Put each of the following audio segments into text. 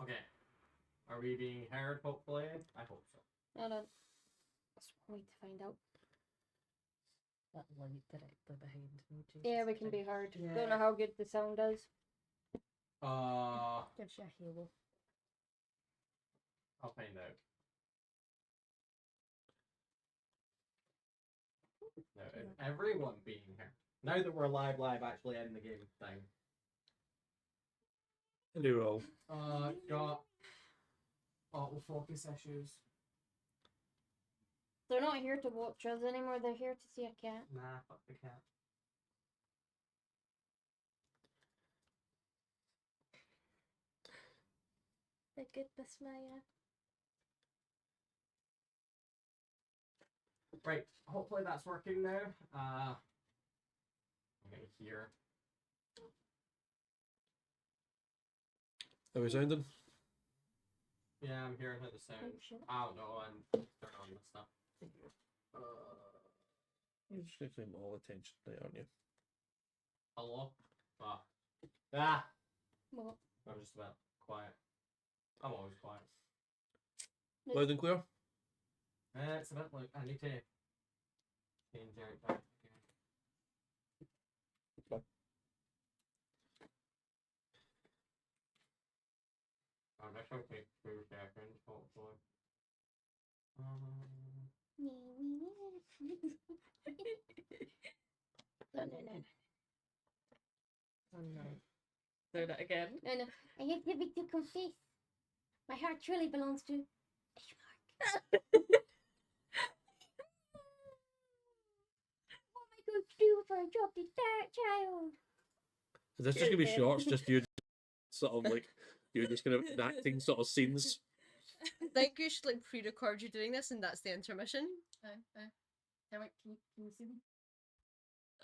Okay. Are we being heard, hopefully? I hope so. Hold on. Let's wait to find out. That light directly behind me. Yeah, we can be heard. Yeah. Don't know how good the sound is. Gives you a halo. I'll find out. No, is everyone being here? Now that we're live, actually in the game thing. Hello all. Got autofocus issues. They're not here to watch us anymore, they're here to see a cat. Nah, fuck the cat. The goodness, Maya. Right, hopefully that's working now. I'm gonna hear. How are we sounding? Yeah, I'm hearing how the sound. Oh, shit. I don't know, and turn on the stuff. You're just going to claim all attention tonight, aren't you? Hello? Ah. What? I'm just about quiet. I'm always quiet. Loud and clear? It's a bit like I need to change out that again. Okay. Oh, this will take 2 seconds, hopefully. No. Oh no. Do that again. No. I have to confess. My heart truly belongs to Ishmark. What am I going to do if I drop this child? Is this just going to be shorts? Just you sort of like, you're just going to enacting sort of scenes? I think you should like pre-record you doing this and that's the intermission. Can you see me?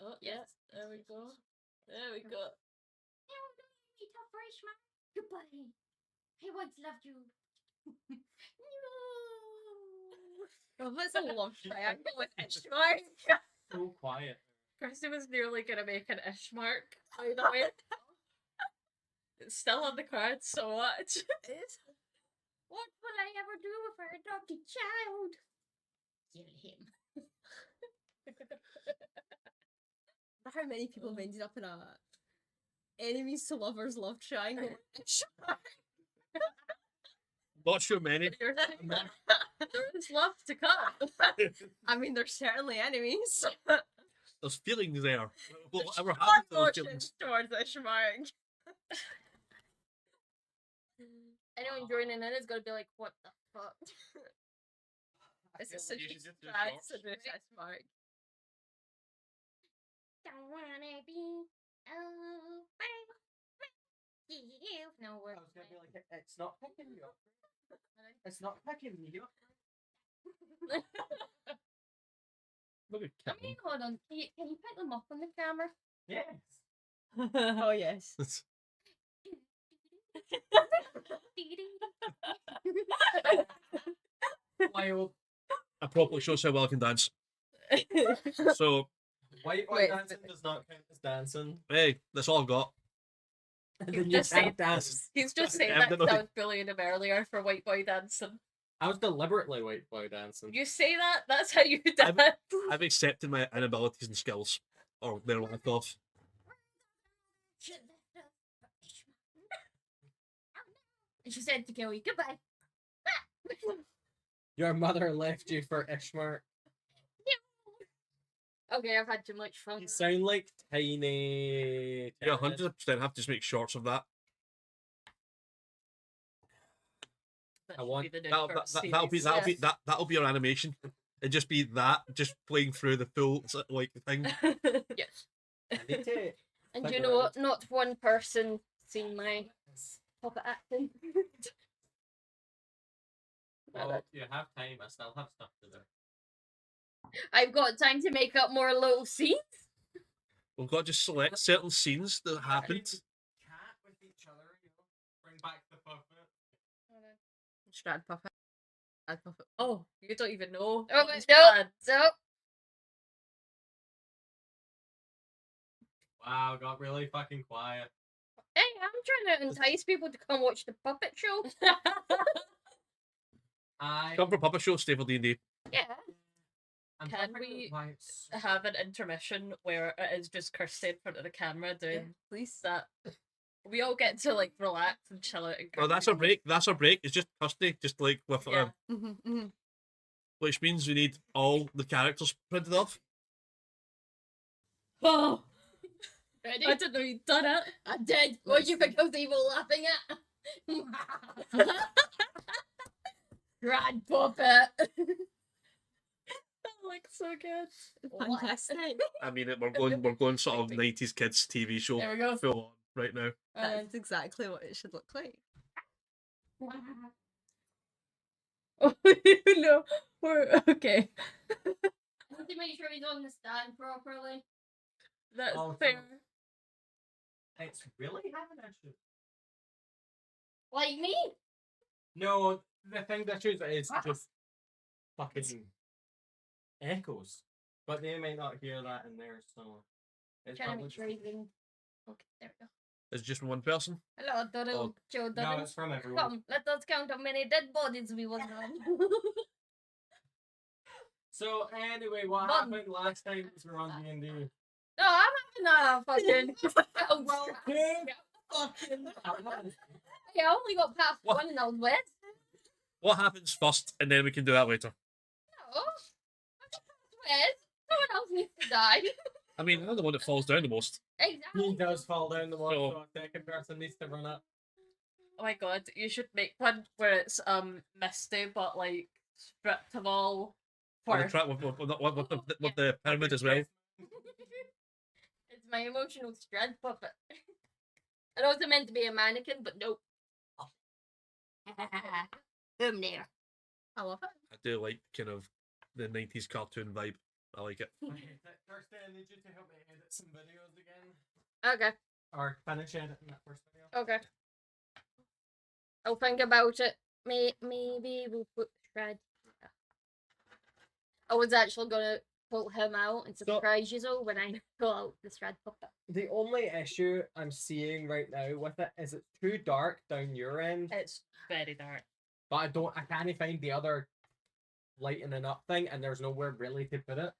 Oh, yes. There we go. There we go. How do you meet up for Ishmark? Goodbye. I once loved you. No. Oh, that's a love triangle with Ishmark. So quiet. Kirsty was nearly gonna make an Ishmark, by the way. It's still on the cards so much. What will I ever do if I adopt a child? Kill him. How many people have ended up in a enemies to lovers love triangle with Ishmark? Not sure many. There's love to come. I mean, they're certainly enemies. There's feelings there. Whatever Strong happens to those feelings. emotions towards Ishmark. Anyone joining in is gonna be like, what the fuck? It's a You should just do sad shorts. Ishmark. Don't wanna be no I word. was gonna be like, it's not picking you up. It's not picking me up. Look at I mean, hold on. Can you pick them up on the camera? Yes. Oh, yes. Wild. I probably shows how well I can dance. So, White Wait, dancing does not count as dancing. hey, that's all I've got. And You then just can't said dance. He's just saying Yeah, that but 'cause no. I was bullying him earlier for white boy dancing. I was deliberately white boy dancing. You say that, that's how you I'm- dance. I've accepted my inabilities and skills. Or their lack of. And she said to kill you. Goodbye. Your mother left you for Ishmark. Okay, I've had too much fun. You sound like tiny. Yeah, 100% have to just make shorts of that. That I should want- be the new That'll first be that'll be our animation. It'd just be that just playing through the full like thing. series. Yes. I need to. And you Figure know out. what? Not one person seen my puppet acting. Well, you have time. I still have stuff to do. I've got time to make up more little scenes. We've got to just select certain scenes that happened. Cat with each other, you know. Bring back the puppet. Should add puppet. Add puppet. Oh, you don't even know. Oh, what he's no. planned. So, Wow, got really fucking quiet. Hey, I'm trying to entice people to come watch the puppet show. Come for puppet show, stay for D&D. Yeah. I'm Can trying to figure we out why it's have an intermission where it is just Kirsty in front of the camera doing Please. that? We all get to like relax and chill out. And Oh, that's our break. That's our break. It's just custody, just like with Yeah. which means we need all the characters printed off. Oh, Ready? I didn't know you'd done it. I did. What do you think I was even laughing at? Grad puppet. That looks so good. Fantastic. I mean, we're going sort of 90s kids TV show There we go. full on right now. That's exactly what it should look like. Oh no, we're okay. I need to make sure he's on the stand properly. That's Oh, fair. it's really having issues. Like me? No, the thing that is just fucking echoes. But they may not hear that in there, so it's Trying to probably make sure he's in. Okay, there we go. It's just one person. Hello, Doodle. Joe no, Doodle. it's from everyone. Come, let us count how many dead bodies we was on. So anyway, what One. happened last time was we were on D&D. No, I'm having a fucking. Well, fucking. Yeah, I only got past What? one and I was wet. What happens first, and then we can do that later. No, I got past wet. No one else needs to die. I mean, I'm the one that falls down the most. Exactly. He does fall down the wall, So- so a second person needs to run up. Oh my god, you should make one where it's Misty but like stripped of all With the, first. tra- with the pyramid as well. It's my emotional strength puppet. I know it's meant to be a mannequin, but nope. Boom there. I love it. I do like kind of the 90s cartoon vibe. I like it. Thursday, I need you to help me edit some videos again. Okay, Or finish editing that first video. okay. I'll think about it. Maybe we'll put Shred. I was actually gonna pull him out and surprise you all when I pull out the Shred puppet. The only issue I'm seeing right now with it is it's too dark down your end, It's very dark. but I can't find the other lightening up thing, and there's nowhere really to put it.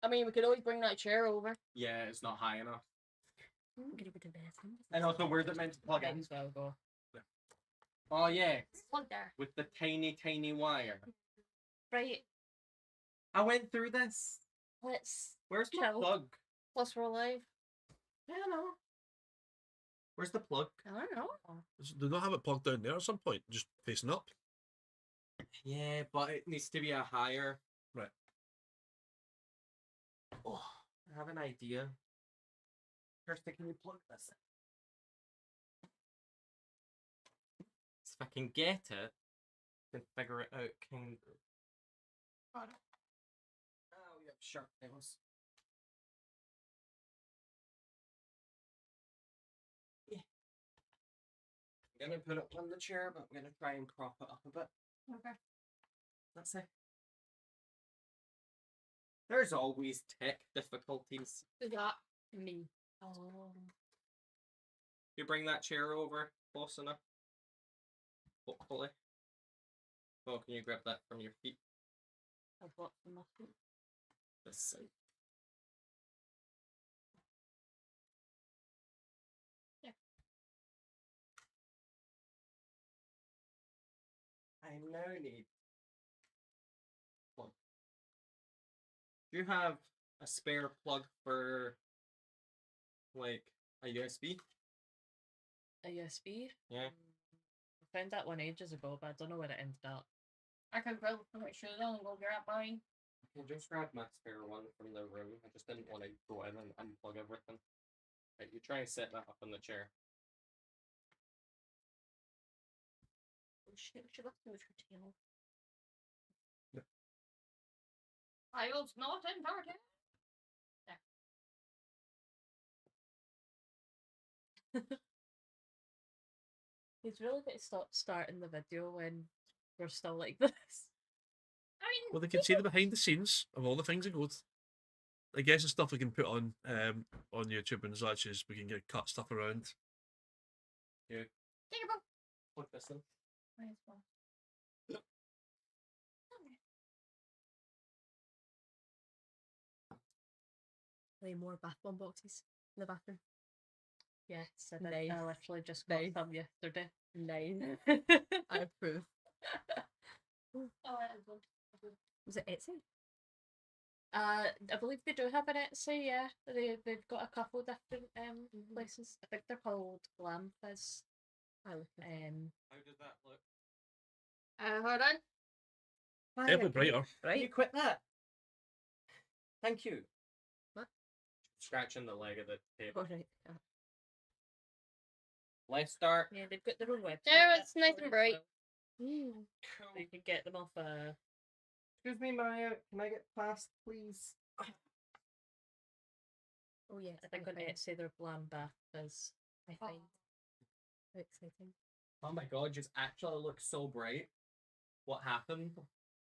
I mean, we could always bring that chair over. Yeah, it's not high enough. Gonna be the best. And also, where's it meant to plug Might in? as well go. Oh yeah, Plug there. with the tiny wire. Right. I went through this. Let's. Where's my Chill. plug? Plus, we're alive. I don't know. Where's the plug? I don't know. Do not have it plugged down there at some point, just facing up. Yeah, but it needs to be a higher. Right. Oh, I have an idea. Kirsty, can you plug this in? If I can get it, I can figure it out. Kind of. Oh, you have sharp nails. Yeah. I'm gonna put it on the chair, but I'm gonna try and prop it up a bit. Okay. Let's see. There's always tech difficulties. We got me. Oh. You bring that chair over close enough. Hopefully. Oh, can you grab that from your feet? I've got the muscle. This side. Yeah. I now need plug. Do you have a spare plug for like a USB? A USB? Yeah. I found that one ages ago, but I don't know where it ended up. I could go put my shoes on and go grab mine. I just grabbed my spare one from the room. I just didn't want to go in and unplug everything. Right, you try and set that up on the chair. Oh shit, she looks good with her tail. Yeah. I was not inverted. He's really got to stop starting the video when we're still like this. I mean, Well, they can see the behind the scenes of all the things that go. I guess the stuff we can put on YouTube and such is we can get cut stuff around. You Take a book. put this in. Might as well. Play more bath bomb boxes in the bathroom. Yes, I did. Nice. I literally just got Nice. some yesterday. Nice. I approve. Oh, that is good. Was it Etsy? I believe they do have an Etsy, yeah. They've got a couple different places. I think they're called Glam Fizz. I look at it. How does that look? Hold on. Definitely brighter. You Right? quit that. Thank you. What? Scratching the leg of the table. Oh, right. Yeah. Let's start. Yeah, they've got their own website. There, that's it's nice for it and as bright. well. So you can get them off Excuse me, Maya. Can I get past, please? Oh, yes. I think on Etsy they're Glam Bath Fizz. I find. How exciting. Oh my god, just actually look so bright. What happened?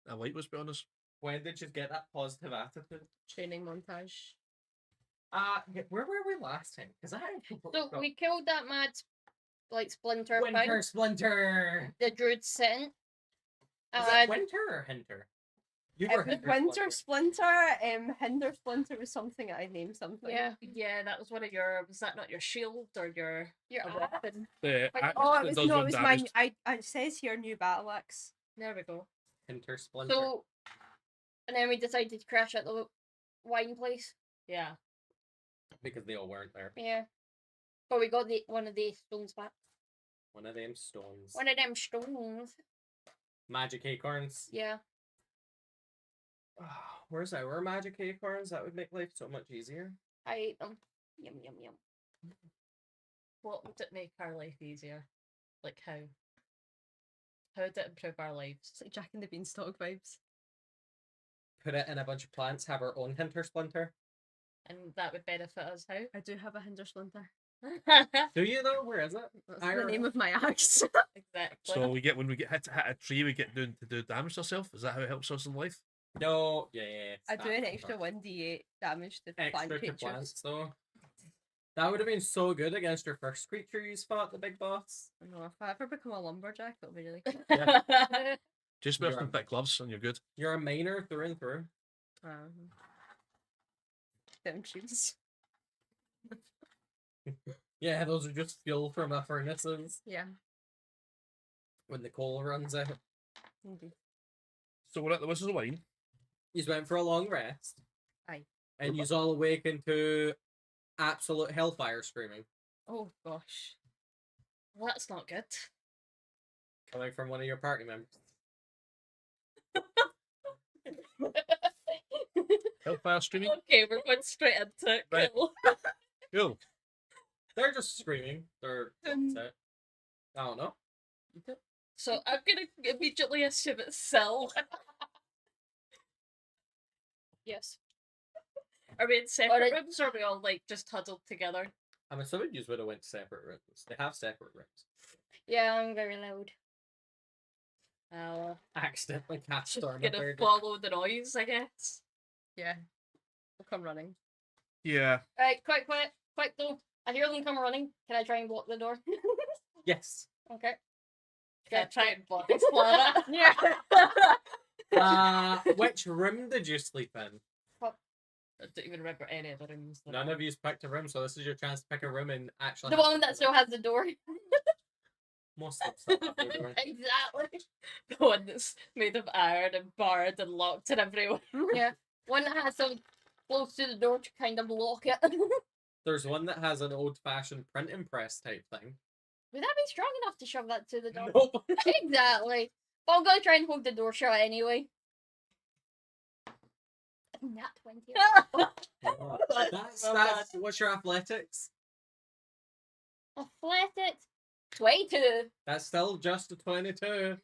I like was, to be honest. When did you get that positive attitude? Training montage. Where were we last time? Because I completely So forgot. we killed that mad, like, splinter Winter thing. Splinter. The druid sitting. Is it Winter or Hinter? You were It was Hinter Winter Splinter. Hinder Splinter was something I named something. Yeah. Yeah, that was one of your. Was that not your shield or your Your a axe. weapon? The Like, axe Oh, that it was does no, one it was damage. mine. It says here new battle axe. There we go. Hinter Splinter. So, and then we decided to crash at the wine place. Yeah. Because they all weren't there. Yeah. But we got one of the stones back. One of them stones. One of them stones. Magic acorns. Yeah. Where's our magic acorns? That would make life so much easier. I ate them. Yum, yum, yum. What would it make our life easier? Like how? How would it improve our lives? It's like Jack and the Beanstalk vibes. Put it in a bunch of plants, have our own Hinter Splinter. And that would benefit us how? I do have a Hinder Splinter. Do you though? Where is it? That's the name IRL? of my axe. Exactly. So we get when we get hit a tree, we get doing to do damage to ourselves. Is that how it helps us in life? No, yeah. I do an that's extra not- 1d8 damage to plant Extra to creatures. plants though. That would have been so good against your first creature you fought, the big boss. I know, if I ever become a lumberjack, it'll be really cool. Just wear You're some a- thick gloves and you're good. You're a miner through and through. Them shoes. Yeah, those are just fuel from my furnaces Yeah. when the coal runs out. Indeed. So we're at the Wizards of Wine. You went for a long rest. Aye. And you all awakened to absolute hellfire screaming Oh gosh. Well, that's not good. coming from one of your party members. Hellfire streaming. Okay, we're going straight into it. Right. Cool. Cool. They're just screaming. They're upset. I don't know. So I'm gonna immediately assume it's Syl. Yes. Are we in separate Alright. rooms or are we all like just huddled together? I'm assuming you would have went to separate rooms. They have separate rooms. Yeah, I'm very loud. I'll Accidentally cast storm. gonna follow the noise, I guess. Yeah. We'll come running. Yeah. Alright, quick though. I hear them come running. Can I try and block the door? Yes. Okay. Can I try and block this planet? Yeah. Which room did you sleep in? I don't even remember any of the rooms. None of you's picked a room, so this is your chance to pick a room and actually. The have one that still has the door. Most of them still have their door. Exactly. The one that's made of iron and barred and locked and everywhere. Yeah. One that has some close to the door to kind of block it. There's one that has an old-fashioned printing press type thing. Would that be strong enough to shove that to the door? Nope. Exactly. But I'm gonna try and hold the door shut anyway. Not 20. That's what's your athletics? Athletics. 22. That's still just a 22.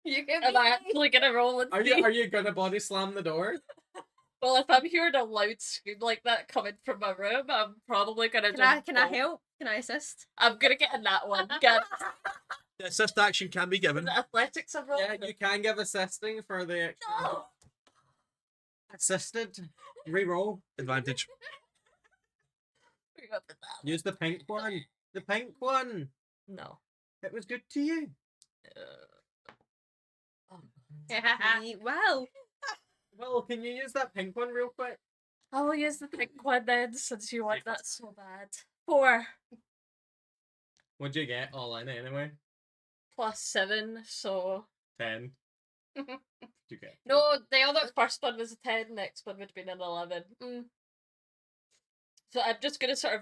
You can Am be I actually gonna roll and Are see? you gonna body slam the door? Well, if I'm hearing a loud scream like that coming from my room, I'm probably gonna Can I just roll. help? Can I assist? I'm gonna get in that one. Get The assist action can be given. the athletics of roll. Yeah, you can give assisting for the extra. No. Assisted. Reroll. Advantage. Forgot about that. Use the pink one. The pink one. No. It was good to you. Well, Well, can you use that pink one real quick? I will use the pink one then, since you want that so bad. 4 What'd you get all in anyway? plus 7, so 10. You get. no, the other first one was a 10, next one would have been an 11. So I'm just gonna sort of,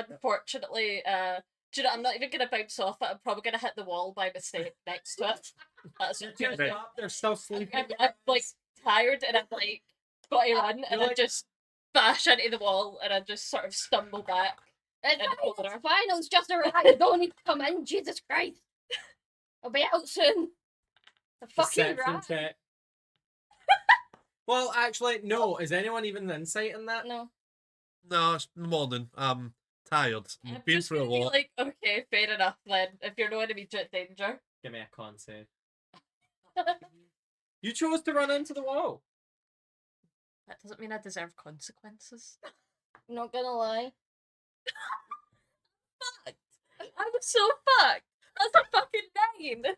unfortunately, do you know, I'm not even gonna bounce off it. I'm probably gonna hit the wall by mistake next to it. That's You just, can't stop, they're still sleeping. I'm like tired and I'm like got to run and I like- just bash into the wall and I just sort of stumble back. It's And fine, over there. it's fine. It's just a rat. You don't need to come in. Jesus Christ. I'll be out soon. The fucking Deception rat. check. Well, actually, no. Is anyone even insight in that? No. No, it's the morning. I'm tired. I'm I've been just through a gonna be lot. like, okay, fair enough then. If you're no immediate danger. Give me a con save. You chose to run into the wall. That doesn't mean I deserve consequences. Not gonna lie. Fucked. I was so fucked. That's a fucking 9.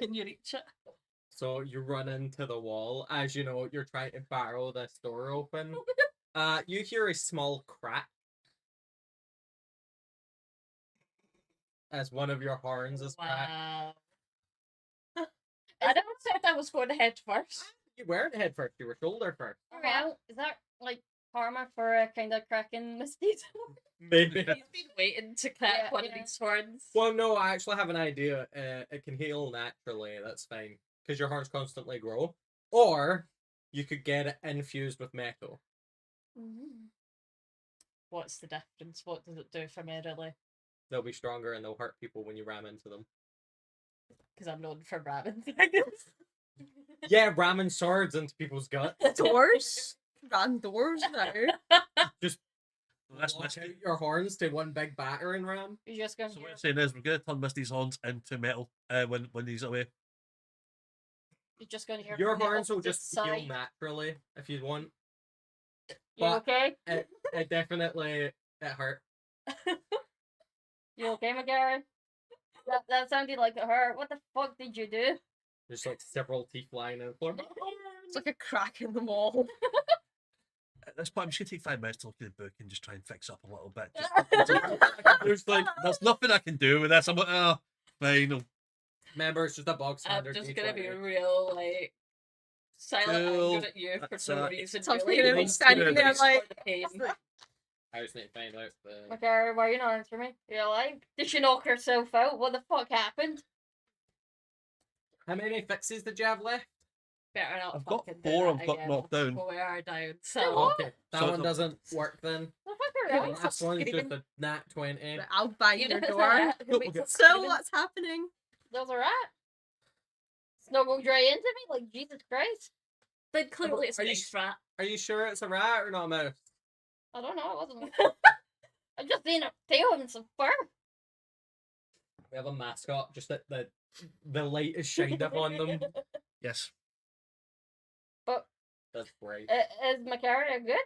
Can you reach it? So you run into the wall. As you know, you're trying to barrel this door open. You hear a small crack as one of your horns is cracked. Wow. I never said I was going to head first. You weren't head first. You were shoulder first. Well, is that like karma for a kind of cracking misdeed? Maybe. He's been waiting to crack Yeah, one of yeah. these horns. Well, no, I actually have an idea. It can heal naturally. That's fine because your horns constantly grow. Or you could get it infused with metal. What's the difference? What does it do for me, really? They'll be stronger and they'll hurt people when you ram into them. Because I'm known for ramming things. Yeah, ramming swords into people's guts. doors. Ran doors now. Just That's launch Misty. out your horns to one big battering ram. You're just gonna So what hear, you're saying is we're going to turn Misty's horns into metal when he's away. you're just gonna hear Your from the horns will opposite just heal side. naturally if you want. You but- okay? It definitely it hurt. You okay, McGarry? That sounded like it hurt. What the fuck did you do? There's like several teeth lying in the floor. It's like a crack in the wall. At this point, I'm just going to take 5 minutes to look at the book and just try and fix up a little bit. There's like, there's nothing I can do with this. I'm like, oh, fine. Remember, it's just a bog I'm standard. just gonna be D20. real, like, silent Cool. anger at you for That's no it. reason. Sounds really. like you're Just standing for there the like- pain. I just need to find out the. McGarry, why are you not answering me? You're alive? Did she knock herself out? What the fuck happened? How many fixes did you have left? Better not I've got fucking do 4 that I've got again. knocked down. 4 are down. Oh, So Okay, that So one the- doesn't work then. The fuck are The you? Right. last one's just screaming. a nat 20. But I'll bang even your if it's a door. rat who Look, wakes we'll up So screaming, what's happening? There's a rat. Snuggle dry into me? Like, Jesus Christ. then clearly it's a Are you nice rat. Are you sure it's a rat or not a mouse? I don't know, it wasn't. I just seen a tail and some fur. We have a mascot, just that the light is shined upon them. Yes. That's great. Is McCarry good?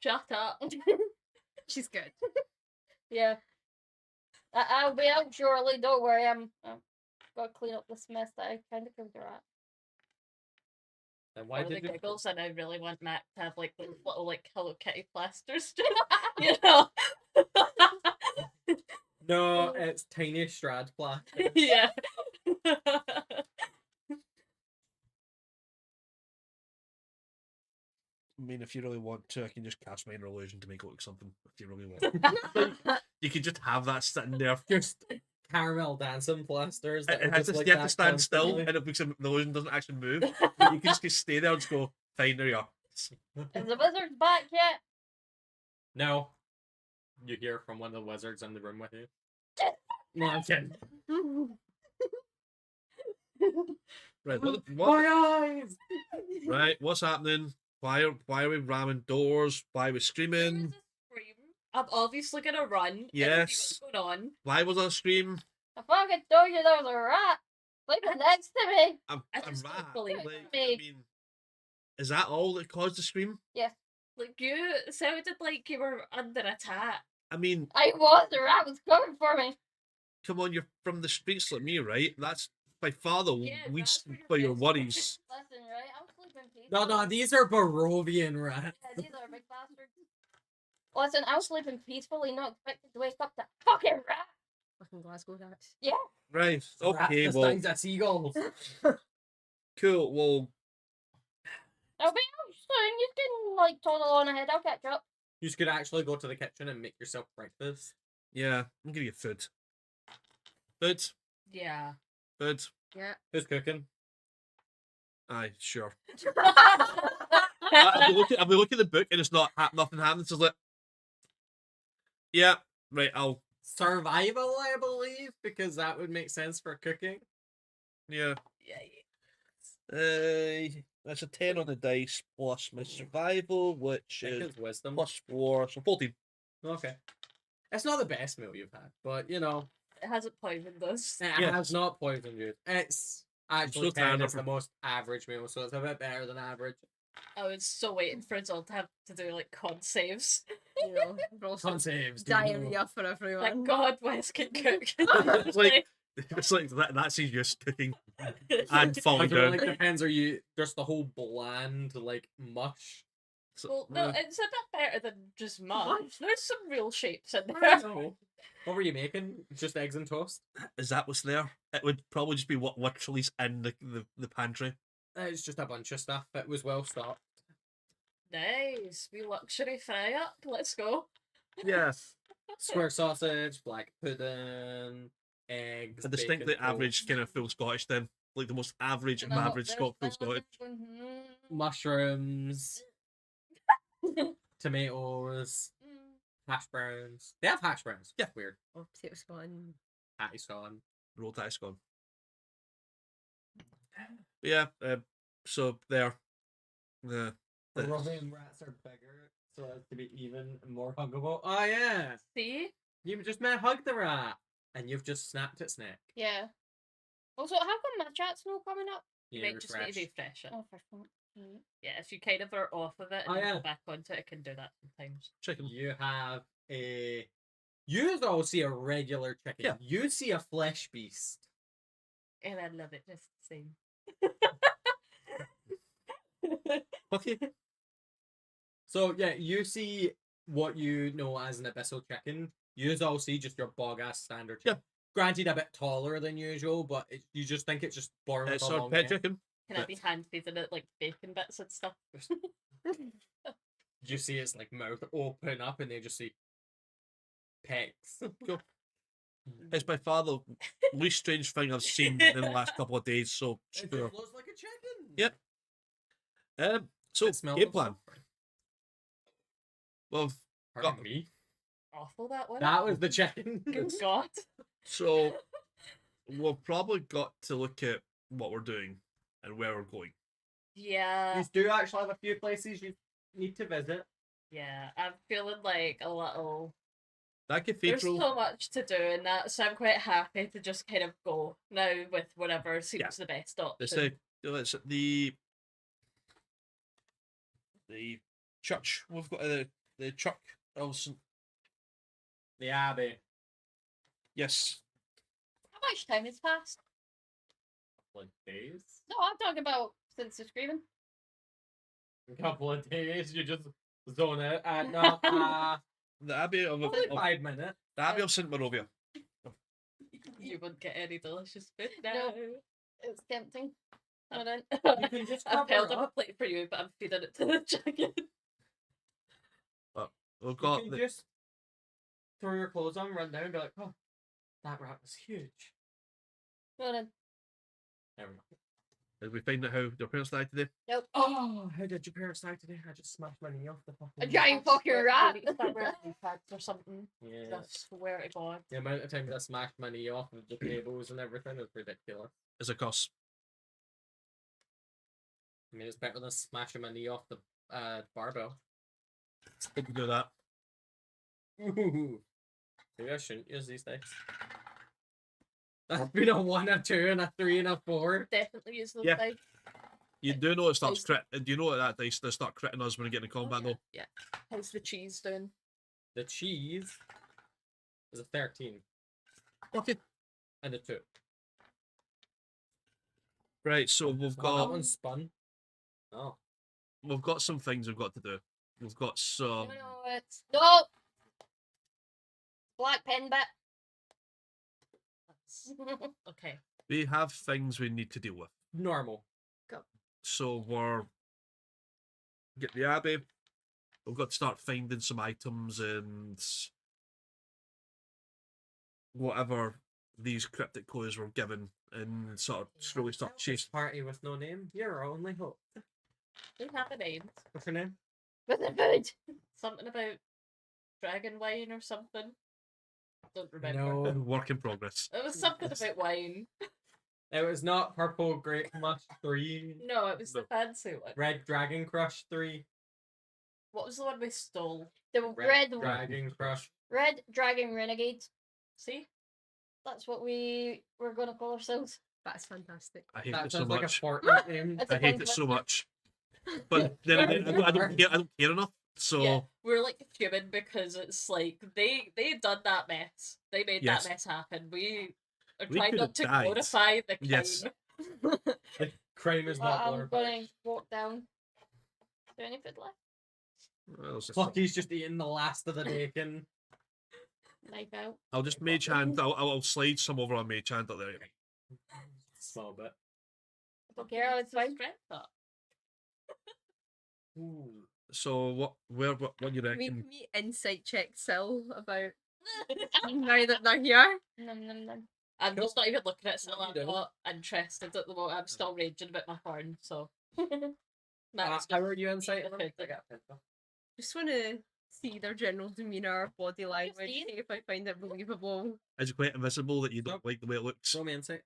Shut up. She's good. Yeah. I'll be out shortly, don't worry. I'm gotta clean up this mess that I kind of killed the rat. Then why For the did you? giggles, and I really want Mac to have like those little like Hello Kitty plasters, you know? No, it's tiny Strad plaster. Yeah. I mean, if you really want to, I can just cast Minor Illusion to make it look something. If you really want, you could just have that sitting there. Just caramel dancing plasters. that It are has just to, like you have to that stand still, constantly. and it makes the illusion doesn't actually move. But you can just stay there and just go, fine, there you are. Is the wizard back yet? No. You hear from one of the wizards in the room with you. No, I'm kidding. Right, what, My eyes! right, what's happening? Why are we ramming doors? Why are we screaming? Scream. I'm obviously gonna run. and see Yes. what's going on. Why was I scream? I fucking told you there was a rat sleeping next to me. I'm I just don't rat. believe Like, me. I mean, is that all that caused the scream? Like, you sounded like you were under attack. I mean, I was, the rat was coming for me. come on, you're from the streets like me, right? That's by far the Yeah, least that's for your best worries. Listen, right? I was sleeping No, peacefully. no, these are Barovian rats. Yeah, these are big bastards. Listen, I was sleeping peacefully, not expected to wake up that fucking rat. Fucking Glasgow rats. Yeah. Right. Okay. Rats Well, the size of seagulls. cool. Well, I'll be out soon. You can like toddle on ahead. I'll catch up. You could actually go to the kitchen and make yourself breakfast. yeah. I'll give you food. Food. Yeah. Food. Yeah. Who's cooking? Aye, sure. I'll be looking at the book and it's not nothing happens. It's like, yeah, right. I'll Survival, I believe, because that would make sense for cooking. yeah. Yeah. That's a 10 on the dice plus my survival, which I think is it's wisdom. plus 4, so 14. Okay. It's not the best meal you've had, but you know, It hasn't poisoned us. it Yes. has not poisoned you. It's actually so 10 tired is of- the most average meal, so it's a bit better than average. I was so waiting for Zol to have to do like con saves. You know, we're also Con saves. do you know? diarrhea for everyone. Thank God Wes can cook. It's like that's his just cooking and I falling feel down. like depends. Are you just the whole bland like mush? So- Well, no, it's a bit better than just mush. There's some real shapes in I there. don't know. What were you making? Just eggs and toast? Is that what's there? It would probably just be what literally's in the pantry. It's just a bunch of stuff. It was well stocked. Nice. We luxury fry up. Let's go. Yes. Square sausage, black pudding, eggs. A distinctly bacon average toast, kind of full Scottish then. Like the most average of No, average there's full things Scottish. in- mushrooms, tomatoes, hash browns. They have hash browns. Yeah. Weird. Oh, potato scone. Patty scone. Rolled ice gone. But yeah, so there. The Barovian rats are bigger, so as to be even more huggable. Oh yeah, See? you just met hug the rat, and you've just snapped its neck. Yeah. Also, how come my chat's not coming up? You Yeah, might just need refresh. to refresh it. Oh, for fuck's sake. Yeah, if you kind of are off of it and Oh, then yeah. go back onto it, it can do that sometimes. chicken. You have a. You don't see a regular chicken. Yeah. You see a flesh beast. And I love it just the same. Okay. So yeah, you see what you know as an abyssal chicken. You all see just your bog ass standard chicken. Granted, a bit taller than usual, but you just think it's just born with It's a our long pet neck. chicken. Can I be hand feeding it like bacon bits and stuff? You see its like mouth open up, and they just see pecs. Cool. It's by far the least strange thing I've seen in the last couple of days, so It sure. just looks like a chicken. Yep. So It smells game of plan. suffering. Well, Pardon got- me. Awful that one. That was the chicken. Good God. so we've probably got to look at what we're doing and where we're going. Yeah. You do actually have a few places you need to visit. Yeah. I'm feeling like a little. That There's cathedral. so much to do in that, so I'm quite happy to just kind of go now with whatever seems Yeah. the best option. It's the church. We've got the church. Also, The Abbey. yes. How much time has passed? Like days. No, I'm talking about since the screaming. A couple of days. You just zone out. No, The Abbey of only 5 minutes. the Abbey of Saint Morovia. You wouldn't get any delicious food now. No. It's tempting. I don't. You can just I've cover held up up. a plate for you, but I'm feeding it to the chicken. We've You got can the, just throw your clothes on, run down, and be like, oh, that rat was huge. Well then. There we go. did we find out how your parents died today? Oh, how did your parents die today? I just smashed my knee off the fucking. A giant fucking rat. You need to start wearing knee pads or something. Yeah. I swear to God. The amount of times I smashed my knee off of the tables and everything is ridiculous. As a course. I mean, it's better than smashing my knee off the barbell. Didn't do that. Ooh. Maybe I shouldn't use these dice. That's been a 1, a 2, and a 3, and a 4. Definitely use those Yeah. dice. You do know it starts Is- crit. Do you know that dice they start critting us when we get in combat though? Yeah. How's the cheese doing? The cheese is a 13 Okay. and a 2. Right. So we've Oh, that got one's spun. Oh. some things we've got to do. We've got some. No, it's no black pen bit. Okay. We have things we need to deal with. Normal. So we're get the abbey. We've got to start finding some items and whatever these cryptic clues were given, and sort of slowly start chasing. Party with no name. Your only hope. We have a name. What's your name? With the food. Something about dragon wine or something. Don't remember. No. Work in progress. It was something about wine. It was not Purple Grape Mush 3. No, it was the fancy one. Red Dragon Crush 3. What was the one we stole? The red Dragon Crush. red dragon renegade. See? That's what we were gonna call ourselves. That's fantastic. I hate That it so sounds like a much. Fortnite name. It's I a hate fun it so one. much. But then again, I don't care. I don't care enough. So Yeah, we're like human because it's like they done that mess. They made Yes. that mess happen. We are We trying could've not to died. glorify the crime. Yes. The crime is But not I'm glorified. gonna walk down. Is there any food left? well, it's just- Plucky's just eating the last of the bacon. Knife out. I'll just mage hand. I'll slide some over on mage hand up there. Small bit. I don't care, it's fine. Strength up. Ooh. So what do you reckon? Make me insight check Sil about now that they're here. Num, num, num. I'm just not even looking at it, so What are you I'm doing? not interested at the moment. I'm still raging about my horn, so. How That's are you insight? I think I got pencil. Just want to see their general demeanour, body language, seen? see if I find it believable. Is it quite invisible that you don't Nope. like the way it looks? Show me insight.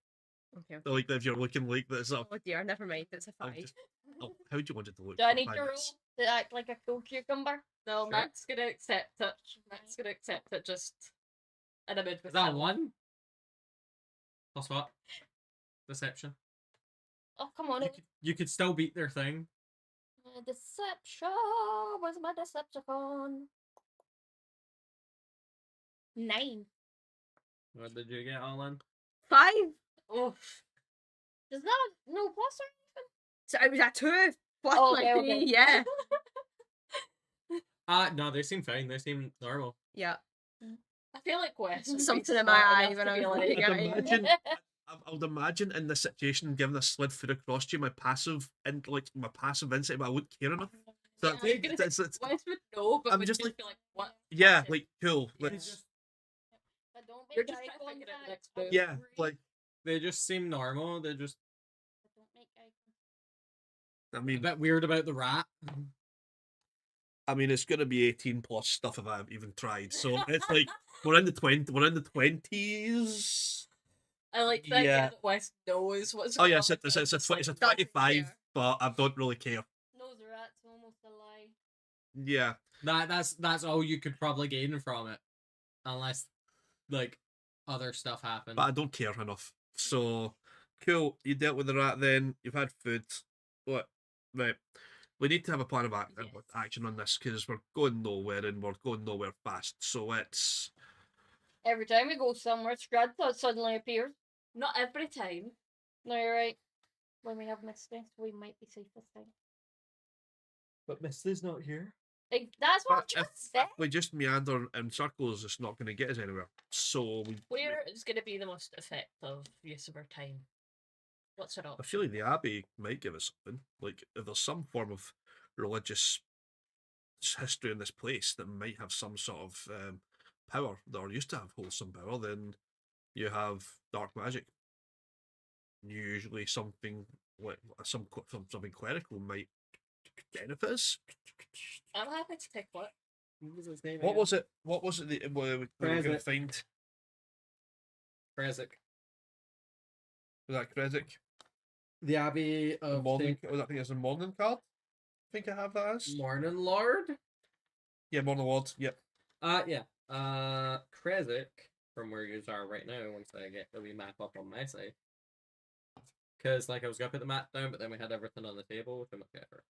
Okay. So, like if you're looking like that, it's up. Oh dear, never mind. It's a I'll 5. just- oh, how do you want it to look? Do I for need 5 to roll minutes? to act like a cool cucumber? No, Sure. Matt's gonna accept it. Matt's gonna accept it just in a mood Is with that him. one? Plus what? Deception. Oh, come on. You could still beat their thing. Deception. Where's my Decepticon? 9. What did you get all in? 5. Oh, Does that no plus or anything? So it was a 2 plus Oh, my okay, 3. okay. Yeah. No, they seem fine. They seem normal. Yeah. I feel like Wes. would be Something in my smart eye enough when to I be was like, looking I'd at it. imagine, I would imagine in this situation, given a slid through across you, my passive and like my passive insight, but I wouldn't care enough. So Yeah, I was gonna it's- Wes would know, but I'm would just just like- be like, what? yeah, like cool. They Let's, just, But don't make You're just eye trying to figure out the contact. next I'm move. yeah, worried. like they just seem normal. They just Don't make eye I a mean, bit weird about the rat. it's gonna be 18 plus stuff if I've even tried. So it's like we're in the 20s. I like that. Yeah. Yeah. That Wes knows what's Oh going yeah, on. it's a just like, 25, care. but I don't really care. Knows the rat's almost a lie. Yeah, That's all you could probably gain from it, unless like other stuff happens. but I don't care enough. So cool. You dealt with the rat. Then you've had food. What? Right. We need to have a plan of action on this because we're going nowhere and we're going nowhere fast. So it's Every time we go somewhere, Scrad suddenly appears. Not every time. No, you're right. When we have Misty, we might be safe this time. But Misty's not here. Like, that's what But I just said. we just meander in circles. It's not going to get us anywhere. So Where is going to be the most effective use of our time? What's our I option? feel like the Abbey might give us something. Like if there's some form of religious history in this place that might have some sort of power, or used to have wholesome power, then you have dark magic. Usually something like something clerical might benefit us. I'm happy to take what? What was his name? What was it? What was it that we were going to Present. find? Krezk. Was that Krezk? The Abbey The of morning. Saint Was that, I think it's a morning card. I think I have that as. Morning Lord. Yeah, morning ward. Yep. Yeah. Krezk, from where you are right now, once I get the wee map up on my side. because like I was gonna put the map down, but then we had everything on the table, which I'm okay for.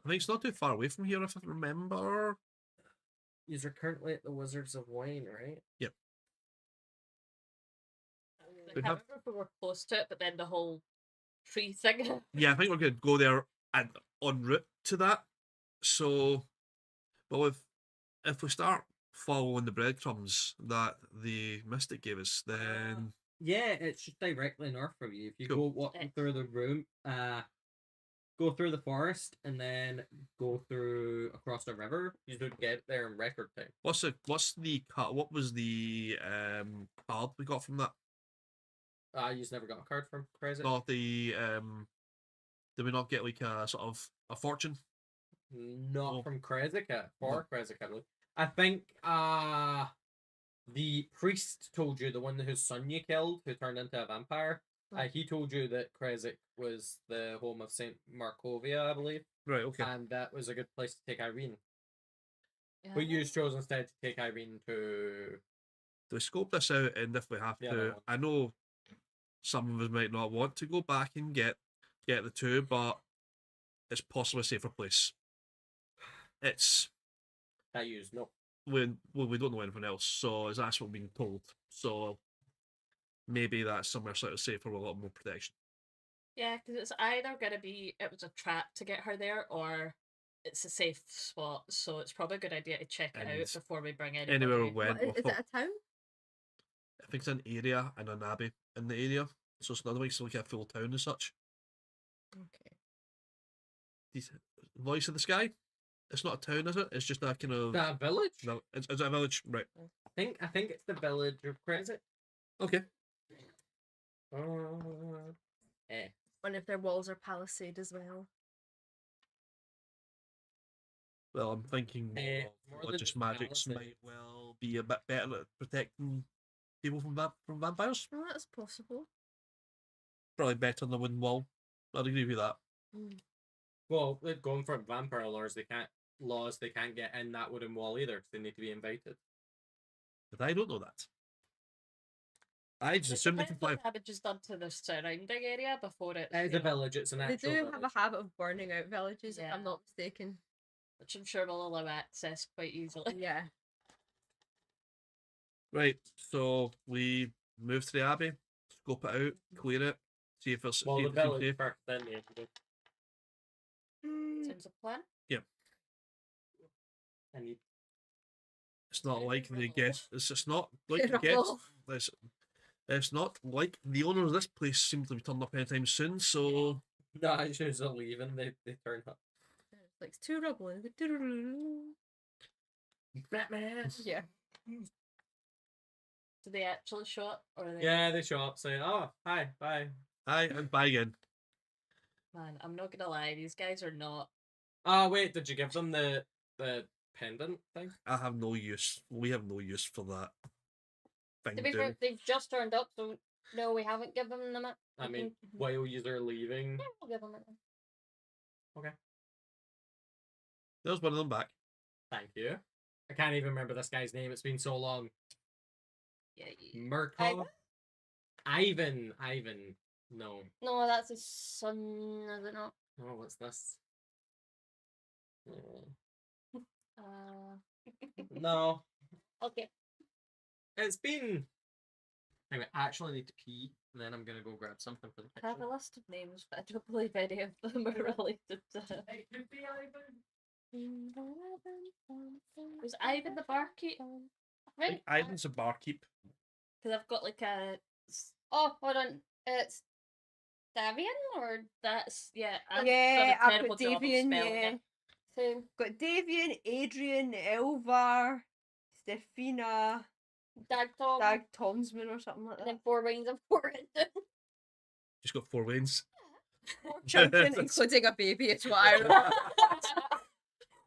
I think it's not too far away from here, if I remember. You're currently at the Wizards of Wayne, right? I We can't have- remember if we were close to it, but then the whole tree thing. Yeah, I think we're going to go there and en route to that. So, well, if we start following the breadcrumbs that the Mystic gave us, then Yeah, it's just directly north from you. If you Cool. go walking through the room, go through the forest and then go through across the river, you would get there in record time. what's the cut? What was the card we got from that? You just never got a card from Crazy? Not the did we not get like a sort of a fortune? Not Oh. from Krezik, for Krezik, I believe. I think the priest told you, the one whose son you killed, who turned into a vampire. He told you that Krezik was the home of Saint Markovia, I believe, Right. Okay. and that was a good place to take Irene. Yeah. But you chose instead to take Irene to. Do we scope this out, and if we have Yeah, to, that one. I know some of us might not want to go back and get the two, but it's possibly a safer place. It's That you no. we don't know anything else, so that's what we're being told. So maybe that's somewhere slightly safer with a lot more protection. Yeah, because it's either going to be it was a trap to get her there, or it's a safe spot. So it's probably a good idea to check it And out before we bring anybody. Anywhere we What, went, is it a town? I think it's an area and an abbey in the area, so it's not like it's like a full town as such. Okay. Voice of the Sky. It's not a town, is it? It's just a kind of That village? no. Is it a village? Right. I think it's the village of Krezik. Okay. Eh. One of their walls are palisade as well. Well, I'm thinking Eh, more more than religious just magics palisade. might well be a bit better at protecting people from vampires. Well, that's possible. Probably better than the wooden wall. I'd agree with that. Well, they're going for vampire they can't get in that wooden wall either, 'cause they need to be invited. But I don't know that. I just It assume they can depends fly. what damage is done to the surrounding area before it's. It's you a know, village, it's an They actual do village. have a habit of burning out villages, if I'm Yeah. not mistaken. which I'm sure will allow access quite easily. Yeah. Right, so we move to the abbey, scope it out, clear it, see if it's Well, see the if it's village safe. first, then the entity. Seems a plan. I need It's not like the guest. It's just not like the Terrible. guests. It's not like the owners of this place seem to be turning up anytime soon. So No, I choose to leave and they turn up. It's like 2 rubble. And Batman! yeah. Do they actually show up, or are they? Yeah, they show up saying, "Oh, hi, bye." aye, and bye again. Man, I'm not gonna lie. These guys are not. Oh wait, did you give them the pendant thing? I have no use. We have no use for that thing. To be fair, they've just turned up, so no, we haven't given them it. I We mean, can- while you're leaving. yeah, we'll give them it. Then. There's one of them back. Thank you. I can't even remember this guy's name. It's been so long. Yeah. Murkov? Ivan. No. No, that's his son, is it not? Oh, what's this? No. Okay. It's been. Anyway, I actually need to pee, and then I'm gonna go grab something for the I have a kitchen. list of names, but I don't believe any of them are related to. It could be Ivan. Was Ivan the barkeep? I think. Ivan's a barkeep. Because I've got like a. Oh, hold on. It's Davian or That's yeah. Yeah, I've terrible got job of Davian, spelling yeah. it. same Got Davian, Adrian, Elvar, Stefina, Dag Tom, Dag Tomsman or something like and that. then 4 wings of Fortune. Just got 4 lanes. 4 children, including a baby, is what I remember.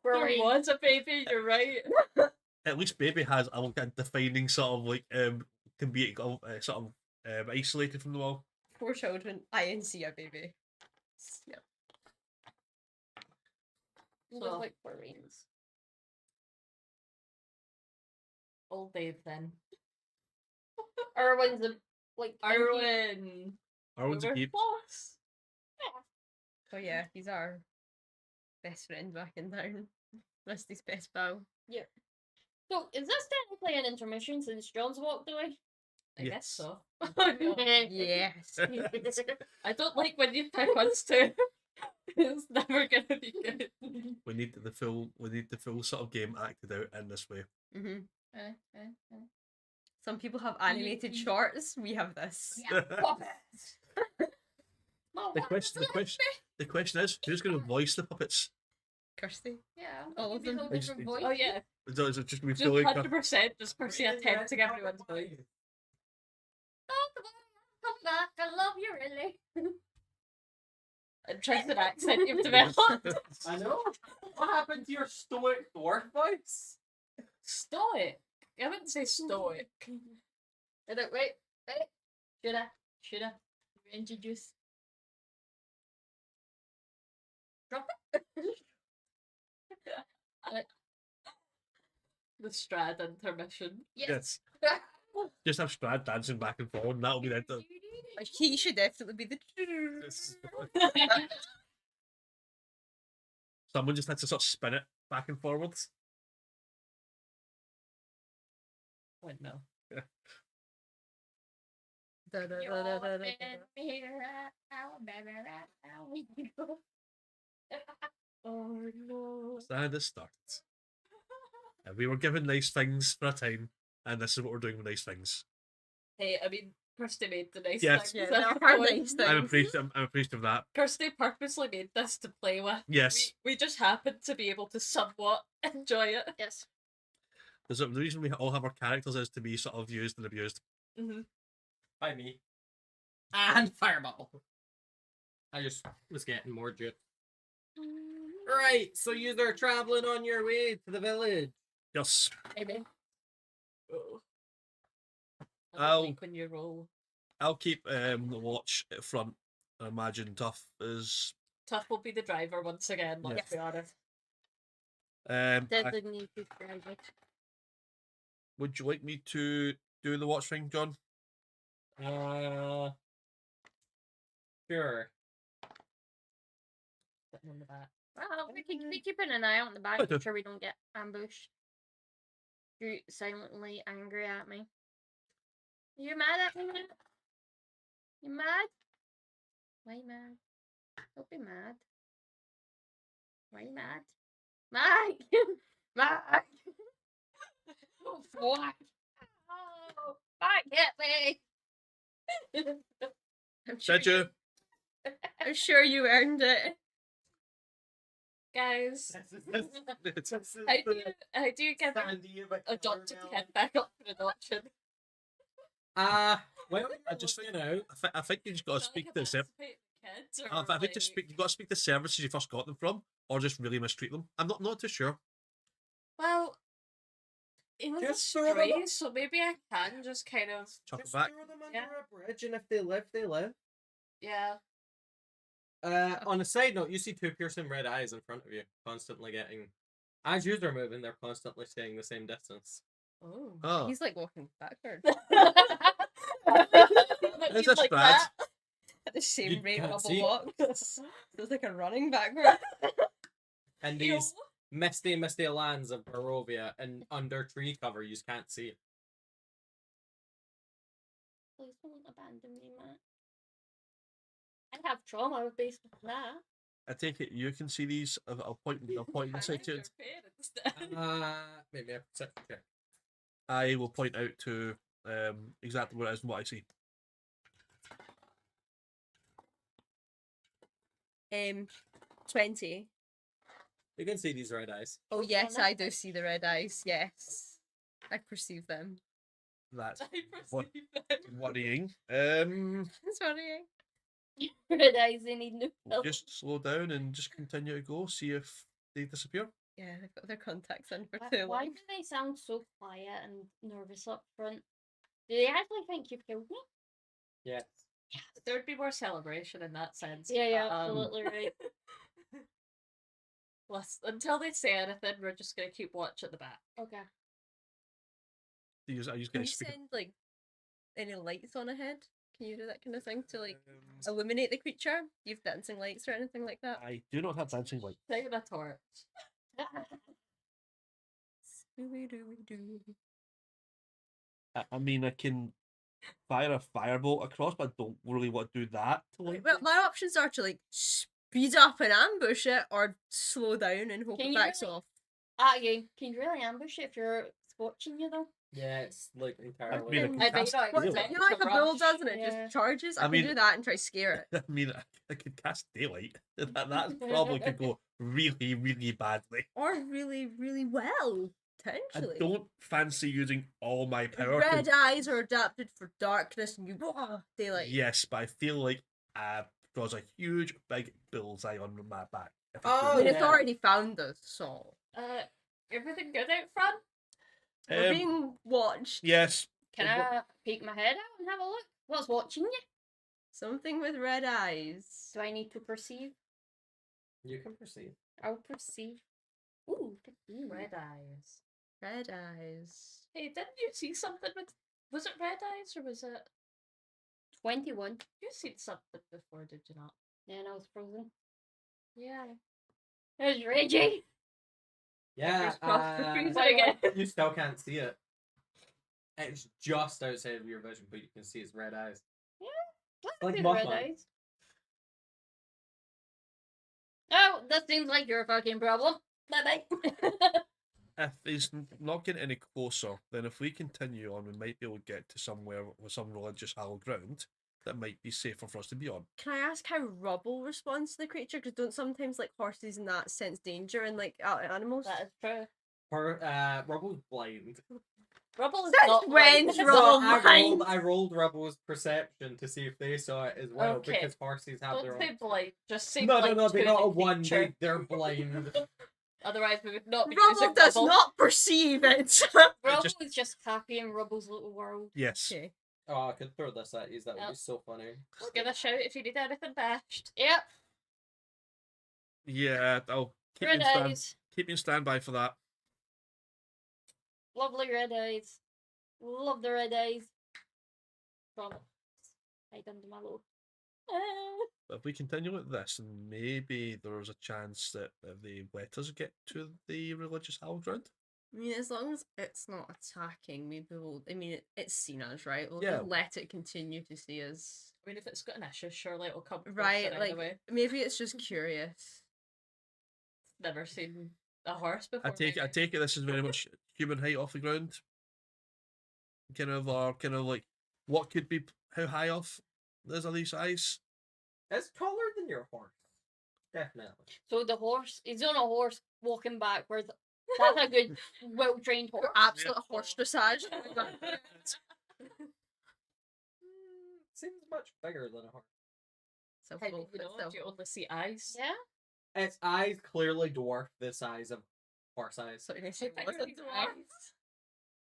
There was a baby. You're right. At least baby has a like a defining sort of like can be sort of isolated from the wall. 4 children, INC a baby. Yeah. Just So- like 4 wings. Old Dave then. Erwin's a like. Arwen. Our one's a were keep. close. Oh yeah, he's our best friend back in town. Misty's best pal. So, is this technically an intermission since John's walked away? I guess Yes. so. Yes. I don't like when you pick us two. It's never gonna be good. We need the full sort of game acted out in this way. hmm Uh, uh. Some people have animated Mhm. shorts. We have this. Yeah, puppets. The question is, who's going to voice the puppets? Kirsty. Yeah, All of them. I just- different Oh voices. yeah, Is it just going to just be Phil? 100% just Percy attempting everyone's voice. Oh, come back. I love you, really. Interesting accent you've developed. I know. What happened to your stoic dwarf voice? Stoic. I wouldn't say stoic. Wait. Shoulda. Reintroduce. Drop it. The Strad intermission. Yes. Just have Strad dancing back and forward, and that'll be the. He should definitely be the. Someone just had to sort of spin it back and forwards. Wait, no. Oh no. And it starts. And we were given nice things for a time, and this is what we're doing with nice things. Hey, I mean, Kirsty made the nice Yes. things. Yeah, there are nice things. I'm appreciative of that. Kirsty purposely made this to play with. Yes. We just happened to be able to somewhat enjoy it. Yes. The reason we all have our characters is to be sort of used and abused. Mm-hmm. By me. And Fireball. I just was getting more juice. Right, so you are traveling on your way to the village. Yes. Maybe. Oh. I I'll- don't like when you roll. I'll keep the watch at front. I imagine Tough is. Tough will be the driver once again, let's be honest. Designated driver. Would you like me to do the watch thing, John? Sure. Sitting on the back. Well, we can be keeping an eye out in the back, I do. make sure we don't get ambushed. You're silently angry at me. You mad at me, man? You mad? Why you mad? Don't be mad. Why you mad? Mike! Mike! Oh, fuck! Oh, Mike hit me! I'm sure Did you? I'm sure you earned it. Guys, It's- how do you get adopted kid back up for adoption? Well, I just you know. I think you just got to speak to the Kids, or I think just speak. You got to speak to services you first got them from, or just really mistreat them. I'm not too sure. Well, he was a Just throw them stray, up. so maybe I can just kind of Chuck Just it back. throw them under Yeah. a bridge, and if they live, they live. yeah. On a side note, you see two piercing red eyes in front of you, constantly getting. As you are moving, they're constantly staying the same distance. Oh. Oh, He's like walking backward There's a Strad. at the same You rate can't of a see. walk. So it's like a running backward. And these misty lands of Barovia and under tree cover, you can't see. Please don't abandon me, man. I have trauma based on that. I take it you can see these. I'll point this out to. Maybe a perception check. I will point out to exactly what it is and what I see. 20. You can see these red eyes. Oh yes, I do see the red eyes. Yes, I perceive them. That's I What? perceive them. worrying. Sorry. Red eyes, they need new pills. Just slow down and just continue to go. See if they disappear. Yeah, they've got their contacts in for Why- too Why long. do they sound so quiet and nervous up front? Do they actually think you've killed me? Yes. There would be more celebration in that sense. Yeah, but, absolutely right. Until they say anything, we're just gonna keep watch at the back. Okay. I use Can going you to speak. send like any lights on ahead? Can you do that kind of thing to like illuminate the creature? Do you have dancing lights or anything like that? I do not have dancing light. Taking a torch. Scooby-Dooby-Doo. I mean, I can fire a firebolt across, but I don't really want to do that. To like, Well, my options are to like speed up and ambush it, or slow down and hope Can it you backs really- off. You can you really ambush it if you're watching you though? Yeah, it's like I entirely. mean, I I can bet cast not What, daylight. you know, like a bull does, and it Yeah. just charges. I, I can mean- do that and try to scare it. I mean, I could cast daylight. That probably could go really, really badly. Or really, really well, I potentially. don't fancy using all my power. Red eyes are adapted for darkness, and you daylight. Yes, but I feel like draws a huge, big bullseye on my back. if I Oh, I do mean, that. it's yeah. already found us, so Everything good out front? we're Um, being watched. yes. Can I peek my head out and have a look? What's watching you? Something with red eyes. Do I need to perceive? You can proceed. I'll perceive. Ooh, 15. Red eyes. Red eyes. Hey, didn't you see something with... Was it red eyes or was it... 21. You seen something before, did you not? Then I was frozen. Yeah. It was raging. Yeah, Fingers crossed for freezing again. you still can't see it. It's just outside of your vision, but you can see its red eyes. Like Like red Mothman. eyes. Oh, that seems like your fucking problem. Bye bye. If he's not getting any closer, then if we continue on, we might be able to get to somewhere with some religious hallowed ground that might be safer for us to be on. Can I ask how rubble responds to the creature? Because don't sometimes like horses and that sense danger and like animals? That is true. Rubble's blind. Rubble is Since not when, blind. Rob? So blind. I rolled Rubble's perception to see if they saw it as well, Okay. because horses have their Don't say own. blind. Just say No, blind they to got the a one. creature. They're blind. Otherwise, we would not be Rubble using does Rubble. not perceive it. Rubble just- is just happy in Rubble's little world. Yes. Okay. Oh, I could throw this at you. That would Yep. be so funny. Just give a shout if you need anything bashed. Yep. Yeah, I'll keep Red you, in eyes. keep you in standby for that. Lovely red eyes. Love the red eyes. Promise. Hide under my low. But if we continue like this, and maybe there's a chance that if they let us get to the religious hallowed ground. I mean, as long as it's not attacking, maybe we'll. I mean, it's seen us, right? We'll Yeah. just let it continue to see us. I mean, if it's got an issue, surely it'll come Right, closer like anyway. maybe it's just curious. Never seen a horse before. I take maybe. it this is very much human height off the ground. Kind of like what could be how high off are these eyes? It's taller than your horse. Definitely. So the horse, he's on a horse walking backwards. That's a good, well trained horse. Absolute horse dressage. Seems much bigger than a horse. So How do both, you but know? still. Do you only see eyes? Yeah. Its eyes clearly dwarf the size of horse eyes. So you're gonna How say big what's are it these to eyes? eyes?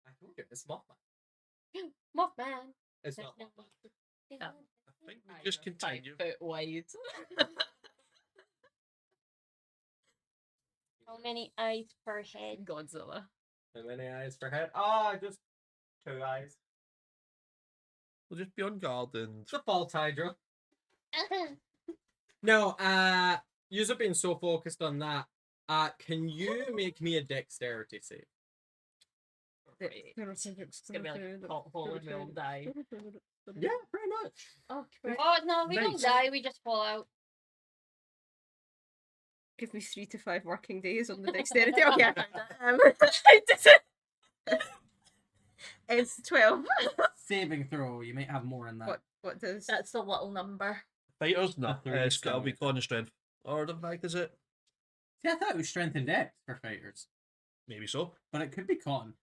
I told you, it's Mothman. Mothman. It's not Mothman. No. I think we Eyes just are continue. 5 foot wide. How many eyes per head? Godzilla. How many eyes per head? Ah, just 2 eyes. We'll just be on guard and It's a false hydra. No, you're being so focused on that. Can you make me a dexterity save? It's gonna be like a hole and we all die. Yeah, pretty much. Oh, great. Oh no, we don't Nice. die. We just fall out. Give me 3 to 5 working days on the dexterity. Okay, I found it. I did it. It's 12. Saving throw. You might have more in that. What does? That's the little number. fighters. No, three it's got to be side. con and strength. Or the fact is it? See, I thought it was strength and dex for fighters, Maybe so. but it could be con.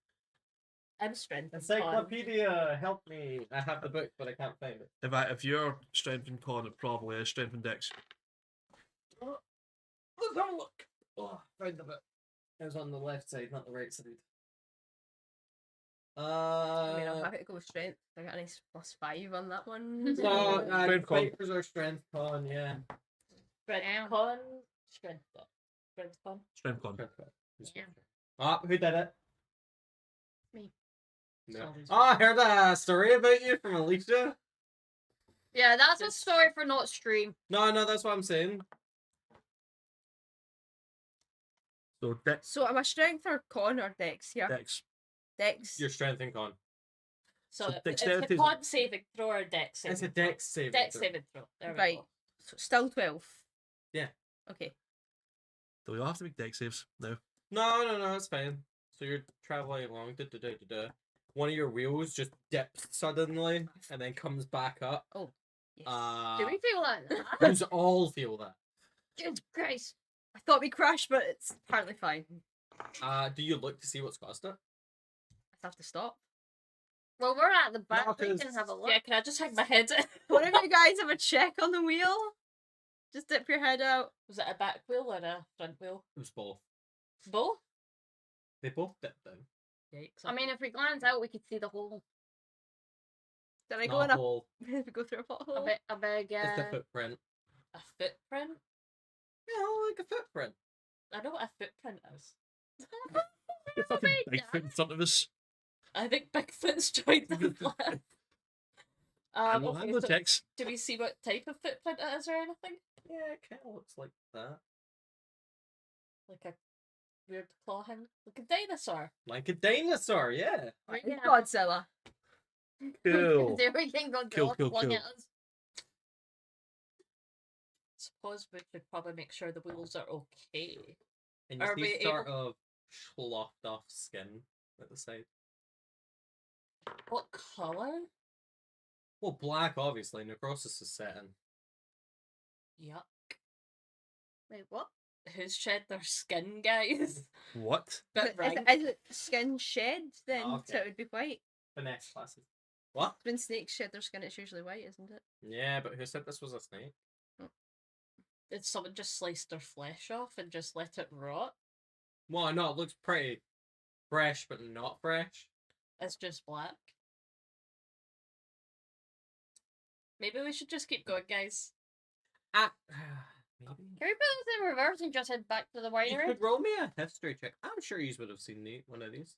I'm strength. and con. Encyclopedia, help me! I have the book, but I can't find it. If you're strength and con, it probably is strength and dex. Let's have a look. Oh, found the book. It was on the left side, not the right side. I mean, I'll have it to go with strength. I got a nice +5 on that one. So, Strength con. fighters are strength con, yeah. Strength Damn. con. Strength con. Strength con. Strength con. Strength con. Yeah. Ah, who did it? Me. No. Sorry. Oh, I heard a story about you from Alicia. Yeah, that's a It's- story for not stream. No, that's what I'm saying. So So am I strength or con or dex here? Dex. Dex. Your strength and con. So So it's dexterity a is- con saving throw or dex saving It's a throw. dex saving. Dex throw. saving throw. There we Right. go. So still 12. Yeah. Okay. Do we all have to make dex saves now? No, it's fine. So you're traveling along. One of your wheels just dips suddenly and then comes back up. Yes. Do we feel like that? Does all feel that? Jesus Christ. I thought we crashed, but it's apparently fine. Do you look to see what's caused it? I have to stop. Well, we're at the back. No, We 'cause- can have a look. Yeah, can I just hang my head? One of you guys have a check on the wheel? Just dip your head out. Was it a back wheel or a front wheel? It was both. Both? They both dipped down. Yikes. I mean, if we glance out, we could see the hole. Did I Not go in a a hole. Did we go through a pothole? A big, It's the footprint. a footprint? Yeah, like a footprint. I know what a footprint is. You're fucking big, Bigfoot in front of us. I think Bigfoot's joined the plan. Handle Okay, so checks. do we see what type of footprint it is or anything? Yeah, it kind of looks like that. Like a weird claw hand? Like a dinosaur? Like a dinosaur, yeah. We It's can have- Godzilla. Cool. There we can go Cool, cool, flung cool. at us. Suppose we should probably make sure the wheels are okay. And you Are see we sort of sloughed off skin at the side. What colour? Well, black, obviously. Necrosis is set in. Yuck. Wait, what? Who's shed their skin, guys? What? Bit Is rank. it skin shed then? So okay. it would be white. Finesse classes. What? When snakes shed their skin, it's usually white, isn't it? Yeah, but who said this was a snake? Did someone just slice their flesh off and just let it rot? Well, no, it looks pretty fresh, but not fresh. It's just black. Maybe we should just keep going, guys. Ah, maybe. Can we put this in reverse and just head back to the You winery? could roll me a history check. I'm sure you would have seen one of these.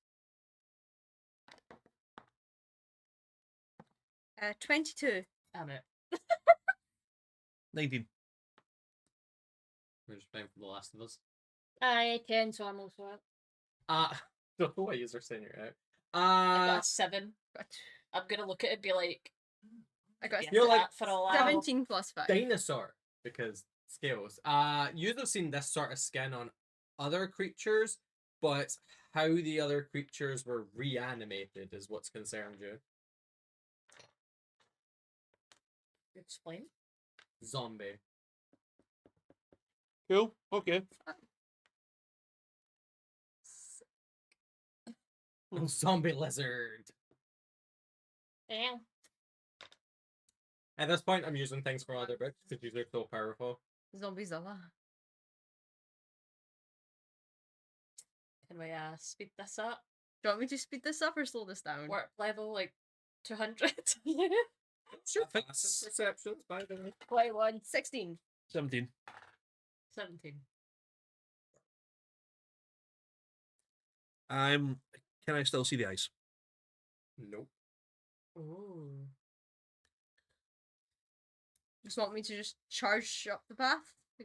22. Damn it. 19. We're just playing for The Last of Us. I 10, so I'm also out. Don't know why you're saying you're out. I got a 7. Got I'm gonna look at it and be like, I got "Get You're like that for a while." 17 plus 5. Dinosaur, because scales. You'd have seen this sort of skin on other creatures, but how the other creatures were reanimated is what's concerned you. Explain. Zombie. Cool. Okay. Zombie lizard. Damn. At this point, I'm using things from other books because these are so powerful. Zombiezilla. Can we speed this up? Do you want me to speed this up or slow this down? Work level like 200. Sure. I think Passive perceptions, by the way. 21. 16. 17. 17. Can I still see the ice? Nope. Ooh. Just want me to just charge up the path?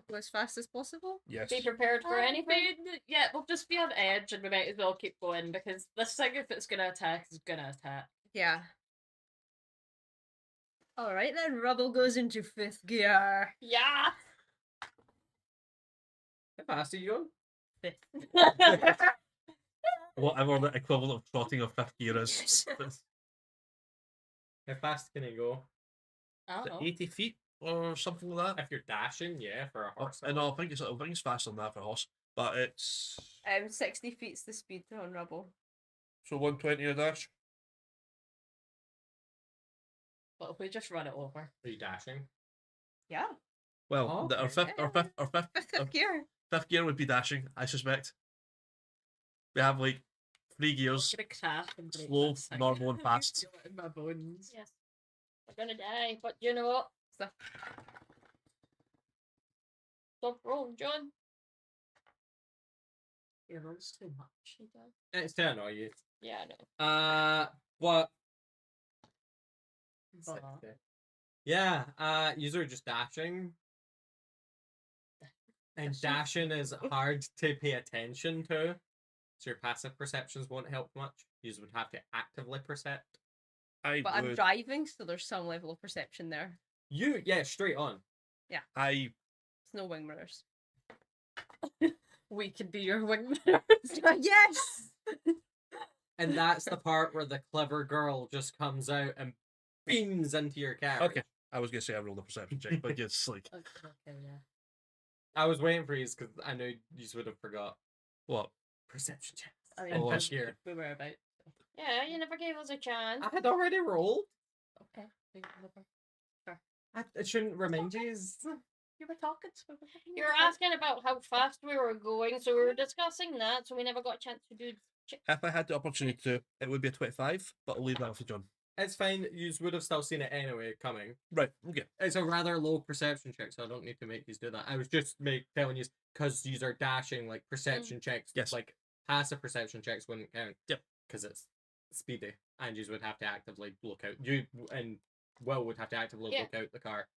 Go as fast as possible? Yes. Be prepared for anything. Yeah, we'll just be on edge and we might as well keep going because this thing, if it's gonna attack, is gonna attack. Yeah. Alright then, Rubble goes into 5th gear. Yeah. How fast are you going? 5th. Whatever the equivalent of trotting of 5th gear is. How fast can you go? I don't know. 80 feet or something like that. If you're dashing, yeah, for a horse. No, I think it's faster than that for a horse. But it's 60 feet's the speed on Rubble. so 120 a dash. But if we just run it over. Are you dashing? Yeah. Well, Oh, our okay. fifth, our fifth, our fifth, our 5th gear. fifth gear would be dashing. I suspect. We have like 3 gears. I'm gonna crash and break Slow, this thing. normal, and I fast. feel it in my bones. Yes. We're gonna die, but you know what? Stuff. Stop rolling, John. He rolls too much. He does. It's to annoy you. Yeah, I know. What? But 60. Yeah, user just dashing. And dashing is hard to pay attention to. So your passive perceptions won't help much. You would have to actively percept. I But I'm would. driving, so there's some level of perception there. Yeah, straight on. I It's no wing mirrors. We can be your wingman. Yes! And that's the part where the clever girl just comes out and beams into your carriage. okay. I was gonna say I rolled a perception check, but it's like Okay, yeah. I was waiting for you because I knew you would have forgot. what? Perception checks. I In Oh, fifth gear. we were about. Yeah, you never gave us a chance. I had already rolled. Okay. It shouldn't remind you. You were talking, so we were having You were a- asking about how fast we were going, so we were discussing that, so we never got a chance to do. If I had the opportunity to, it would be a 25, but I'll leave that for John. It's fine. You would have still seen it anyway coming. Right. Okay. It's a rather low perception check, so I don't need to make you do that. I was just telling you because these are dashing, like perception checks. Yes. Like passive perception checks wouldn't count. Yep. Because it's speedy, and you would have to actively look out. You and Will would have to actively Yeah. look out the car.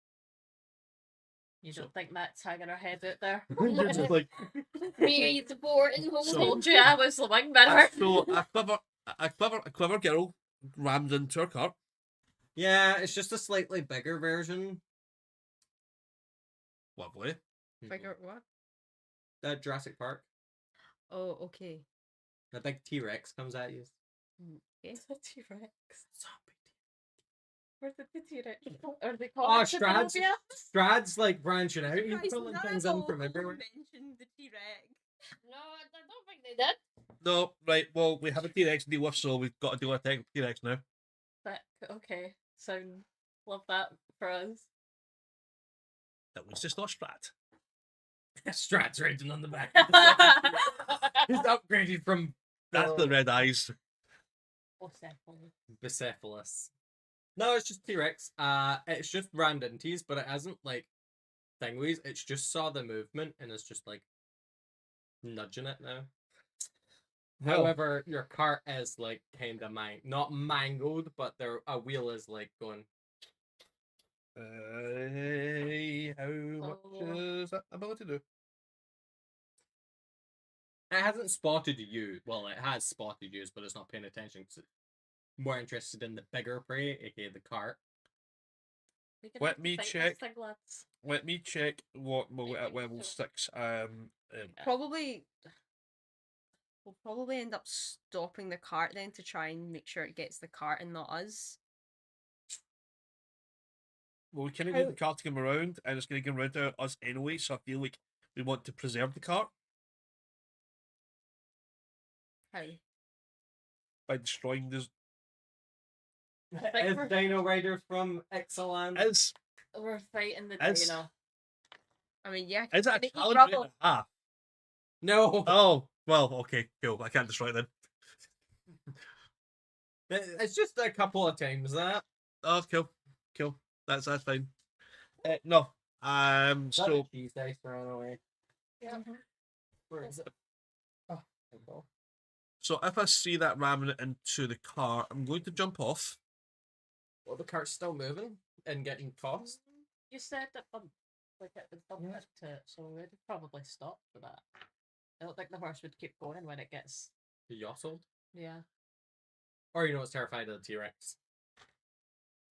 You So- don't think Matt's hanging her head out there? You're just like Me supporting holding. So- Told you I was the wingman. so a clever girl rammed into her cart. Yeah, it's just a slightly bigger version. Lovely. Figure what? That Jurassic Park. Oh, okay. The big T-Rex comes at you. It's a T-Rex. Zombie. Where did the T-Rex go? Are they Oh, called Strad's, Zenobia? Strad's like branching out. He's Guys, pulling none things of in from them everywhere. mentioned the T-Rex. No, I don't think they did. No, right. Well, we have a T-Rex to deal with, so we've got to deal with a T-Rex now. But, okay, sound love that for us. At least it's not Strat. Strad's riding on the back. He's upgraded from That's the red eyes. Oh, Cephalus. Bicephalus. No, it's just T-Rex. It's just rammed into you, but it hasn't like thingies. It's just saw the movement and it's just like nudging it now. Well- However, your cart is like kind of not mangled, but a wheel is like going. How much is that ability to do? It hasn't spotted you. Well, it has spotted you, but it's not paying attention because it's more interested in the bigger prey, aka the cart. We can Let me fight this check. thing, lads. Let me check what we're at level 6. Probably. We'll probably end up stopping the cart then to try and make sure it gets the cart and not us. Well, we kind of need the cart to come around, and it's going to come around to us anyway, so I feel like we want to preserve the cart How? by destroying this. think Is we're- Dino Riders from Ixalan? Is We're fighting the It's- dino. I mean, yeah. that can a they eat challenge rate rubble? and a half? No. Oh, well, okay, cool. I can't destroy it then. It's just a couple of times that. Oh, cool. That's fine. No. So cheese dice ran away. Yeah. Where is it? Oh, there we go. so if I see that ramming it into the car, I'm going to jump off. Well, the cart's still moving and getting tossed. You said that like it would bump Yeah. into it, so we'd probably stop for that. I don't think the horse would keep going when it gets. Jostled. Yeah. Or you know, it's terrified of the T-Rex.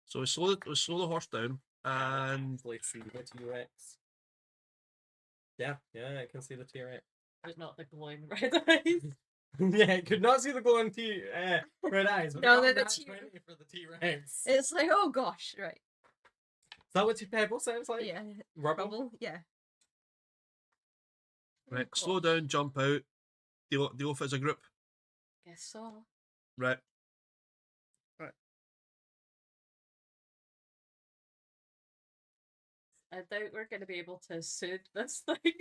So we slow the horse down, and Let's see the T-Rex. Yeah, I can see the T-Rex. But not the glowing red eyes. Yeah, I could not see the glowing red eyes. But No, no, the that's T- 20 for the T-Rex. Is It's like, oh gosh, right. that what Pebble sounds like? Yeah. Rubble? Rubble, yeah. right, slow down, jump out, deal with it as a group. Guess so. Right. I doubt we're going to be able to soothe this thing.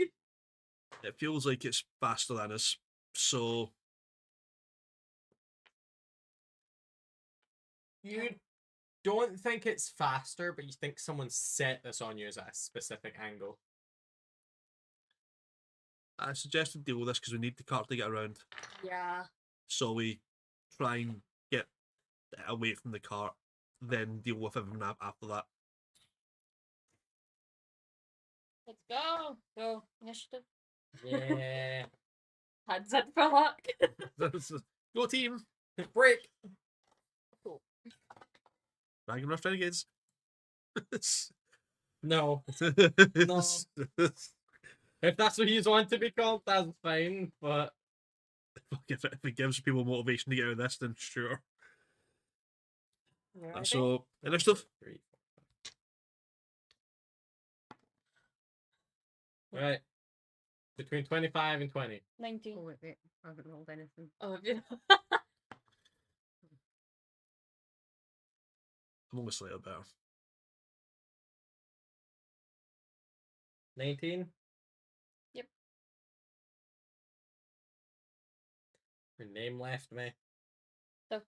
It feels like it's faster than us, so You don't think it's faster, but you think someone set this on you as a specific angle. I suggest we deal with this because we need the cart to get around. Yeah. So we try and get it away from the cart, then deal with everything after that. Let's go. Go. Initiative. Yeah. Hands in for luck. Go team! Break. Dragon Rush Renegades. No. If that's what you want to be called, that's fine. But Fuck, if it gives people motivation to get out of this, then sure. Alrighty. So, initiative. 3, 4, 5. Right. Between 25 and 20. 19. Oh, wait. I haven't rolled anything. Oh, have you? I'm only slightly better. 19. Yep. Your name left me. So.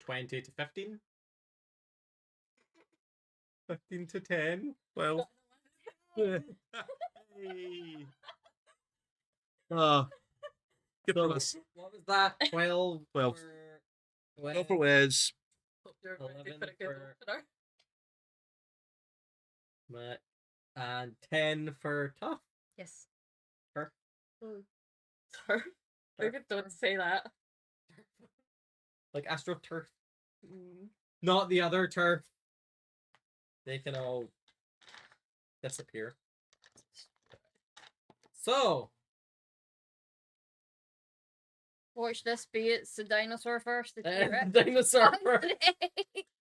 20 to 15. 15 to 10. Well. Hey. Ah. Good for us. What was that? 12. 12. For 12 for Wes. Hope you're ready 11 for a good for- opener. Matt, and 10 for Tough. Yes. Turf. Maybe don't say that. Like AstroTurf. Not the other turf. They can all disappear. So, Watch this be it's the dinosaur first. The T-Rex. dinosaur first.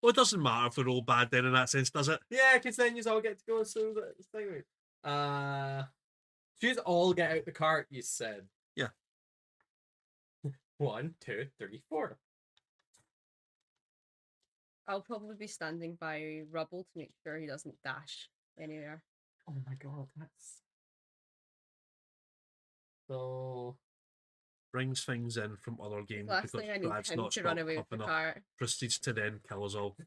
Well, it doesn't matter if they're all bad then in that sense, does it? Yeah, because then you all get to go so that's the thing. She's all get out the cart, you said. Yeah. 1, 2, 3, 4. I'll probably be standing by Rubble to make sure he doesn't dash anywhere. Oh my god, that's so. Brings things in from other games Last because thing I need Brad's him not to run stocked away with up the enough. cart. Proceeds to then kill us all.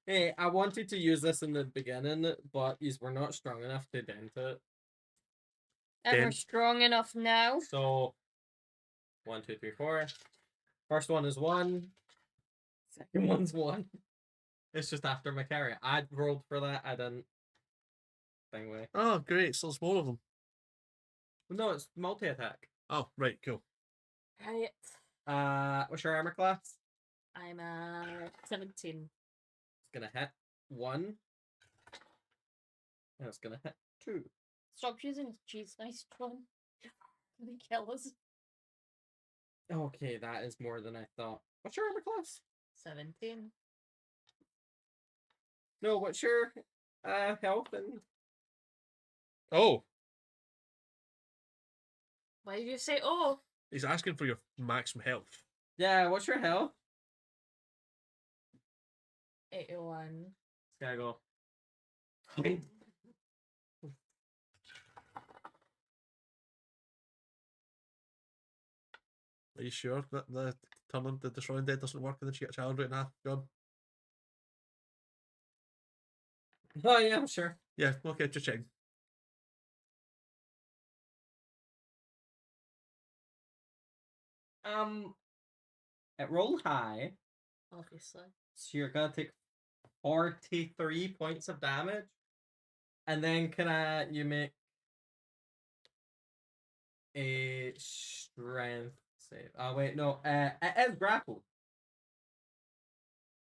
Hey, I wanted to use this in the beginning, but yous were not strong enough to dent it. And we're Then- strong enough now. So 1, 2, 3, 4. First one is 1. Second one's 1. It's just after my carry. I rolled for that. I didn't. Thing way. Oh, great. So there's more of them. No, it's multi attack. Oh, right, cool. Right. What's your armor class? I'm 17. It's gonna hit 1. And it's gonna hit 2. Stop using cheese, nice one. They kill us. Okay, that is more than I thought. What's your armor class? 17. No, what's your health and Oh, Why did you say, oh? he's asking for your maximum health. yeah, what's your health? 81. It's gotta go. Are you sure that the turning the destroying dead doesn't work and then she gets a child right in half? John? Oh yeah, I'm sure. Yeah, okay, just checking. It rolled high, Obviously. so you're gonna take 43 points of damage, and then you make a strength save? Oh wait, no. It is grappled.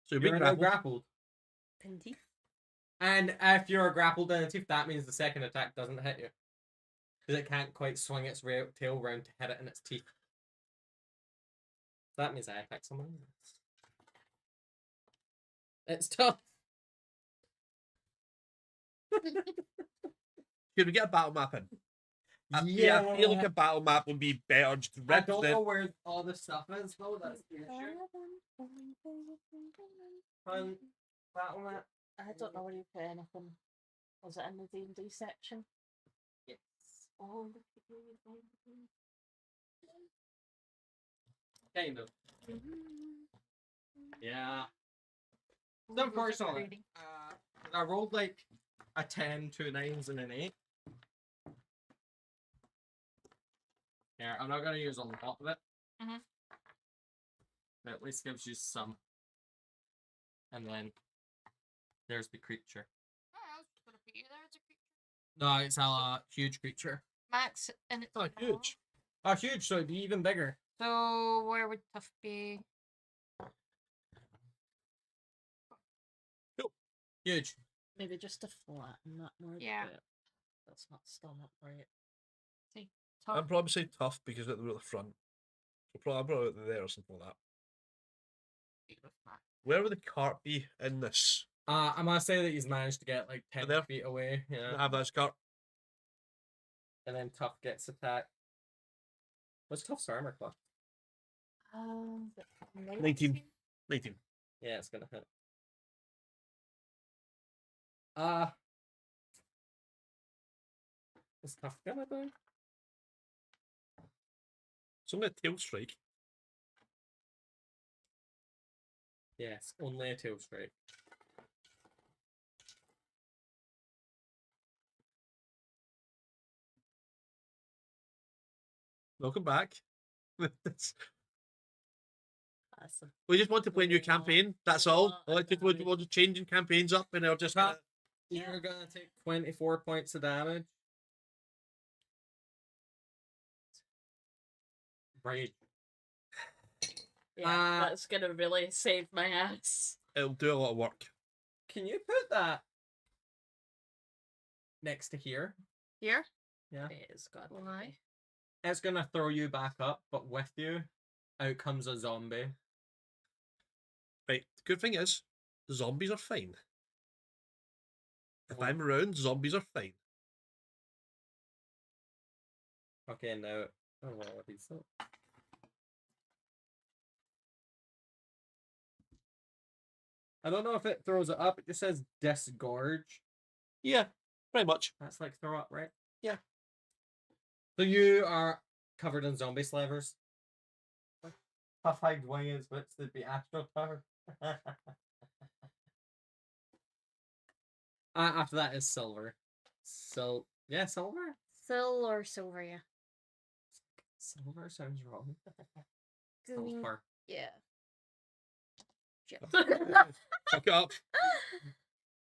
So you're You're being now grappled. grappled, Indeed. and if you're grappled in the teeth, that means the second attack doesn't hit you, because it can't quite swing its tail round to hit it in its teeth. That means I attack someone else. It's tough. Should we get a battle map in? Yeah, I feel like a battle map would be better. Just I rip don't the- know where all the stuff is though. That's the issue. Battle map. I don't know where you put anything. Was it in the D&D section? Yes. Oh, look at you. Kind of. Yeah. Oh, So those are unfortunately, pretty. I rolled like a 10, 2 9s, and an 8. Yeah, I'm not gonna use on the top of it. Mhm. But at least gives you some. And then there's the creature. No, it's a huge creature. Max and it's Oh, huge. Oh, huge, so it'd be even bigger. So where would Tough be? Huge. Maybe just to flatten that more. Yeah. But that's not still not right. See, I'd Tough. probably say tough because they're at the front. So probably there or something like that. Where would the cart be in this? I must say that he's managed to get like 10 There. feet away. Can I Yeah. have this cart? And then Tough gets attacked. What's Tough's armor class? 19. 19. Yeah, it's gonna hit. Is Tough gonna die? It's only a tail strike. Yes, only a tail strike. Welcome back. It's- That's a we just want to play a new lot- campaign. That's all. I lot just of want damage. to changing campaigns up, and they're just. Cut. You're gonna take 24 points of damage. Right. Yeah, that's gonna really save my ass. It'll do a lot of work. Can you put that next to here? Here? Yeah. It is god. Why? It's gonna throw you back up, but with you, out comes a zombie. Right. The good thing is, the zombies are fine. If Oh. I'm around, zombies are fine. Okay, now. Oh, well, he's so. I don't know if it throws it up. It just says disgorge. Yeah, pretty much. That's like throw up, right? Yeah. So you are covered in zombie slavers. Tough hide wings, which would be astral power. After that is silver. So yeah, silver. Sil or silver, yeah. Silver sounds wrong. Green. Silver. Yeah. Fuck it up.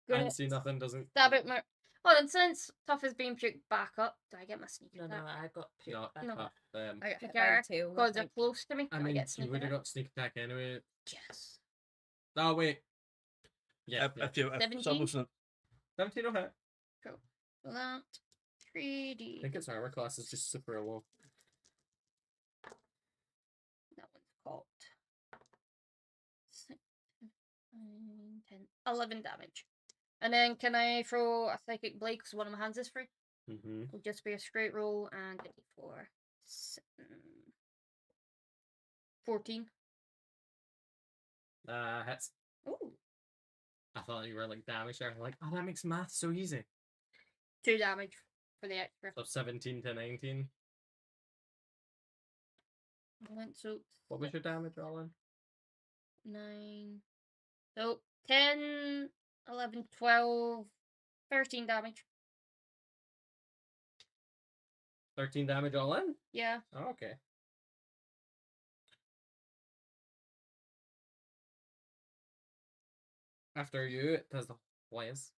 Gonna And see nothing doesn't. stab it more. Oh, and since Tough is being puked back up, do I get my sneak No, attack? I got put Not back No. up. tough. I got hit Okay. by the tail. Because they're close to me. I do mean, get you sneak would have attack? got sneak attack anyway. Yes. Oh wait. Yeah. If 17? someone's 17 will hit. So that 3D. I think its armor class is just super low. That one's called 6, 9, 10, 11 damage. And then can I throw a psychic blade because one of my hands is free? Mm-hmm. It'll just be a straight roll and a d4. 14. Hits. Ooh. I thought you were like damage there. I'm like, oh, that makes math so easy. 2 damage for the extra. So 17 to 19. So What was your damage, Alan? 9. So 10, 11, 12, 13 damage. 13 damage all in? Yeah. Oh, okay. After you, it does the Whiz.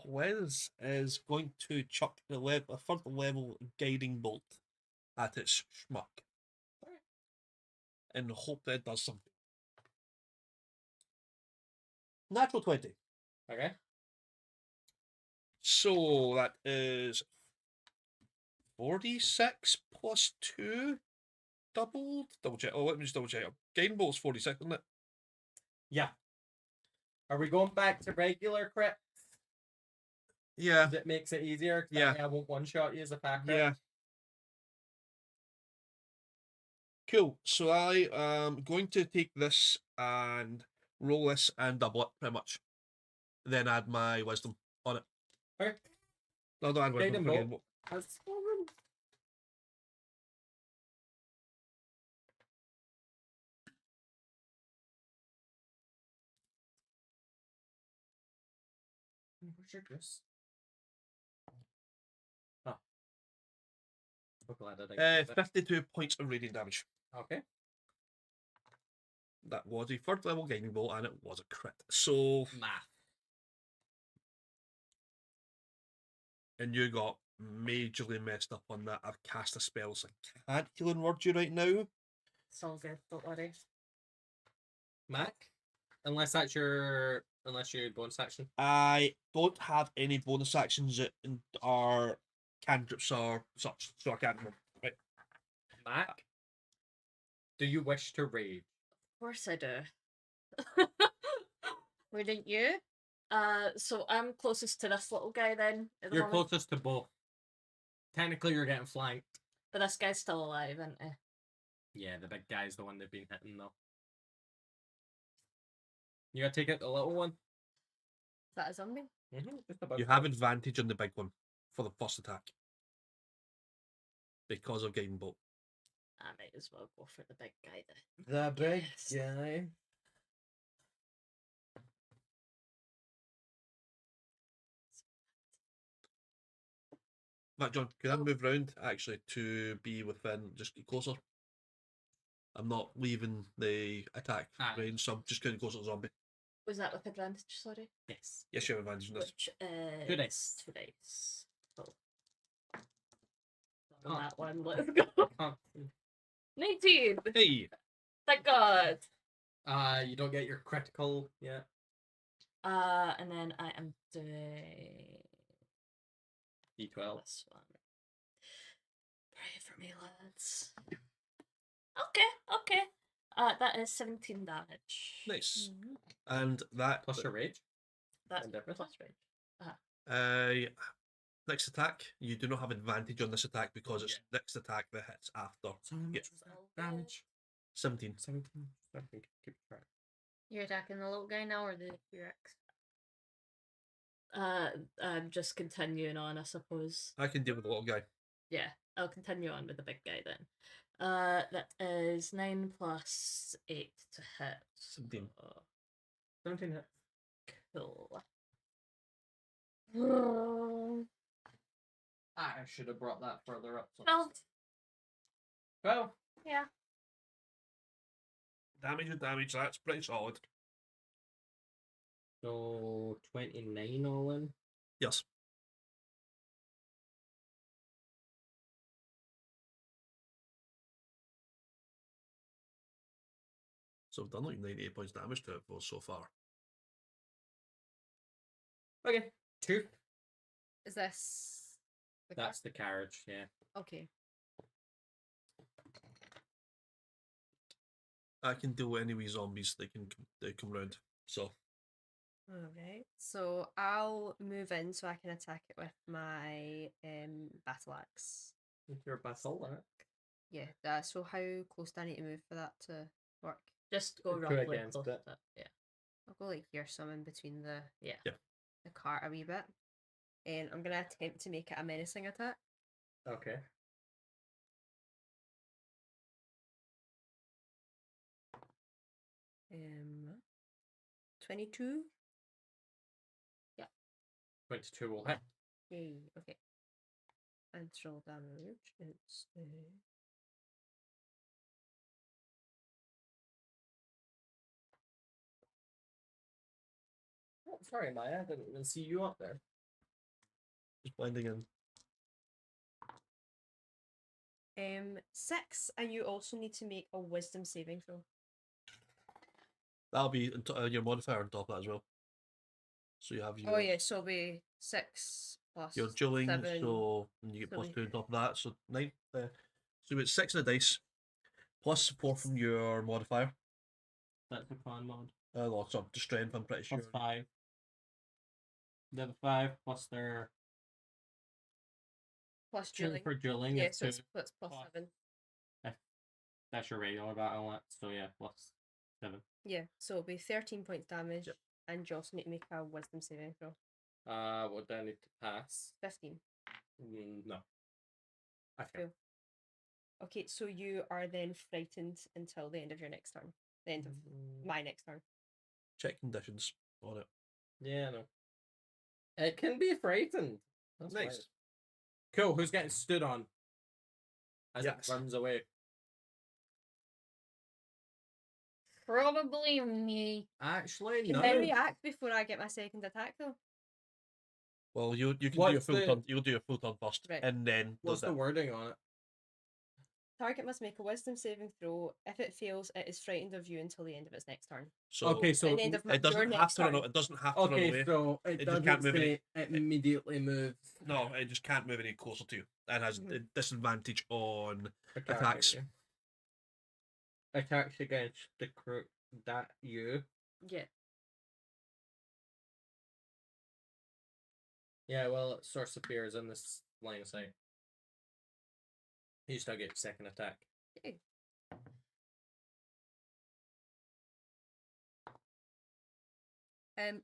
Whiz is going to chuck a further level guiding bolt at its schmuck. In the hope that it does something. Natural 20. Okay. So that is 46 plus 2 doubled. Double check. Oh, let me just double check. Guiding bolt's 46, isn't it? Yeah. Are we going back to regular crit? Yeah. That makes it easier. 'Cause that Yeah. way I won't one shot you as a factor. Yeah. Cool. So I am going to take this and roll this and double it pretty much. Then add my wisdom on it. Okay. No, don't add wisdom. Guiding Forget bolt. what. That's Where's your goose? Oh. I'm glad I didn't get that. 52 points of radiant damage. Okay. That was a third level guiding bolt and it was a crit. So Math. and you got majorly messed up on that. I've cast a spell, so I can't healing word you right now. It's all good. Don't worry. Mac, unless your bonus action. I don't have any bonus actions that are cantrips or such, so I can't remember. Right. Mac, do you wish to rage? Of course I do. Wouldn't you? So I'm closest to this little guy then. At the You're moment. closest to both. Technically, you're getting flanked. But this guy's still alive, isn't he? Yeah, the big guy's the one they've been hitting though. You gotta take out the little one. Is that a zombie? Just about You have advantage on the big one for the first attack because of Guiding Bolt. I might as well go for the big guy then. the big Yes. guy. Matt, John, can I move round actually to be within, just get closer? I'm not leaving the attack Ah. range, so I'm just getting closer to the zombie. Was that with advantage? Sorry. Yes. Yes, you have advantage on this. Which is 2 dice. 2 dice. So. Oh. On that one, let's go. Oh. 19! Hey! Thank God! You don't get your critical yet. And then I am doing D12. this one. Pray for me, lads. Okay. That is 17 damage. Nice. And that Plus your rage. That's And everything. plus rage. next attack, you do not have advantage on this attack because it's next attack that hits after. So how much Yeah. was that damage? 17. 17. I think keep track. You're attacking the little guy now or the T-Rex? I'm just continuing on, I suppose. I can deal with the little guy. Yeah, I'll continue on with the big guy then. That is 9 plus 8 to hit. 17. So, 17 hit. cool. I should have brought that further up. 12. 12. Yeah. Damage with damage, that's pretty solid. So 29 all in. Yes. So I've done like 98 points damage to it so far. Okay. 2. Is this the That's the carriage, yeah. okay? I can deal with any wee zombies they come round. So Alright. So I'll move in so I can attack it with my battle axe. Your basalt, Yeah. So how close do I need to move for that to work? Just go Go roughly against close it. to it. Yeah. I'll go like here, so I'm in between the Yeah. the cart a wee bit. And I'm gonna attempt to make it a menacing attack. Okay. Um 22. 22 will hit. Yay, okay. And roll damage. It's Oh, sorry, Maya. I didn't even see you up there. just blending in. 6, and you also need to make a wisdom saving throw. That'll be your modifier on top of that as well. So you have your Oh yeah, so it'll be 6 plus your dueling, 7. so and you get so plus we- 2 on top of that, so 9. So it's 6 on the dice, plus 4 from your modifier. That's the con mod. Lots of strength, I'm pretty sure. Plus 5. The other 5 plus their plus 2 dueling. for dueling. Yeah, is so 2. it's plus plus- 7. That's your regular battle axe. So yeah, plus 7. Yeah, so it'll be 13 points damage, Yep. and you also need to make a wisdom saving throw. What do I need to pass? 15. No. I fail. Cool. Okay, so you are then frightened until the end of your next turn. The end of my next turn. Check conditions on it. Yeah, no. It can be frightened. That's Nice. right. Cool. Who's getting stood on? As Yes. it runs away. Probably me. Actually, Can no. I react before I get my second attack though? Well, you can do What's your full the- turn. You'll do your full turn first, Right. and then What's the wording on it? Target must make a wisdom saving throw. If it fails, it is frightened of you until the end of its next turn. So Okay, so At the end of it your doesn't have next to run. turn. It doesn't have to run okay, away. so It it just can't doesn't move any- say it immediately moves. No, it just can't move any closer to you, and has Mhm. a disadvantage on Okay, attacks. yeah. Attacks against the crew that you. Yeah. Yeah, well, it source appears in this line of sight. You still get second attack.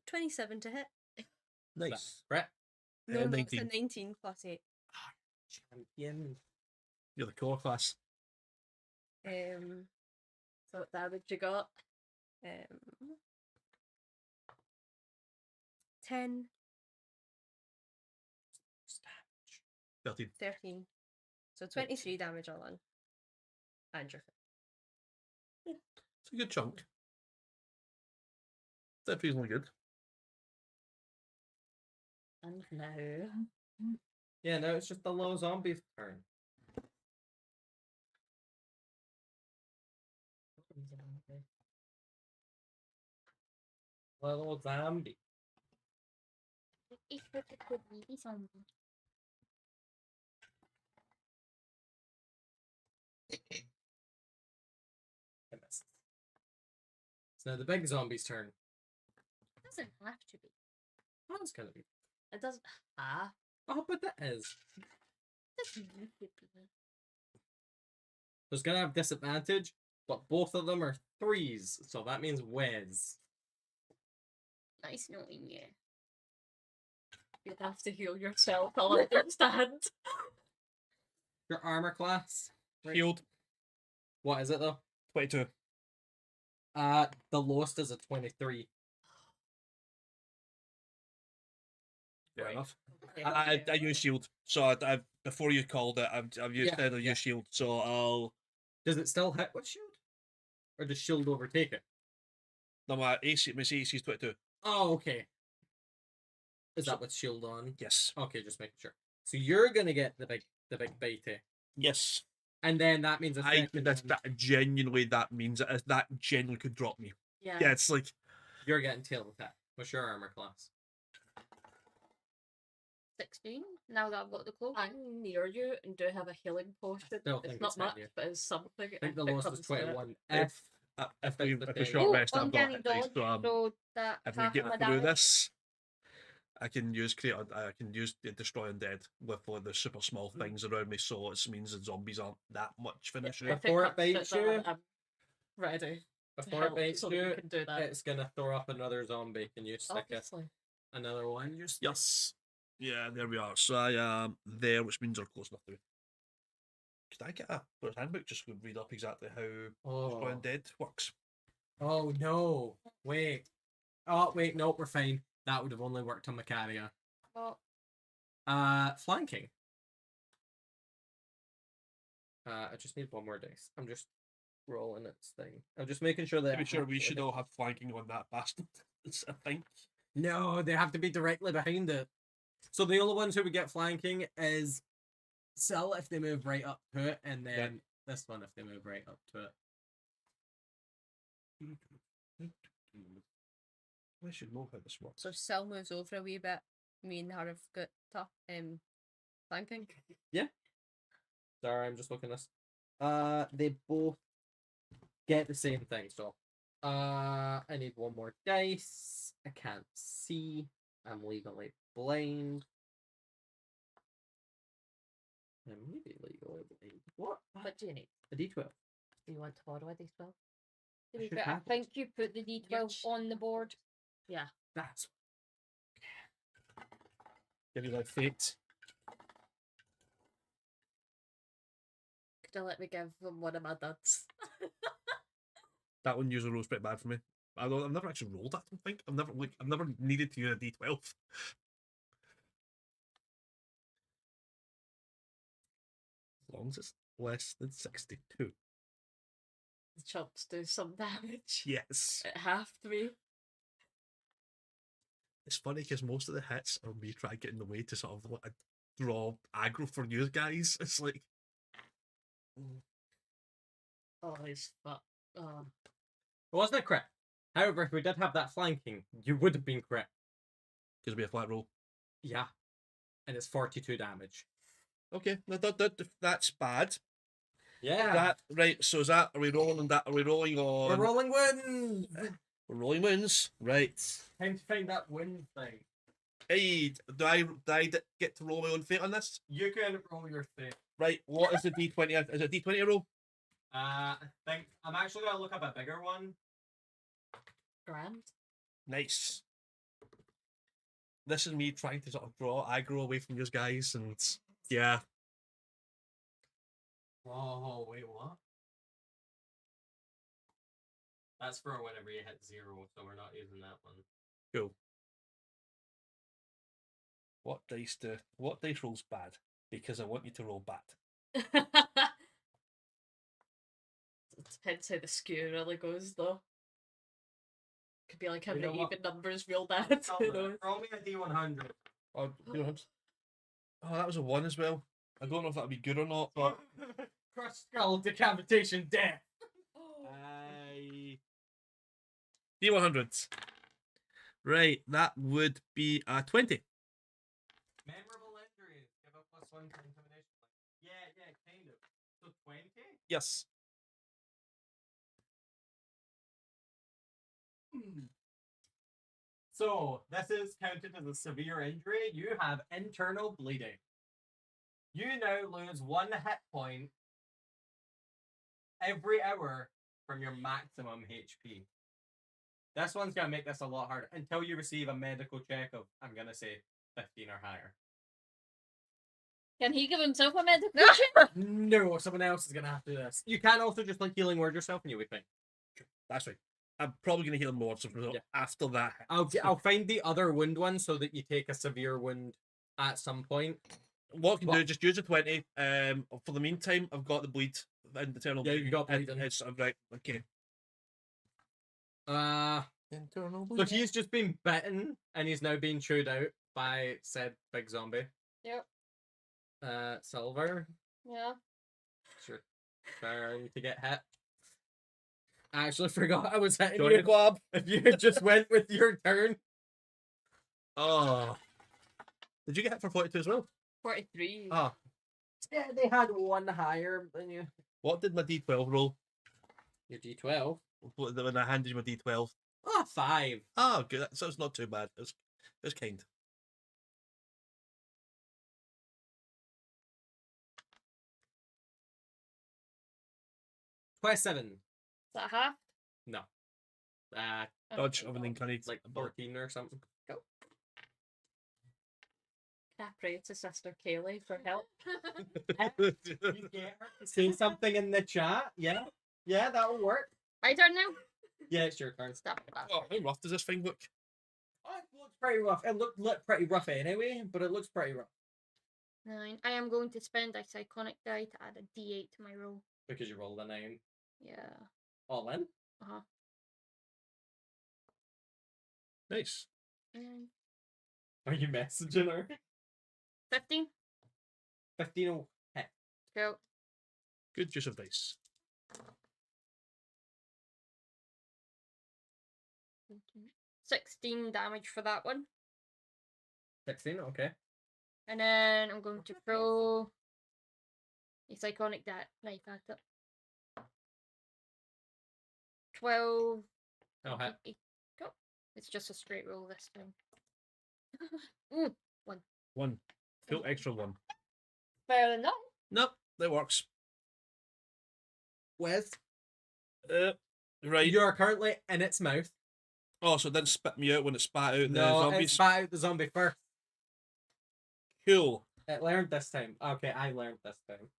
27 to hit. Nice. Brett, No, no, it's a 19. 19 plus 8. champion. You're the core class. So what damage you got? 10, 13. 13. So 23 damage all in. And your It's a good chunk. That's reasonably good. And now. Yeah, no, it's just the low zombie's turn. Little zombie. It misses. It's now the big zombie's turn. It doesn't have to be. Oh, it's gonna be. It doesn't. Ah. Oh, but that is. It doesn't have to be. So it's gonna have disadvantage, but both of them are threes, so that means whiz. Nice knowing you. You'd have to heal yourself. I'll understand. Your armor class. Healed. What is it though? 22. The lowest is a 23. Fair Right. enough. I use shield, so I before you called it, I've used Yeah, either use shield, so I'll. Does it still hit with shield? Or does shield overtake it? No, my AC is 22. Oh, okay. Is So- that with shield on? Yes. Okay, just making sure. So you're gonna get the big bitey. Yes. And then that means a second one, That genuinely that means that genuinely could drop me. Yeah. Yeah, it's like you're getting tail attack. What's your armor class? 16. Now that I've got the cloak. I'm near you and do have a healing potion. Still think It's not it's hit much, you. but it's something. I think if the it lowest is comes to it. 21. if If if it's we the if we thing. short Oh, rest, I've got uncanny dodge, so that if we half get my through damage. this, I can use the destroy undead with like the super small things around me, so it means the zombies aren't that much finishing. If Before it comes to bites then you- I'm ready. to Before it help bites so that you, can do that. it's gonna throw up another zombie. Can you stick Obviously. another one? Just Yes. Yeah, there we are. So I am there, which means they're close enough to me. Could I get a Player's handbook just to read up exactly how destroy oh. undead works? Oh no! Wait. Oh wait, no, we're fine. That would have only worked on Macaria. Well, Flanking. I just need one more dice. I'm just rolling its thing. I'm just making sure that. To be it sure, we actually should hits. all have flanking on that bastard. I think. No, they have to be directly behind it. So the only ones who would get flanking is Cell if they move right up to it, and then this one if they move right up to it. I should know how this works. So Sil moves over a wee bit. Me and her have got tough flanking. Sorry, I'm just looking at this. They both get the same thing. So, I need one more dice. I can't see. I'm legally blind. I'm legally blind. What? What do you need? A D12. Do you want to borrow a d12? to be should fair, I have it. think you put the D12 on the board. Yeah. That's Give you like fate. Could you let me give them one of my duds? That one usually rolls pretty bad for me. I've never actually rolled that. I don't think I've never needed to use a D12. As long as it's less than 62. The chumps do some damage. Yes. It have to be. It's funny because most of the hits are me trying to get in the way to sort of draw aggro for you guys. It's like, Oh, he's fuck. Oh. It wasn't a crit. However, if we did have that flanking, you would have been crit. gives me a flat roll. Yeah. And it's 42 damage. Okay, that's bad. Yeah. That right? So is that? Are we rolling on that? Are we rolling on? We're rolling wins! We're rolling wins, right? Time to find that win thing. Hey, do I get to roll my own fate on this? You can roll your thing. Right. What is the D20? Is it D20 roll? I think I'm actually gonna look up a bigger one. Grand. Nice. This is me trying to sort of draw aggro away from you guys, and yeah. Oh, wait, what? That's for whenever you hit 0, so we're not using that one. Cool. What dice rolls bad? Because I want you to roll bad. It depends how the skew really goes, though. Could be like having know what? even numbers real bad. Who knows? Roll me a D100. Oh, that was a 1 as well. I don't know if that'd be good or not, but Crush skull, decapitation, death. D100s. Right, that would be a 20. Memorable injuries. Give a +1 to intimidation. Yeah, kind of. So 20? Yes. So, this is counted as a severe injury. You have internal bleeding. You now lose 1 hit point every hour from your maximum HP. This one's going to make this a lot harder until you receive a medical check of, I'm going to say, 15 or higher. Can he give himself a medication? No, someone else is going to have to do this. You can also just like healing word yourself and you would think. That's right. I'm probably going to heal more after that. I'll find the other wound one so that you take a severe wound at some point. What I can do, just use a 20. For the meantime, I've got the bleed. Internal Yeah, bleed. you got bleed. It's right. Okay. Internal So bleed. he's just been bitten and he's now being chewed out by said big zombie. Yep. Silver. Yeah. Sure. Turn to get hit. I actually forgot I was hitting Join you. the club. If you had just went with your turn. Oh. Did you get hit for 42 as well? 43. Oh. Yeah, they had 1 higher than you. What did my D12 roll? Your D12. When I handed you my D12. Oh, 5. Oh, good. So it's not too bad. It was kind. +7. Is that half? No. Dodge of an incarnate. Like 14 or something. Go. Can I pray to Sister Kaylee for help? You get her to say something in the chat. Yeah. Yeah, that'll work. My turn now? Yeah, it's your turn. Stop that. Oh, how rough does this thing look? Oh, it looks pretty rough. It looked pretty rough anyway, but it looks pretty rough. 9. I am going to spend a psychonic die to add a d8 to my roll. Because you rolled a 9. Yeah. All in? Uh-huh. Nice. And Are you messaging her? 15. 15 will hit. Cool. Good use of dice. 16 damage for that one. 16, okay. And then I'm going to throw a psychonic knife at it. 12. Oh, hit. Go. It's just a straight roll this time. 1. Full extra 1. Better than that. Nope, that works. Wes, Right. you are currently in its mouth. Oh, so it didn't spit me out when it spat out the No, it zombies? spat out the zombie first. Cool. It learned this time. Okay, I learned this time.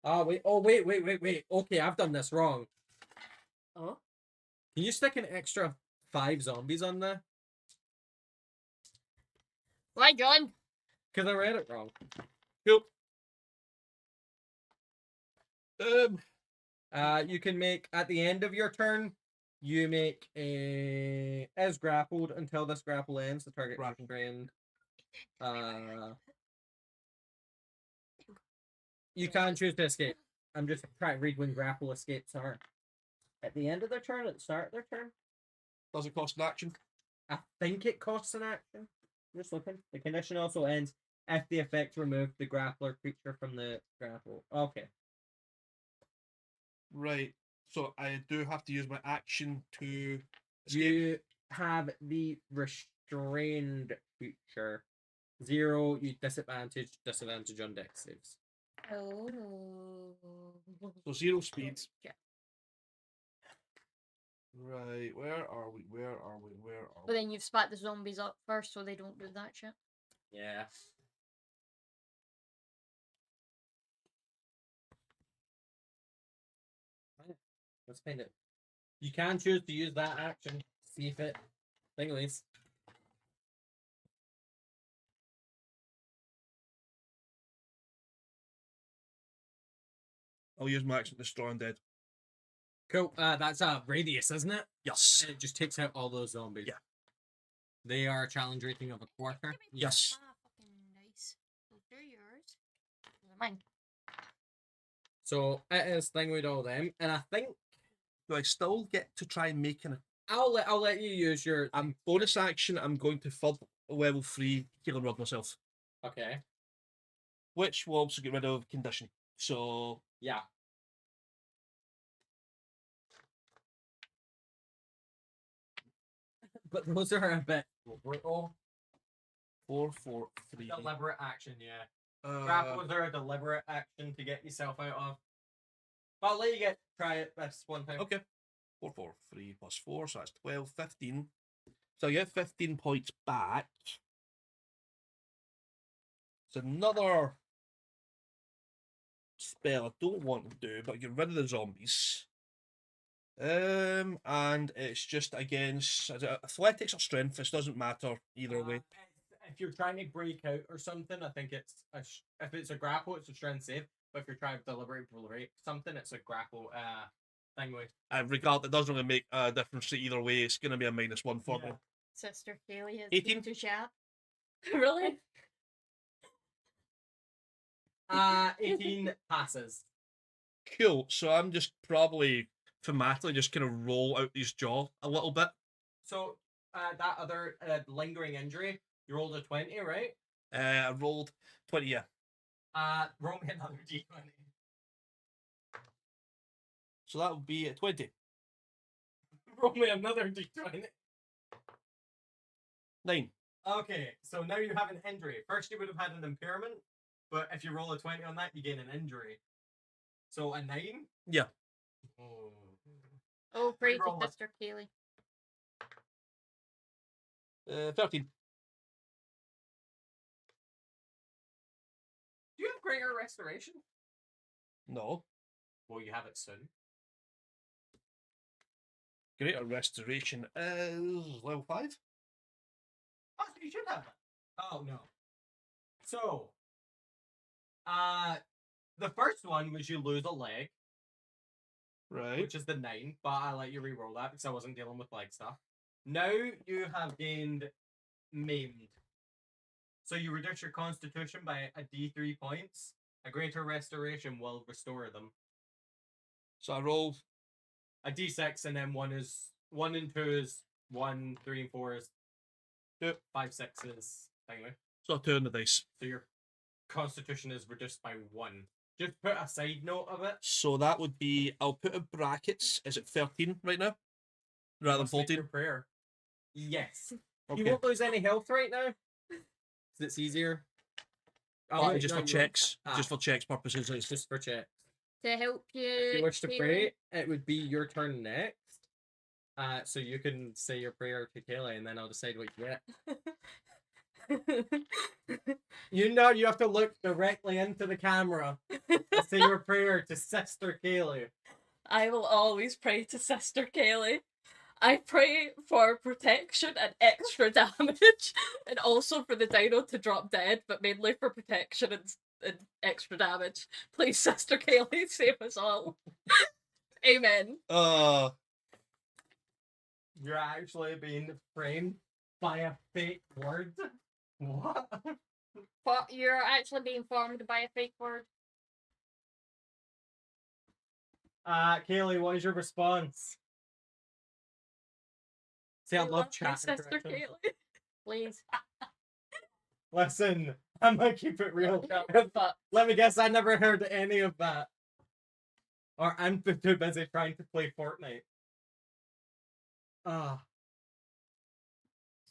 Oh, wait. Oh, wait. Okay, I've done this wrong. Oh? Can you stick an extra 5 zombies on there? Why, John? Because I read it wrong. Cool. You can make, at the end of your turn, You make a as grappled until this grapple ends. The target is Grapple. restrained. You can choose to escape. I'm just trying to read when grapple escapes are. At the end of their turn, at the start of their turn. Does it cost an action? I think it costs an action. Just looking. The condition also ends if the effect removed the grappler creature from the grapple. Okay. Right. So I do have to use my action to escape. You have the restrained creature. 0, you disadvantage on dex saves. Oh. So 0 speed. Yeah. Right. Where are we? But then you've spat the zombies up first, so they don't do that shit. Yeah. Let's find it. You can choose to use that action. See if it thinglies. I'll use my action to destroy undead. Cool. That's a radius, isn't it? Yes. And it just takes out all those zombies. Yeah. They are a challenge rating of a quarter. Yes. Fucking nice. Those are yours. Those are mine. So it is thing with all them, and I think Do I still get to try and make an I'll let you use your. bonus action? I'm going to third level 3 healing rod myself, Okay. which will also get rid of condition. So Yeah. But those are a bit brutal. 4, 4, 3. Deliberate action, yeah. Grapples are a deliberate action to get yourself out of. But I'll let you try it this one time. Okay. 4, 4, 3 plus 4, so that's 12, 15. So I get 15 points back. It's another spell I don't want to do, but get rid of the zombies. And it's just against is it athletics or strength. This doesn't matter either way. If you're trying to break out or something, I think it's if it's a grapple, it's a strength save. But if you're trying to deliberately break something, it's a grapple thing with. Regard, it doesn't really make a difference either way. It's going to be a -1 for me. Sister Kaylee has 18. been to chat. Really? 18 passes. Cool. So I'm just probably thematically just kind of roll out his jaw a little bit. So that other lingering injury, you rolled a 20, right? I rolled 20. Yeah. Roll me another d20. So that would be a 20. Roll me another d20. 9. Okay, so now you have an injury. First you would have had an impairment, but if you roll a 20 on that, you gain an injury. So a 9? Yeah. Oh, pray to Reroll it. Sister Kaylee. 13. Do you have greater restoration? No. Well, you have it soon. Greater restoration is level 5. Oh, so you should have it. Oh, no. So, the first one was you lose a leg, Right. which is the 9, but I let you re-roll that because I wasn't dealing with leg stuff. Now you have gained maimed. So you reduce your constitution by a d3 points. A greater restoration will restore them. So I rolled. A d6 and then 1 and 2 is 1, 3 and 4 is 2, 5, 6 is anyway. So I turn the dice. So your constitution is reduced by 1. Just put a side note of it. So that would be. I'll put in brackets. Is it 13 right now? Rather than Must make your 14. prayer. Yes. You Okay. won't lose any health right now. 'Cause it's easier. Oh, wait, just no, for you- checks. Ah. Just for checks purposes. It's Just for check. To help you. If you wish to Kaylee. pray, it would be your turn next. So you can say your prayer to Kaylee, and then I'll decide what you get. You know, you have to look directly into the camera and say your prayer to Sister Kaylee. I will always pray to Sister Kaylee. I pray for protection and extra damage, and also for the dino to drop dead, but mainly for protection and extra damage. Please, Sister Kaylee, save us all. Amen. You're actually being framed by a fake word. What? But you're actually being formed by a fake word. Kaylee, what is your response? See, I We love you, chat. Sister interaction. Kaylee. Please. Listen, I'm gonna keep it real. But Let me guess, I never heard any of that. Or I'm too busy trying to play Fortnite. Ah.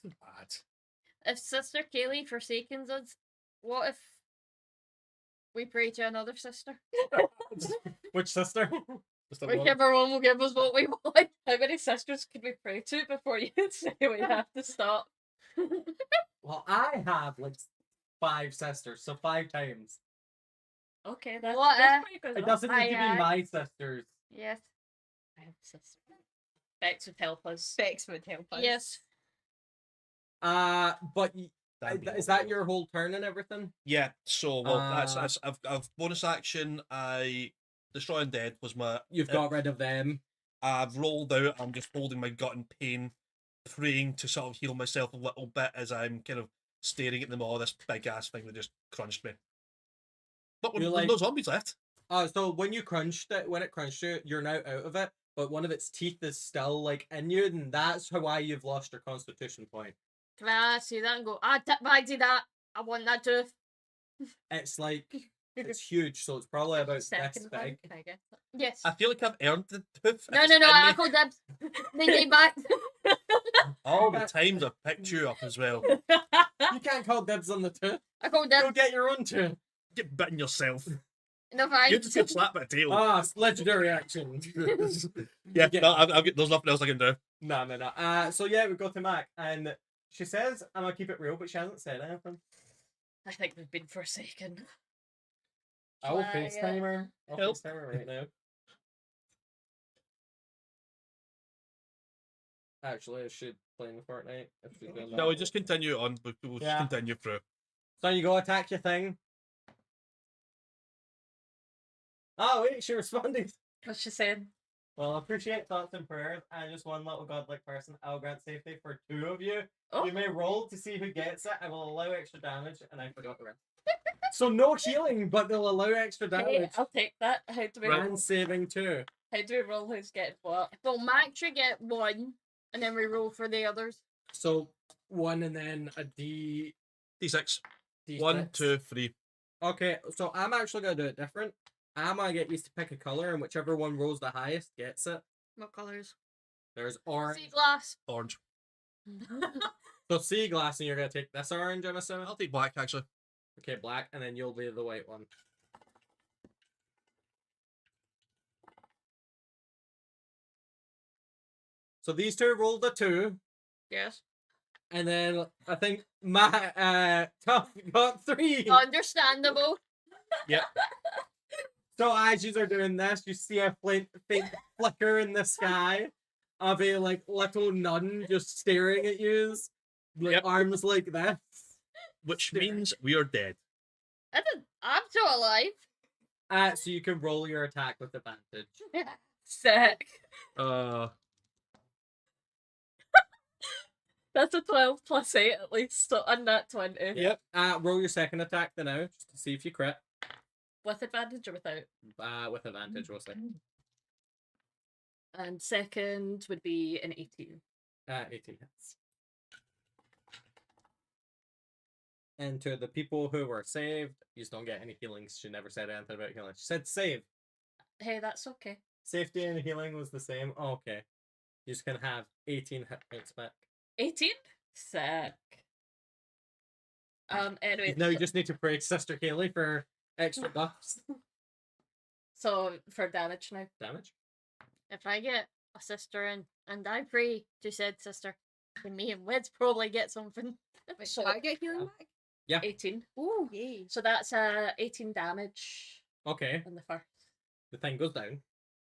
Bad. If Sister Kaylee forsakens us, what if we pray to another sister? Which sister? Just a one. Whichever one will give us what we want. how many sisters could we pray to before you say we have to stop? Well, I have like 5 sisters, so 5 times. Okay, that's, What, that's pretty good. It enough. doesn't need to be Aye, aye. my sisters. Yes. I have a sister. Bex would help us. Bex would help us. Yes. But That'd be is that helpful. your whole turn and everything? Yeah, so well Uh, I've bonus action, I destroy undead was my You've got rid of them. I've rolled out, I'm just holding my gut in pain, praying to sort of heal myself a little bit as I'm kind of staring at them all, this big ass thing that just crunched me. But You're there's like- no zombies left. So when it crunched you, you're now out of it, but one of its teeth is still like in you, and that's why you've lost your constitution point. Can I see that and go, tip bagsy that. I want that tooth. It's like it's huge, so it's probably about this Second one, big. can I get it? Yes. I feel like I've earned the tooth. No, It's no, no, in I me. call dibs. They came back. All the times I've picked you up as well. You can't call dibs on the tooth. I call Go dibs. get your own tooth. Get bitten yourself. No thanks. You just get slapped by a tail. Legendary action. Yeah, get- no, there's nothing else I can do. No. So yeah, we go to Mac, and she says, "I'm gonna keep it real," but she hasn't said anything. I think we've been forsaken. I will Why, FaceTime her. I'll Help. FaceTime her right now. Actually, I should play in Fortnite if she's doing that. No, we just continue on. We'll Yeah. just continue through. So you go attack your thing. Oh wait, she responded. What's she saying? Well, appreciate thoughts and prayers, and just one little godlike person. I'll grant safety for 2 of you. Oh. You may roll to see who gets it. I will allow extra damage, and I forgot the rest. So no healing, but they'll allow extra Hey, damage. I'll take that. How do we And saving too. how do we roll who's getting what? Well, Max should get 1, and then we roll for the others. So 1 and then a D. D6. D6. 1, 2, 3. Okay, so I'm actually gonna do it different. I'm gonna get used to pick a color, and whichever one rolls the highest gets it. What colours? There's orange. Sea glass. Orange. So sea glass, and you're gonna take this orange, I'm assuming. I'll take black actually. Okay, black, and then you'll be the white one. So these two rolled a 2, Yes. and then I think Tough got 3. Understandable. So as you are doing this, you see a faint flicker in the sky of a like little nun just staring at you, like Yep. arms like this. Which There. means we are dead. I'm still alive. So you can roll your attack with advantage. Sick. Uh, That's a 12 plus 8 at least, so on that 20. Yep. Roll your second attack then now, just to see if you crit. With advantage or without? With advantage, we'll say. And second would be an 18. 18 hits. And to the people who were saved, you just don't get any healings. She never said anything about healing. She said save. Hey, that's okay. Safety and healing was the same. Oh, okay. You just can have 18 hit points back. 18? Sick. Anyway, Now you just need to pray to Sister Kaylee for extra buffs. so for damage now. Damage. If I get a sister and I pray to said sister, then me and Wids probably get something. Wait, So- do I get healing back? 18. Ooh, yay. So that's 18 damage Okay. on the first. The thing goes down.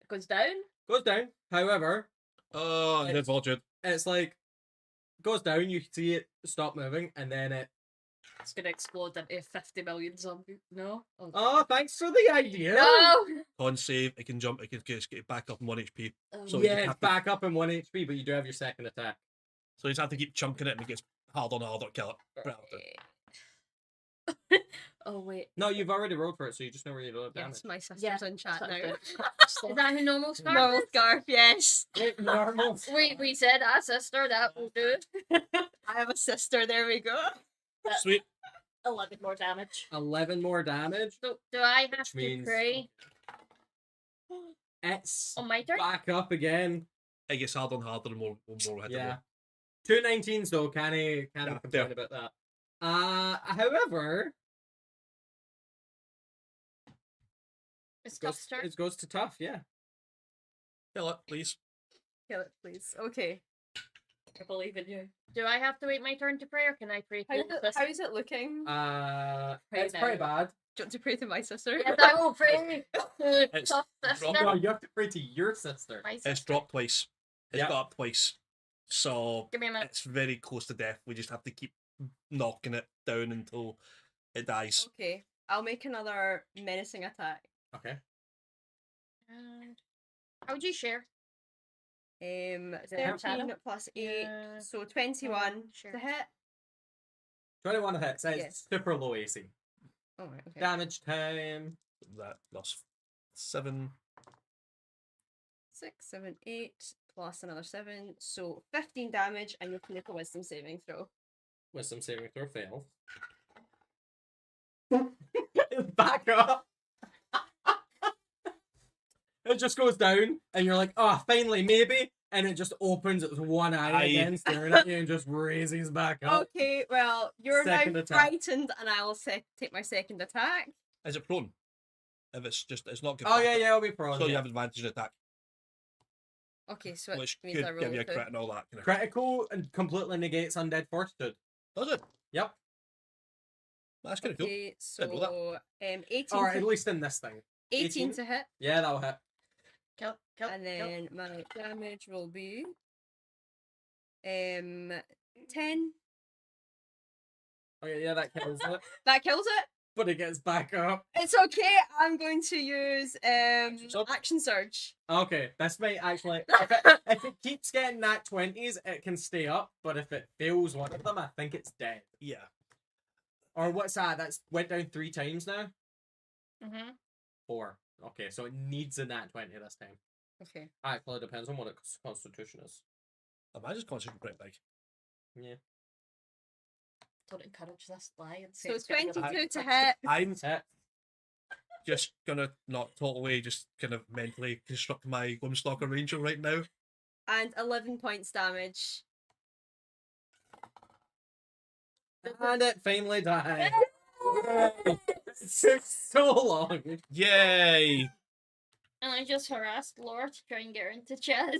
It goes down. Goes down. However, oh, I did vulture. it's like goes down, you see it stop moving, and then it that's gonna explode into 50 million zombies. No? Oh, thanks for the idea. No! Con save, it can jump, it can just get back up in 1 HP. Oh, So you yeah, just it's have to, back up in 1 HP, but you do have your second attack. so you just have to keep chunking it and it gets harder and harder to kill it. Right after. Oh, wait. No, you've already rolled for it, so you just know where you do damage. Yes, my sister's Yeah, in chat that's now. Is that who normal scarf Normal is? scarf, yes. Normal. We said that, sister, that will do. I have a sister, there we go. Sweet. 11 more damage. 11 more damage. So, do I have Which to means pray it's on my turn? back up again. It gets harder and harder and more we hit Yeah. the 2 19s though, can I Yeah, complain yeah. about that. However, It's tough turn. it goes to tough, yeah. Kill it, please. Kill it, please. Okay. I believe in you. Do I have to wait my turn to pray, or can I pray to the How is it looking? Pray It's pretty now. bad. Do you want to pray to my sister? Yes, I will pray to It's tough drop- sister. No, you have to pray to your sister. My It's sister. dropped twice. It's Yeah. got up twice. So Give me a minute. it's very close to death. We just have to keep knocking it down until it dies. Okay. I'll make another menacing attack. Okay. And how would you share? 13 channel? plus 8, Yeah. so 21 Sure. to hit. 21 hits. It's Yes. super low AC. Oh, right, okay. Damage time. That plus 7. 6, 7, 8, plus another 7, so 15 damage, and you can make a wisdom saving throw. Wisdom saving throw fails. Back up. It just goes down, and you're like, oh, finally, maybe. And it just opens its one eye Aye. again, staring at you, and just raises back up. Okay, well, you're Second now attack. frightened, and I will take my second attack. Is it prone? If it's not good. Oh, yeah, yeah, I'll be prone. So you yeah. have advantage in attack, Okay, so it which means I could roll give you a two. crit and all that. Kind of. Critical and completely negates undead fortitude. Does it? Yep. That's kind of cool. Okay, Didn't know that. so 18, Or at to, least in this thing. 18 18? to hit, Yeah, that'll hit. Kill. and then my damage will be 10. Okay, yeah, that kills it. That kills it. But it gets back up. It's okay. I'm going to use surge? action surge. Okay, this might actually. If it keeps getting nat 20s, it can stay up. But if it fails one of them, I think it's dead. Yeah. Or what's that? That's went down 3 times now? Mm-hmm. 4. Okay, so it needs a nat 20 this time. Okay. Actually, it depends on what its constitution is. Imagine constitution pretty big. Yeah. Don't encourage this lie and say So it's gonna be 22 like- to hit. I'm Hit. just gonna not totally just kind of mentally construct my Gloomstalker Ranger right now. And 11 points damage. And it finally died. Yay. It took so long. Yay! And I just harassed Laura to try and get her into chat.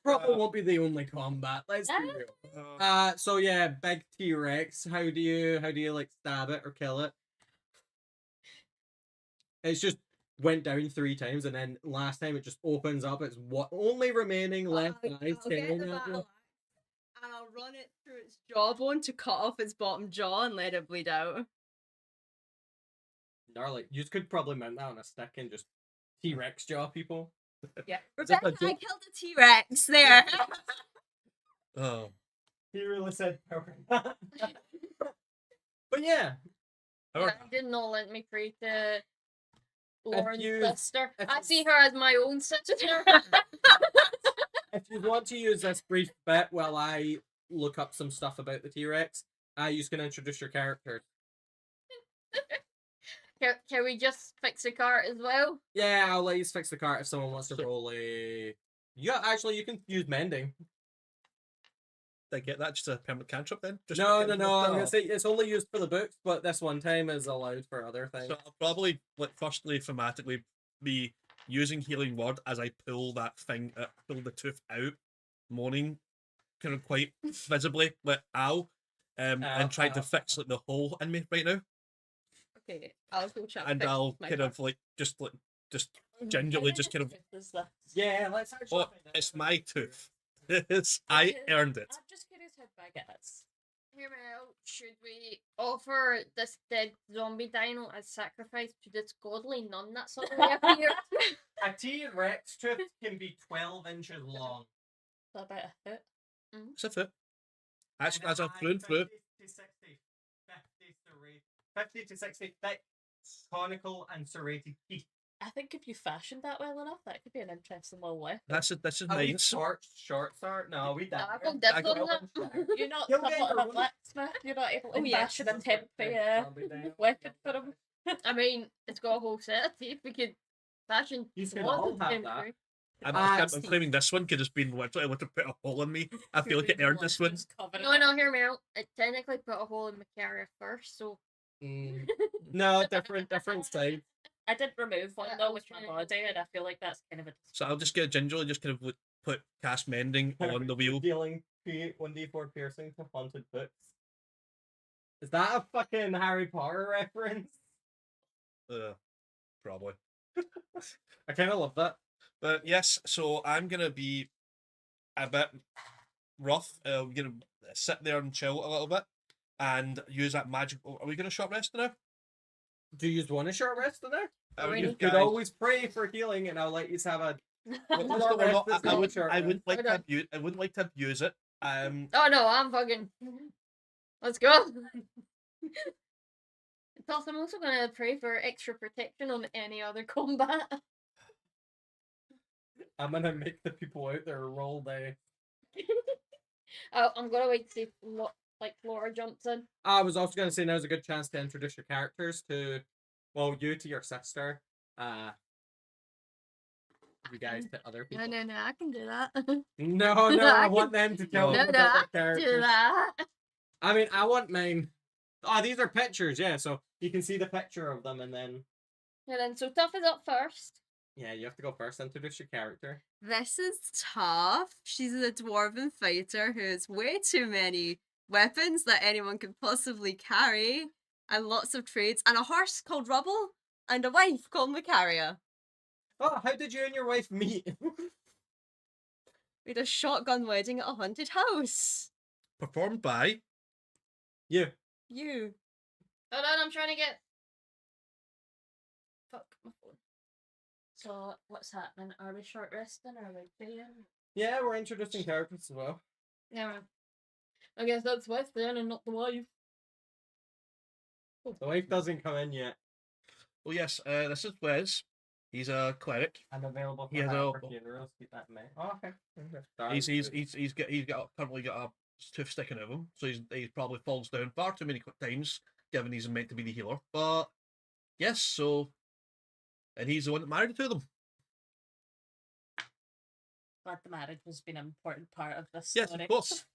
Probably won't be the only combat. Let's be real. So yeah, big T-Rex. How do you like stab it or kill it? It's just went down 3 times, and then last time it just opens up. It's what only remaining left eye I'll get staring the at you. battle axe, and I'll run it through its jawbone to cut off its bottom jaw and let it bleed out. Gnarly. You could probably mount that on a stick and just T-Rex jaw people. Yeah. Is that Rebecca, a I joke? killed a T-Rex there. Oh. He really said power. But yeah, Yeah, I did not let me pray to Lauren's you- sister. if I you- see her as my own sister. if you want to use this brief bit while I look up some stuff about the T-Rex, you can introduce your characters. Can we just fix the cart as well? Yeah, I'll let you fix the cart if someone wants to So- roll a. Yeah, actually, you can use mending. Did I get that? Just a permanent cantrip then? Just No. fucking I'm roll gonna it say it's only used for the books, but this one time is allowed for other off. things. So I'll probably, like, firstly, thematically, be using Healing Word as I pull that thing, pull the tooth out, moaning kind of quite visibly, like, ow, and trying to ow. fix, like, the hole in me right now. Okay, I'll go chat. And fix I'll my kind cart. of, like, just gingerly just kind of, Is this? Yeah, let's actually. oh, find out. it's my tooth. I earned it. I'm just curious how big it is. Hear me out. Should we offer this dead zombie dino as sacrifice to this godly nun that suddenly appeared? A T-Rex tooth can be 12 inches long. So about a foot. It's a foot. That's And as a it through and has through. 50 to 60, 50 to 60 thick, conical and serrated teeth. I think if you fashioned that well enough, that could be an interesting little weapon. This is Are we nice. shorts are? No, we don't. I got dibs on that. You're not You'll get somewhat of your a own- blacksmith. You're not able to Oh, yes. fashion a temporary weapon for him. I mean, it's got a whole set of teeth. We could fashion. You could one all of have them that. through. I'm Steve. claiming this one could just be literally want to put a hole in me. I feel like it earned this one. No, hear me out. It technically put a hole in Macaria first, so No, different side. I did remove one Yeah, though with my okay. body, and I feel like that's kind of a. So I'll just get gingerly just kind of put cast mending on the wheel. Dealing 1d4 piercing to haunted books. Is that a fucking Harry Potter reference? Probably. I kind of love that. But yes, so I'm gonna be a bit rough. I'm gonna sit there and chill a little bit and use that magic. Are we gonna short rest now? Do you want a short rest in there? Alrighty. You could always pray for healing, and I'll let you have a. Well, Short no, we're rest not- is I not would. short I rest. wouldn't like We're to done. abuse. I wouldn't like to abuse it. Oh no, I'm fucking. Let's go. Plus, I'm also gonna pray for extra protection on any other combat. I'm gonna make the people out there roll die. Oh, I'm gonna wait to see if Flora jumps in. I was also gonna say now's a good chance to introduce your characters to, well, you to your sister. You guys to other people. No, I can do that. No, No, I I want them to tell No, me no, about I their can do characters. that. I mean, I want mine. Oh, these are pictures, yeah. So you can see the picture of them, and then And then, so Tough is up first. yeah, you have to go first. Introduce your character. This is Tough. She's a dwarven fighter who has way too many weapons that anyone could possibly carry, and lots of trades, and a horse called Rubble, and a wife called Macaria. Oh, how did you and your wife meet? We had a shotgun wedding at a haunted house. Performed by. You. You. Hold on, I'm trying to get. Fuck my phone. So what's happening? Are we short resting? Or are we playing? Yeah, we're introducing characters as well. Yeah. I guess that's West then, and not the wife. The wife doesn't come in yet. Oh yes, this is Wes. He's a cleric. And available for He has hire a- for funerals. Keep that in mind. Oh, okay. He's currently got a tooth sticking out of him, so he probably falls down far too many times, given he's meant to be the healer. But yes, so and he's the one that married to them. Glad the marriage has been an important part of this Yes, story. of course.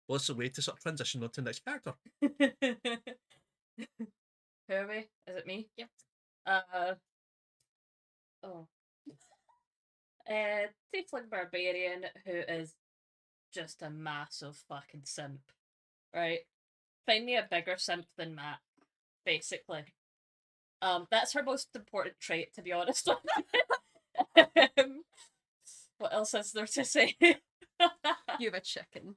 Well, it's a way to sort of transition on to the next character. Who are we? Is it me? Yep. Oh. Tiefling barbarian who is just a massive fucking simp. Right? Find me a bigger simp than Matt, basically. That's her most important trait, to be honest with you. What else is there to say? You have a chicken.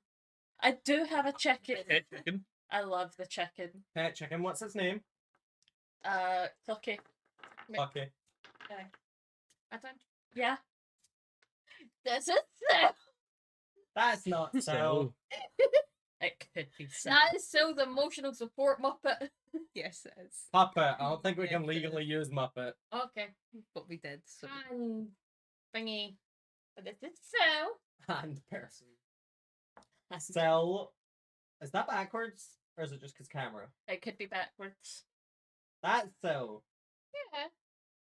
I do have a chicken. Head chicken. I love the chicken. Pet chicken. What's his name? Clucky. Okay. I don't. Yeah. This is Sil. That's not so. It could be so. That is Sil's emotional support Muppet. Yes, it is. Puppet. I don't think we Yeah, can legally use Muppet. Okay. But we did. So. And thingy. But this is Sil. And person. Cell. Is that backwards? Or is it just because camera? It could be backwards. That's so. Yeah.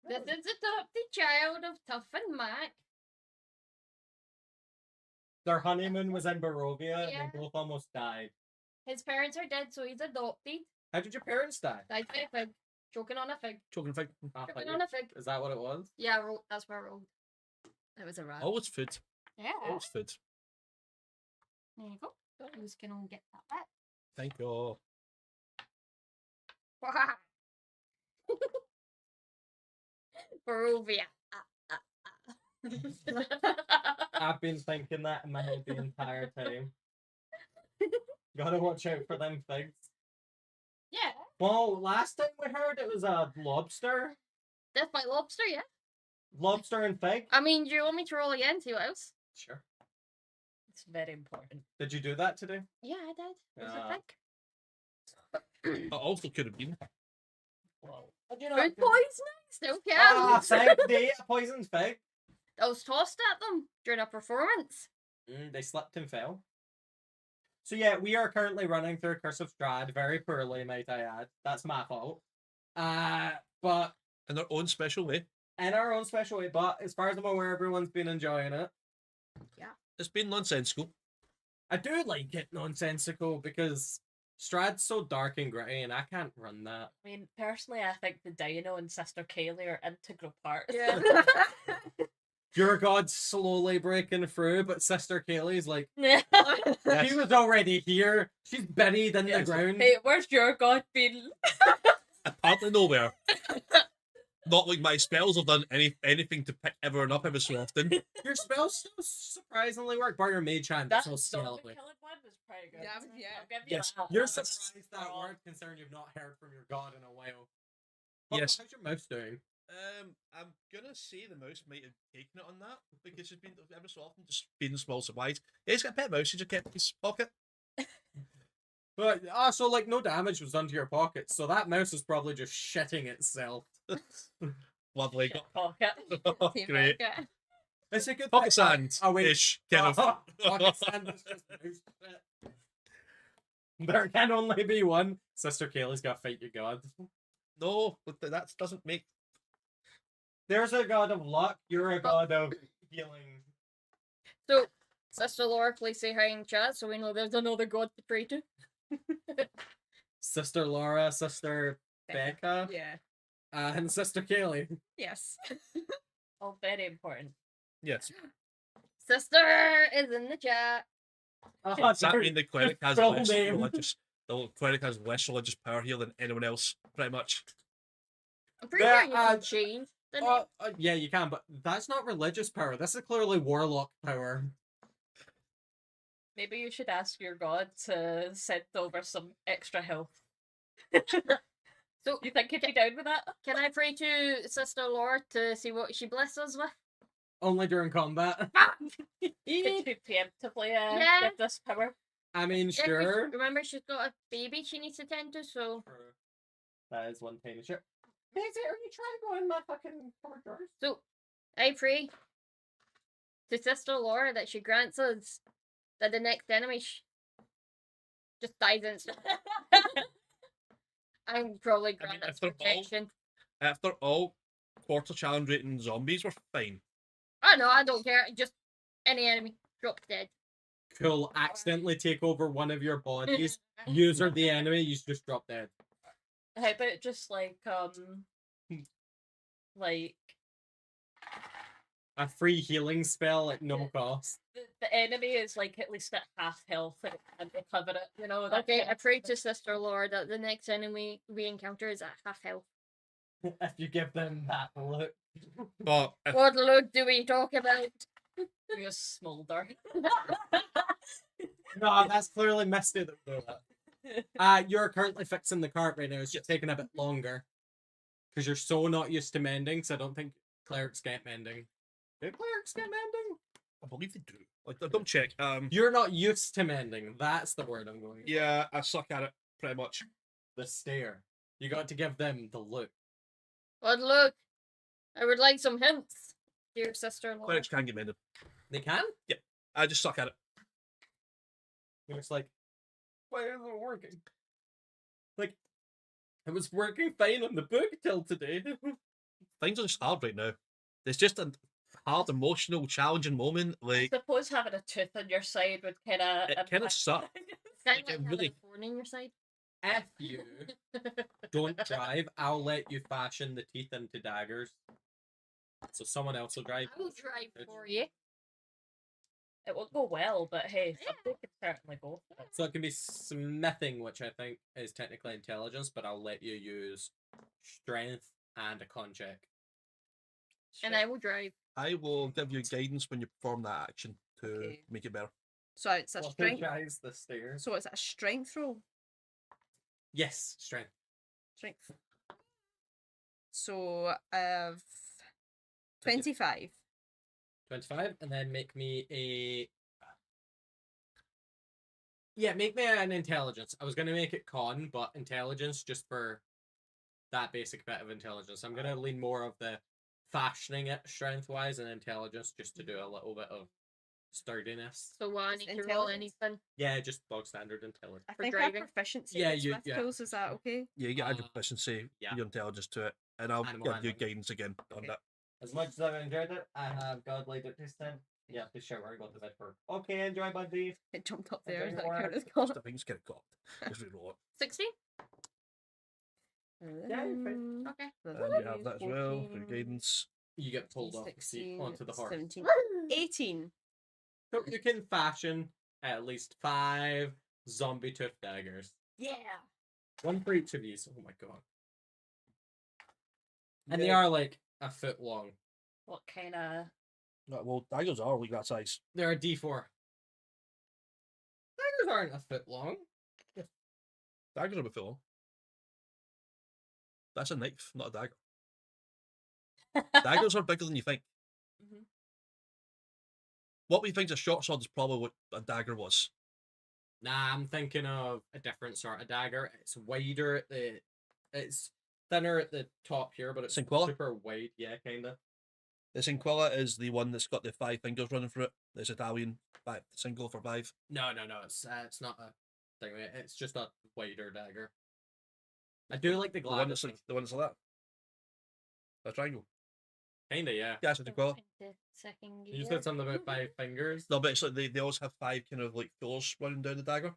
This is adopted child of Tough and Mac. Their honeymoon was in Barovia, and Yeah. they both almost died. His parents are dead, so he's adopted. How did your parents die? Died by a fig. Choking on a fig. Choking fig. Ah, Choking thank on you. a fig. Is that what it was? Yeah, that's where I rolled. It was a rat. Always food. Yeah. Always food. There you go. Who's gonna get that back? Thank you. Barovia. I've been thinking that in my head the entire time. Gotta watch out for them figs. Yeah. Well, last time we heard it was a lobster. Death by lobster, yeah. Lobster and fig? I mean, do you want me to roll again? See what else? Sure. It's very important. Did you do that today? Yeah, I did. It was a Ah. fig. It also could have been. Well, Food poisoning? Still Ah, counts. fig. They ate a poisoned fig. That was tossed at them during a performance. They slipped and fell. So yeah, we are currently running through Curse of Strahd very poorly, might I add. That's my fault. But In their own special way. in our own special way. But as far as I'm aware, everyone's been enjoying it. It's been nonsensical. I do like it nonsensical because Strahd's so dark and gritty, and I can't run that. I mean, personally, I think the Dino and Sister Kaylee are integral parts. Yeah. Your god's slowly breaking through, but Sister Kaylee's like, Yes. she was already here. She's buried in the Yes. ground. Hey, where's your god been? Apparently nowhere. Not like my spells have done anything to pick everyone up ever so often. Your spells still surprisingly work, bar your mage hand. That So zombie skeletally. killing one was pretty good. Yeah, yeah. I'll give you Yes. that. You're That was surprised that strong. word, considering you've not heard from your god in a while. Yes. How's your mouse doing? I'm gonna say the mouse might have taken it on that because she's been ever so often just feeding small supplies. Yeah, he's got a pet mouse. He just kept in his pocket. But so like no damage was done to your pockets, so that mouse is probably just shitting itself. Lovely. Shit pocket. Team Great. pocket. It's a good Pocket thing- sand. Oh wait, Ish. Kind of. pocket sand is just mouse shit. There can only be one. Sister Kaylee's got to fight your god. No, but that doesn't make. There's a god of luck. You're a god of healing. So, Sister Laura, please say hi in chat so we know there's another god to pray to. Sister Laura, Sister Becca, Yeah. and Sister Kaylee. Yes. All very important. Yes. Sister is in the chat. Does that mean the cleric has full less name. religious? The cleric has less religious power here than anyone else, pretty much. I'm pretty Yeah, sure you can change the name. Yeah, you can, but that's not religious power. This is clearly warlock power. Maybe you should ask your god to send over some extra health. So, You think he'd be down with that? can I pray to Sister Laura to see what she blesses us with? Only during combat. Could you preemptively Yeah. give this power? I mean, Yeah, 'cause sure. remember, she's got a baby she needs to tend to, so. True. That is one tiny shit. Daisy, are you trying to go in my fucking corridors? So, I pray to Sister Laura that she grants us that the next enemy just dies instantly. I'm probably I mean, grant us if they're all- protection. After all, quarter challenge rating zombies were fine. Oh no, I don't care. Just any enemy drop dead. Cool. Accidentally take over one of your bodies. User the enemy, you just drop dead. How about just like A free healing spell at no cost. the enemy is like at least at half health and recover it, you know? that Okay, kind I of pray thing. to Sister Laura that the next enemy we encounter is at half health. If you give them that look. But if, What look do we talk about? We just smolder. No, that's clearly Misty that would know that. You're currently fixing the cart right now. It's just taking a bit longer. Because you're so not used to mending, so I don't think clerics get mending. Do clerics get mending? I believe they do. Like, don't check. You're not used to mending. That's the word I'm going for. Yeah, I suck at it pretty much. The stare. You got to give them the look. What look? I would like some hints, dear Sister Laura. Clerics can get mended. They can? I just suck at it. And it's like, why isn't it working? Like, it was working fine on the book till today. Things are just hard right now. There's just a hard, emotional, challenging moment. I Like, suppose having a tooth on your side would kind of. It kinda suck. It's kind of Like, it like really- having a thorn in your side. If you don't drive, I'll let you fashion the teeth into daggers. So someone else will drive. I will drive for you. It won't go well, but hey, somebody could certainly go for it. So it can be smithing, which I think is technically intelligence, but I'll let you use strength and a con check. And I will drive. I will give you guidance when you perform that action to Okay. make it better. So it's a strength. Apologize the stairs. So it's a strength roll. Yes, strength. Strength. So I have 25. 25, and then make me a. Yeah, make me an intelligence. I was gonna make it con, but intelligence just for that basic bit of intelligence. I'm gonna lean more of the fashioning it strength wise and intelligence just to do a little bit of sturdiness. So I Just need to roll intelligence? anything. Yeah, just bog standard intelligence. I For think driving? I have proficiency Yeah, with you- swift yeah. kills. Is that okay? Yeah, you get added Uh, proficiency, yeah. your intelligence to it, and I'll Animal give you handling. guidance again on Okay. that. As much as I've enjoyed it, I have godly this time. Yeah, please shout where I got the bed for. Okay, enjoy, buddy. It jumped up Okay, there. Is that or- count as Just con? the things get caught. Just reroll it. 16? Yeah, you're fine. Okay. And you have that as well for your guidance. You get pulled off the seat 16, onto the horse. 17, 18. So you can fashion at least 5 zombie tooth daggers. Yeah. One for each of these. Oh my god. And they Yeah. are like a foot long. What kind of? Well, daggers are like that size. They're a D4. Daggers aren't a foot long. Daggers are a bit long. That's a knife, not a dagger. Daggers are bigger than you think. Mhm. What we think is a short sword is probably what a dagger was. Nah, I'm thinking of a different sort of dagger. It's wider at the. It's thinner at the top here, but it's Sinquilla? super wide. Yeah, kinda. The Sinquilla is the one that's got the 5 fingers running through it. It's Italian, single for 5. No. It's not a thing. It's just a wider dagger. I do like the The one glad. that's like that. A triangle. Kinda, yeah. Yeah, it's a Sinquilla. Into second You just gear. said something about 5 fingers. No, but it's like they always have 5 kind of like fillers running down the dagger.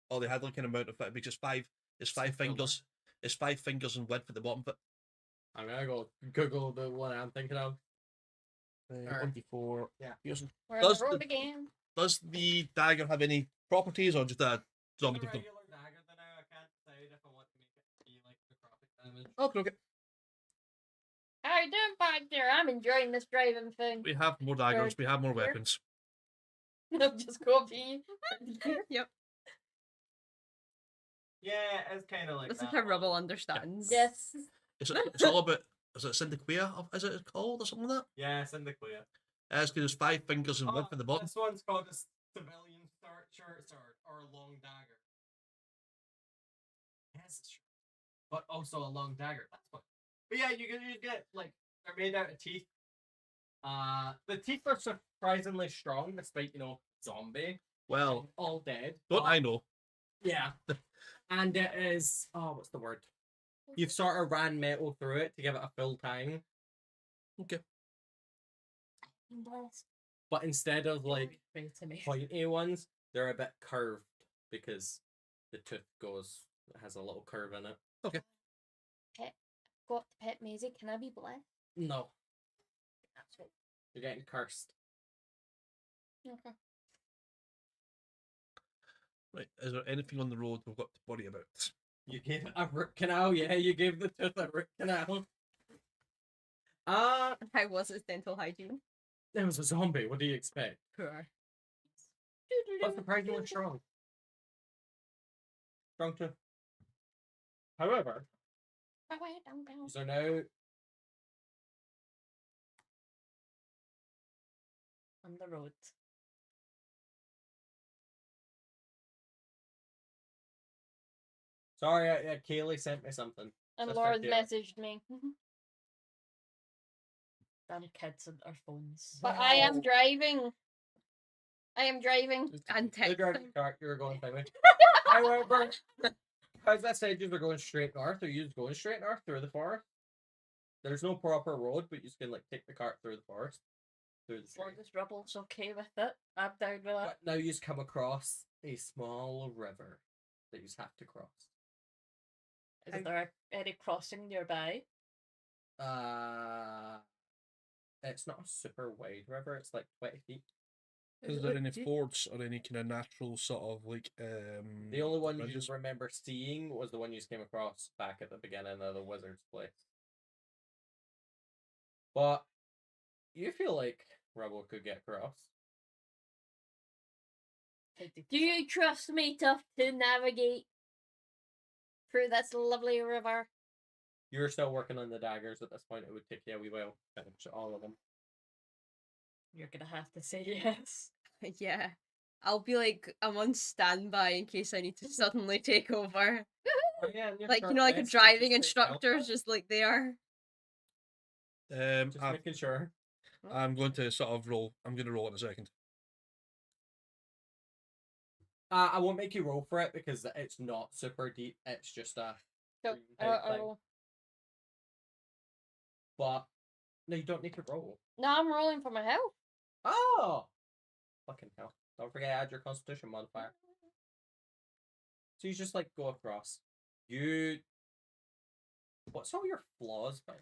Or they had like an amount of it because 5 is 5 Filler. fingers. It's 5 fingers in width at the bottom of it. I'm gonna go Google the one I'm thinking of. Alright. 1d4. Yeah. Piercing. We're on Does the road the- again. Does the dagger have any properties or just a zombie It's a tooth? regular dagger, then I can't decide if I want to make it be like necrotic damage. Okay. How you doing back there? I'm enjoying this driving thing. We have more daggers. We have more Here. weapons. I'm just copying. Yep. Yeah, it's kind of like This is that how one. Rubble understands. Yes. It's all about. Is it Syndiquia? Is it called or something like that? Yeah, Syndiquia. It's because there's 5 fingers in width at the bottom. This one's called a civilian short sword or a long dagger. Yes, it's short. But also a long dagger. That's what. But yeah, you get like they're made out of teeth. The teeth are surprisingly strong, despite zombie Well, all dead. don't but- I know? Yeah, and it is. Oh, what's the word? You've sort of ran metal through it to give it a full tang, Okay. Blessed. but instead of like Pray to me. pointy ones, they're a bit curved because the tooth has a little curve in it. Go up to Pet Maisie. Can I be blessed? No, That's right. you're getting cursed. Okay. Right. Is there anything on the road we've got to worry about? You gave it a root canal, yeah. You gave the tooth a root canal. How was its dental hygiene? It was a zombie. What do you expect? Poor. But surprisingly strong. Strong tooth. However, these are now On the road. sorry. Kaylee sent me something. And Sister Laura's Kayla. messaged me. Damn kids and our phones. But I am Wow. driving. I am driving. And The tech. driving car, you're going by me. However, as I said, you're going straight north, or you're going straight north through the forest. There's no proper road, but you just can like take the cart through the forest, through the As long tree. as Rubble's okay with it, I'm down with that. But now you just come across a small river that you just have to cross. Is there any crossing nearby? It's not a super wide river. It's like 20 feet. Is there any fords or any kind of natural sort of like The only one you bridges? just remember seeing was the one you just came across back at the beginning of the wizard's place. But you feel like Rebel could get across. Do you trust me to navigate through this lovely river? You're still working on the daggers at this point. It would take you a wee while to finish all of them. You're gonna have to say yes. Yeah. I'll be like, I'm on standby in case I need to suddenly take over. Oh, yeah, and your Like, you short know, like a rest, you driving just take instructor, health just like there. back. Just making sure. I'm going to sort of roll. I'm going to roll in a second. I won't make you roll for it because it's not super deep. It's just a So, dream type thing. roll. But no, you don't need to roll. No, I'm rolling for my health. Oh, fucking hell! Don't forget to add your Constitution modifier. So you just like go across. What's all your flaws, by?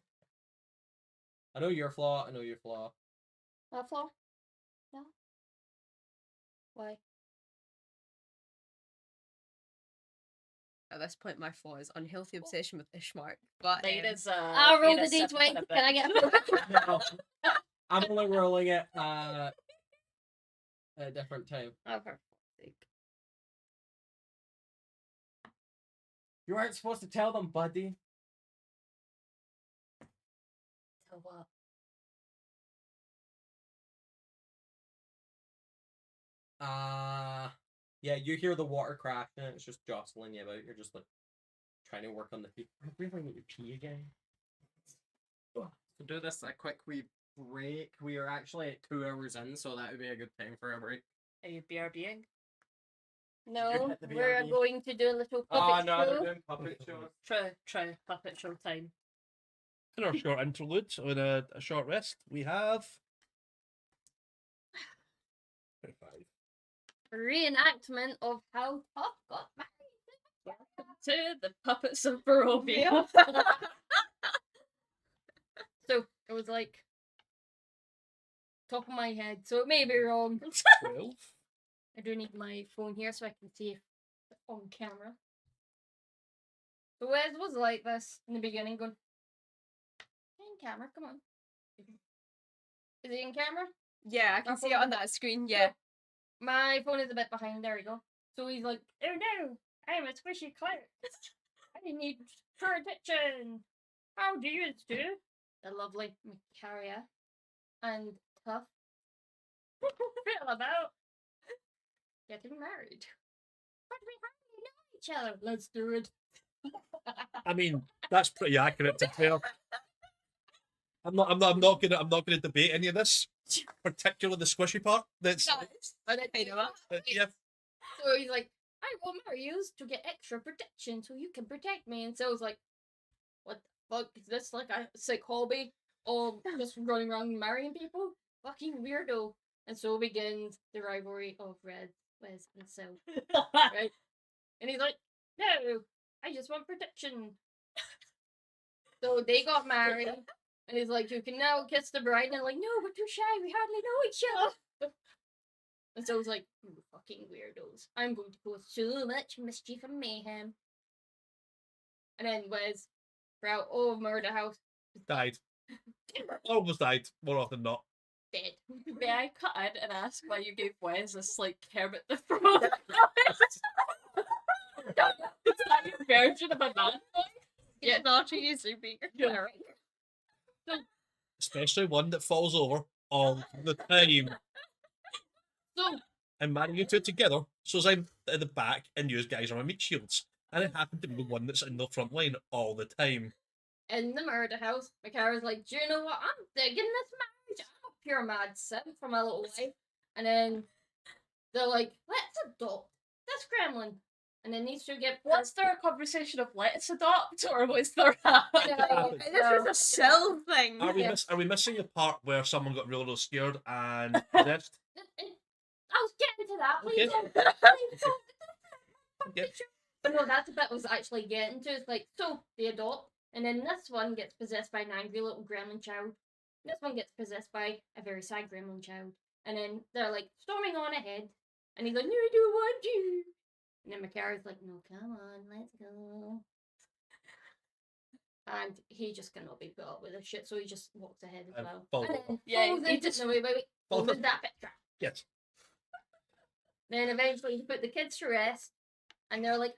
I know your flaw. I know your flaw. My flaw? No. Why? At this point, my flaw is unhealthy obsession with Ishmark. But Mine is I'll roll being the a simp d20. and a Can I bitch. get a No, I'm only rolling it at a different time. Oh, for fuck's sake. You weren't supposed to tell them, buddy. So what? Yeah, you hear the water crash and it's just jostling you about. You're just like trying to work on the feet. I really need to pee again. So do this a quick wee break. We are actually at 2 hours in, so that would be a good time for a break. Are you BRBing? No, hit the we're BRB. going to do a little Oh puppet no, they're show. doing puppet shows. Try puppet show time. In our short interlude, with a short rest, we have 25. Reenactment of how Tough got married. To the puppets of Barovia. So it was like top of my head, so it may be wrong. 12. I do need my phone here so I can see if it's on camera. So Wes was like this in the beginning, going, in camera, come on. Is it in camera? yeah, I can see it on that screen. Yeah. My phone is a bit behind, there we go. So he's like, oh no, I'm a squishy clout. I need protection. How do you do? The lovely Macaria and Tough feel about getting married. But we hardly know each other. Let's do it. I mean, that's pretty accurate to fair. I'm not gonna debate any of this, particularly the squishy part. That's And it, I know. yeah. So he's like, I will marry you to get extra protection so you can protect me. And so I was like, what the fuck is this, like a sick hobby? All just running around marrying people? Fucking weirdo. And so begins the rivalry of Red, Wes, and Sil. Right? And he's like, no, I just want protection. So they got married. And he's like, you can now kiss the bride. And they're like, no, we're too shy. We hardly know each other. And so I was like, you fucking weirdos. I'm going to cause so much mischief and mayhem. And then Wes, throughout all of Murder House, Died. Almost died, more often than not. dead. May I cut in and ask why you gave Wes this like Kermit the Frog? Is that your version of a man? Yeah, not easy being Yeah. married. Especially one that falls over all the time. So, I'm marrying you two together, so as I'm at the back and you guys are my meat shields. And I happen to be the one that's in the front line all the time. in the Murder House, Macara's like, do you know what? I'm digging this marriage. I'm a pure mad simp for my little wife. And then they're like, let's adopt this gremlin. And then these two get Was there a conversation of let's adopt, or was there a... This is a Sil thing. Are we Yeah. are we missing the part where someone got really scared and possessed? I was getting to that. Please Okay. don't. Okay. But no, that's the bit I was actually getting to. It's like, so they adopt, and then this one gets possessed by an angry little gremlin child. This one gets possessed by a very sad gremlin child. And then they're like storming on ahead, and he's like, no, I don't want you. And then Macara's like, no, come on, let's go. And he just cannot be put up with this shit, so he just walks ahead as well. Fall And then Yeah, falls he into- just- no, wait. Fall What was over. that picture? Yes. Then eventually he put the kids to rest, and they're like,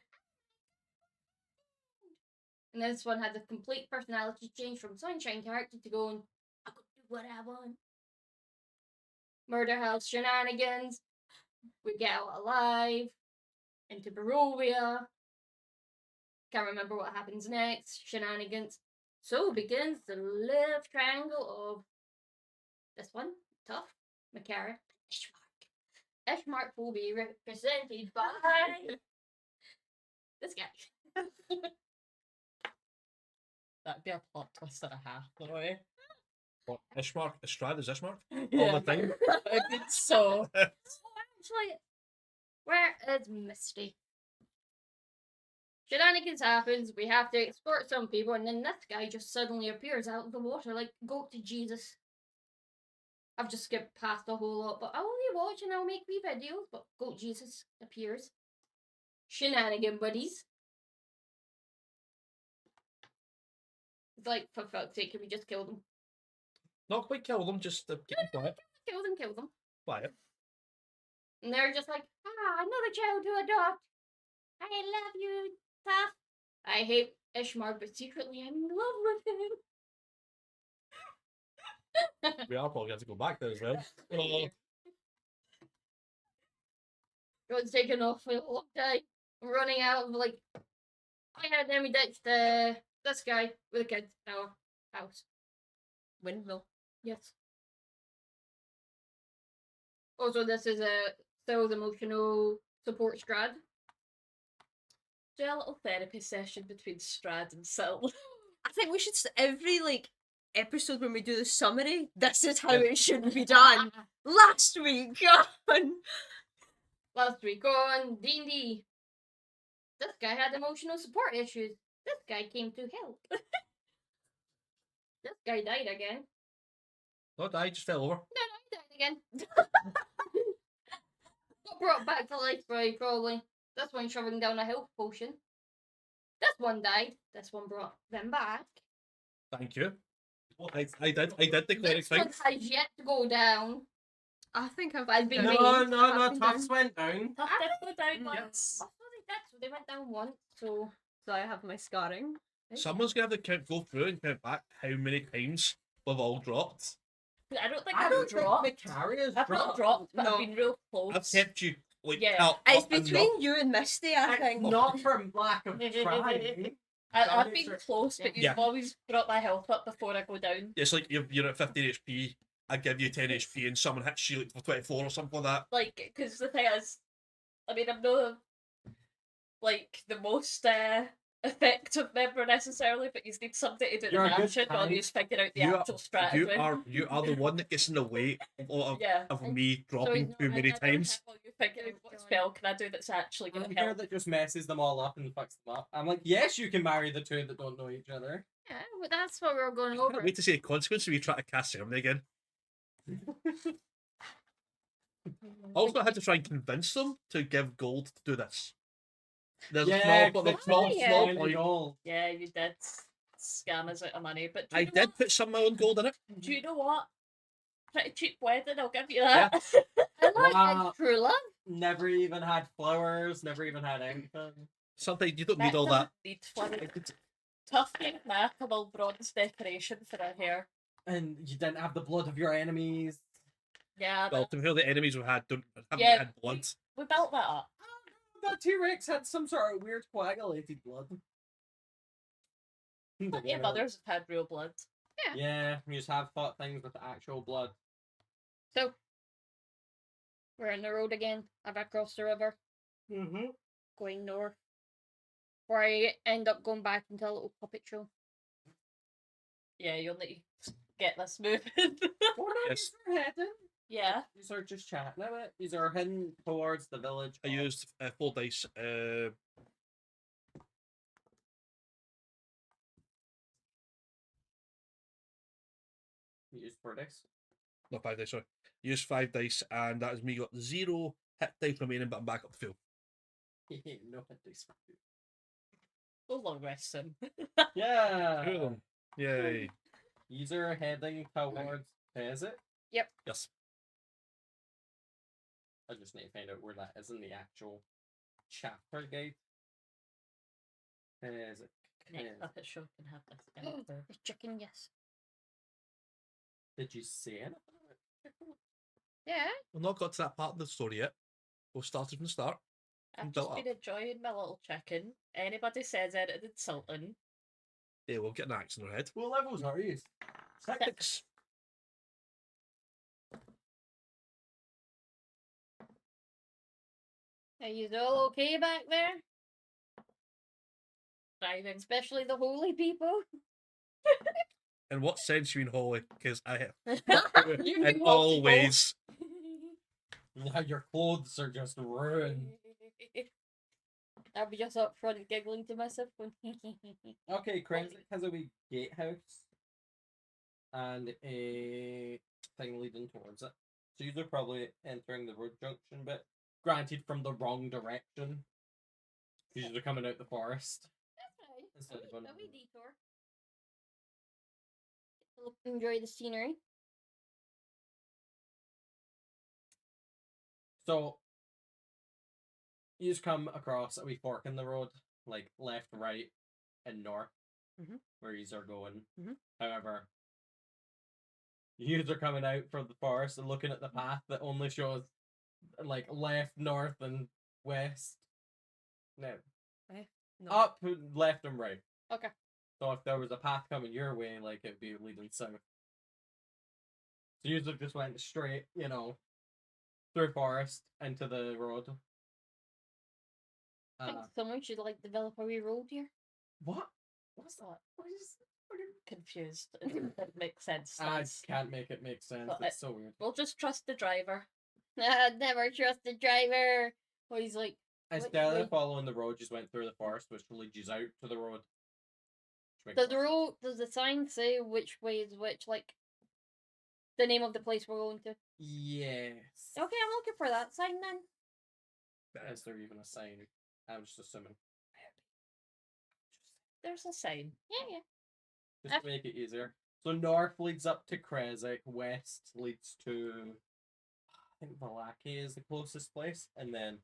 and this one had a complete personality change from Sunshine character to going, I could do what I want. Murder house shenanigans. We get out alive. Into Barovia. Can't remember what happens next. Shenanigans. So begins the love triangle of this one, Tough, Makara, Ishmark. Ishmark will be represented by this guy. That'd be a plot twist and a half, by the way. What? Ishmark? Estrad is Ishmark? Yeah. All the time? It'd be so. Actually, where is Misty? Shenanigans happens, we have to escort some people, and then this guy just suddenly appears out of the water like, go to Jesus. I've just skipped past a whole lot, but I'll only watch and I'll make wee videos, but Goat Jesus appears. Shenanigan buddies. It's like, for fuck's sake, can we just kill them? Not quite kill them, just keep them quiet. Kill them. Quiet. And they're just like, another child to adopt. I love you, Tough. I hate Ishmark, but secretly I'm in love with him. We are probably going to go back there as well. Oh, It's taken off for a long time. I'm running out of like. Then we ditched this guy with a kid in our house. Windmill. Yes. Also, this is a Cell's emotional support Strad. Do a little therapy session between Strad and Sil. I think we should every episode when we do the summary. This is how it should be done. Last week on Last week on D&D. This guy had emotional support issues. This guy came to help. This guy died again. not I just fell over. No, he died again. Got brought back to life probably. This one shoving down a health potion. This one died. This one brought them back. Thank you. I did the cleric This thing. one has yet to go down. I think I've I've been done- made. No, been Tufts went down. Tough definitely down I once. thought they did, so they went down once, so. So I have my scarring. Someone's going to have to go through and count back how many times we've all dropped. I don't think I I've don't dropped. think Macaria's I've not dropped, but No. I've been real close. I've kept you Yeah. up It's enough. between you and Misty, I It's think. not from lack of trying. I've been close, but you've Yeah. always brought my health up before I go down. It's like you're at 15 HP, I give you 10 HP, and someone hits you like for 24 or something like that. Like, because the thing is, I mean, I'm not like the most effective member necessarily, but you need something to do the You're a good action while time. you figure out the You actual strategy. You are the one that gets in the way of, Yeah. of me dropping no, too many I don't times. have while you figure out what spell can I do that's actually going I'm to here help. that just messes them all up and fucks them up. I'm like, yes, you can marry the two that don't know each other. Yeah, well, that's what we were going I over. can't wait to see the consequence if you try to cast ceremony again. Also, I had to try and convince them to give gold to do this. There's a Yeah, small, the there's small, yeah. small point. point. Yeah, you did scam us out of money, but do I you know did what? put some of my own gold in it. Do you know what? Pretty cheap wedding, I'll give you that. I like Wow. it's true love. Never even had flowers, never even had anything. Sometimes you don't need Matt all that. doesn't need flowers. Tough gave Mac a little bronze decoration for her hair. And you didn't have the blood of your enemies. Yeah, Well, to be fair, the enemies we had haven't Yeah, had blood. we built that up. That T-Rex had some sort of weird coagulated blood. Plenty of others have had real blood. Yeah, you just have fought things with actual blood. So, we're on the road again. I've across the river, Mm-hmm. going north. Where I end up going back into a little puppet show. Yeah, you'll need to get this moving. Yes. These are heading. Yeah. These are just chatting about it. These are heading towards the village. I used 4 dice. You used 4 dice. Not 5 dice, sorry. Used 5 dice, and that is me got 0 hit dice remaining, but I'm back up to full. No hit dice for you. So long rest him. Yeah. 2 of them. Yay. These are heading towards. Is it? Yes. I just need to find out where that is in the actual chapter guide. Is it? Next up, it show can have this character. The chicken, yes. Did you say anything about chicken? Yeah. We've not got to that part of the story yet. We've started from the start. I've Built just been enjoying my little chicken. Anybody says anything insulting, Yeah, we'll get an axe in our head. What levels are you? 6. Are you all okay back there? driving. Especially the holy people? In what sense you mean holy? Because I have. You In mean all multiple. ways. Now your clothes are just ruined. I'll be just up front giggling to myself. Okay, Krenzic has a wee gatehouse and a thing leading towards it. So you're probably entering the road junction bit. Granted, from the wrong direction. Because you're coming out the forest. That's right. Instead of going A wee around. detour. Enjoy the scenery. So you just come across a wee fork in the road, like left, right, and north, Mhm. where yous are going. Mhm. However, yous are coming out from the forest and looking at the path that only shows like left, north, and west. No, No. up, left, and right. Okay. So if there was a path coming your way, like it'd be leading south. So you just went straight, through forest into the road. I think someone should develop a wee road here. What? What's that? What? What is? Confused. It doesn't make sense. I That's- can't make it make sense. But It's so weird. We'll just trust the driver. I'd never trust the driver. Well, he's like, Instead way- of following the road, just went through the forest, which leads you out to the road. Which makes does the more road, does the sign say which way is which? Like, the name of the place we're going to? sense. Yes. Okay, I'm looking for that sign then. Is there even a sign? I'm just assuming. There's a sign. Yeah. Just to make it easier. So north leads up to Kresik, west leads to I think Valaki is the closest place, and then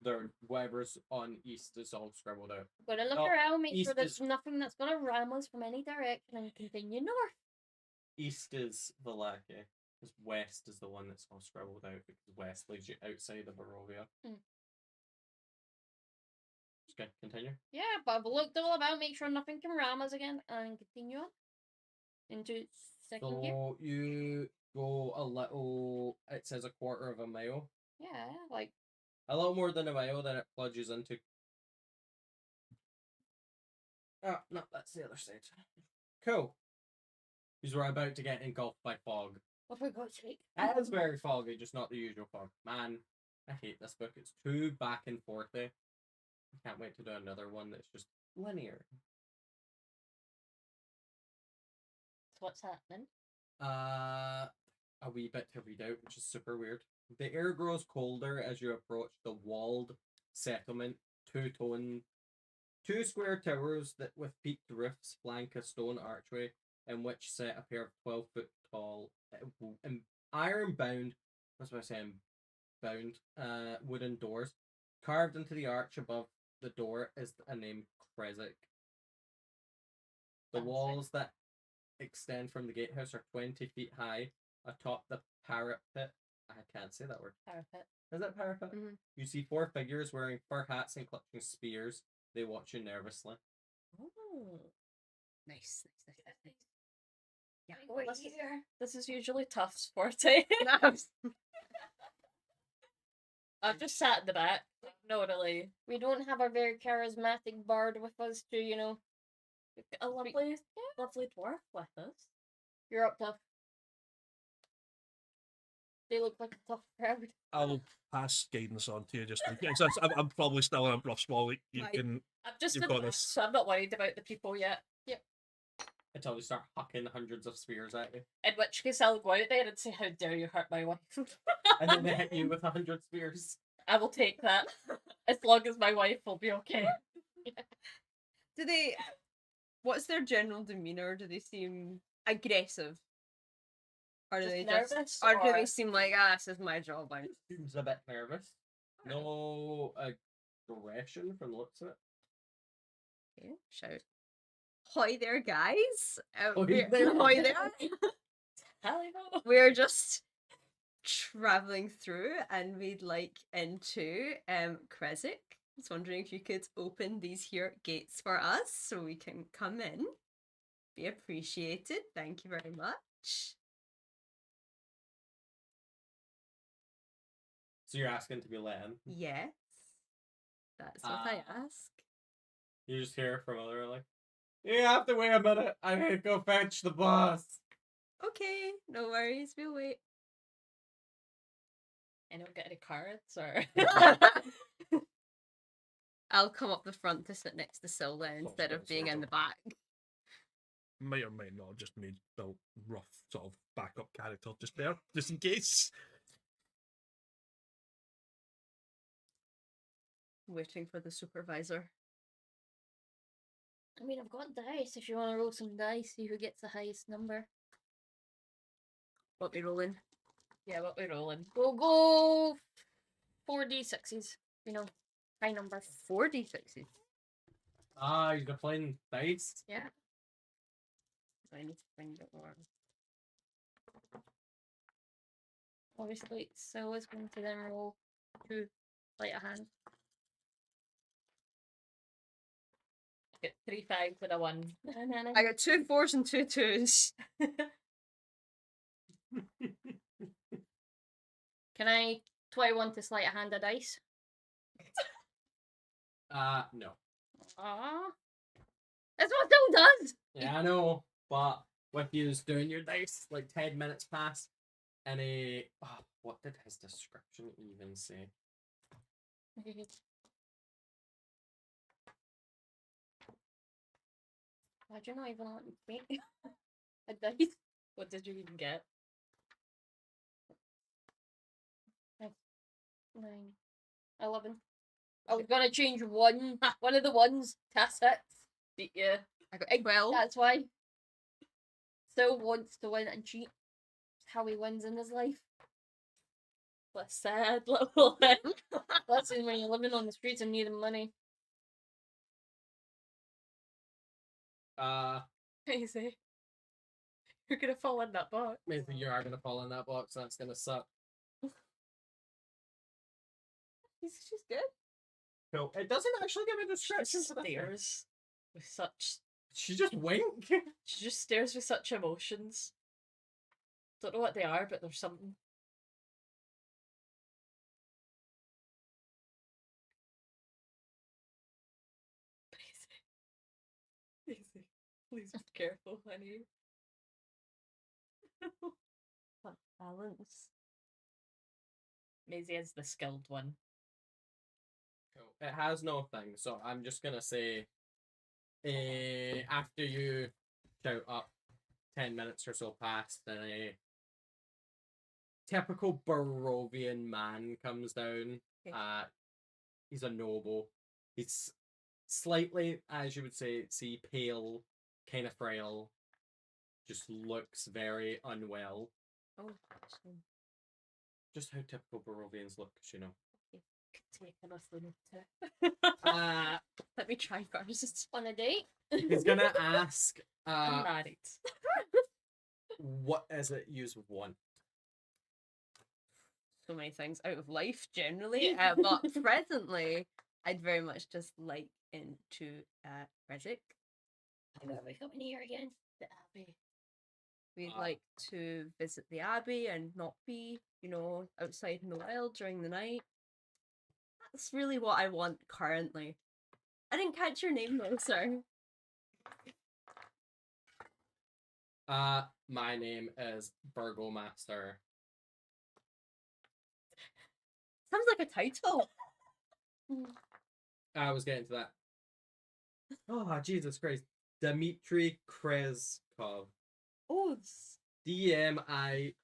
there whatever's on east is all scribbled out. Gotta look Oh, around, make sure east there's is- nothing that's gonna ram us from any direction, and continue north. East is Valaki, because west is the one that's all scribbled out because west leads you outside of Barovia. Mm. Just gonna continue. Yeah, but I've looked all about, make sure nothing can ram us again, and continue on into second gear. So you go a little. It says a quarter of a mile. Yeah, like A little more than a mile, then it plunges into. Oh no, that's the other side. Cool. Because we're about to get engulfed by fog. oh, for God's sake. It is very foggy, just not the usual fog. Man, I hate this book. It's too back and forthy. I can't wait to do another one that's just linear. So what's happening? A wee bit to read out, which is super weird. The air grows colder as you approach the walled settlement. Two square towers that with peaked roofs flank a stone archway in which set a pair of 12-foot tall, iron bound. What's what I saying? Bound wooden doors. Carved into the arch above the door is a name Kresik. The Fancy. walls that extend from the gatehouse are 20 feet high. Atop the parapet, I can't say that word. Parapet. Is that parapet? Mhm. You see 4 figures wearing fur hats and clutching spears. They watch you nervously. Oh. Nice. Yeah. Wait This is, here. this is usually Tuff's forte. Nice. I've just sat in the back. No, really. We don't have a very charismatic bard with us to, We've got a lovely, lovely dwarf with us. you're up tough. They look like a tough crowd. I'll pass guidance on to you just in case. I'm probably still in a rough spot. Like, you Right. can. I'm just You've in got the this. so I'm not worried about the people yet. Until they start hucking hundreds of spears at you. In which case, I'll go out there and say, "How dare you hurt my wife?" And then they hit you with 100 spears. I will take that, as long as my wife will be okay. Do they? What's their general demeanor? Do they seem aggressive? Or do Just they nervous, or do or- they seem like, ah, this is my job? Seems a bit nervous. No aggression from the looks of it. Okay, shout. Hoy there, guys. Hoy We're- there. Hoy there. Hello. We're just traveling through and we'd like into Kresik. I was wondering if you could open these here gates for us so we can come in. Be appreciated. Thank you very much. So you're asking to be let in. Yes. That's what I Ah. ask. You just hear from other like, you have to wait a minute. I need to go fetch the boss. Okay, no worries, we'll wait. I don't get any cards or. I'll come up the front to sit next to Silda instead of being in the back. Might or might not just made a rough sort of backup character just there, just in case. Waiting for the supervisor. I mean, I've got dice if you want to roll some dice, see who gets the highest number. What we rolling? Yeah, what we rolling? We'll go 4d6s, you know, high number. 4d6s. Ah, you're playing dice. Yeah. I need to find it more. Obviously, so is going to then roll 2 sleight of hand. Get 3 5s and a 1. I got 2 4s and 2 2s. Can I 21 to sleight of hand a dice? No. Ah, that's what still does. Yeah, I know, but with you doing your dice, like 10 minutes pass, and what did his description even say? Why'd you not even let me make a dice? What did you even get? 9, 11. I was gonna change one of the ones to a 6. Beat you. I got 12. That's why. Still wants to win and cheat. It's how he wins in his life. What a sad little thing. Listen, when you're living on the streets and needing money. Crazy. You're gonna fall in that box. Maybe you are gonna fall in that box. That's gonna suck. She's good. Cool. It doesn't actually give me the She just description for this one. stares with such. She just wink. She just stares with such emotions. Don't know what they are, but there's something. Easy. Easy. Please be careful, honey. Balance. Maisie is the skilled one. Cool. It has no thing, so I'm just gonna say, after you shout up, 10 minutes or so past, and a typical Barovian man comes down. Okay. He's a noble. He's slightly, as you would say, pale, kind of frail. Just looks very unwell. Oh, Just how typical Barovians look, you know. Take enough too. let me try first. On a date? He's gonna ask, I'm married. what is it you want? So many things out of life generally, but presently, I'd very much just like into Kresik. I'm gonna be coming here again. The Abbey. We'd like to visit the abbey and not be, outside in the wild during the night. That's really what I want currently. I didn't catch your name though, sir. My name is Burgomaster. Sounds like a title. I was getting to that. Oh, Jesus Christ. Dmitry Krezkov. Oh, Dmitri.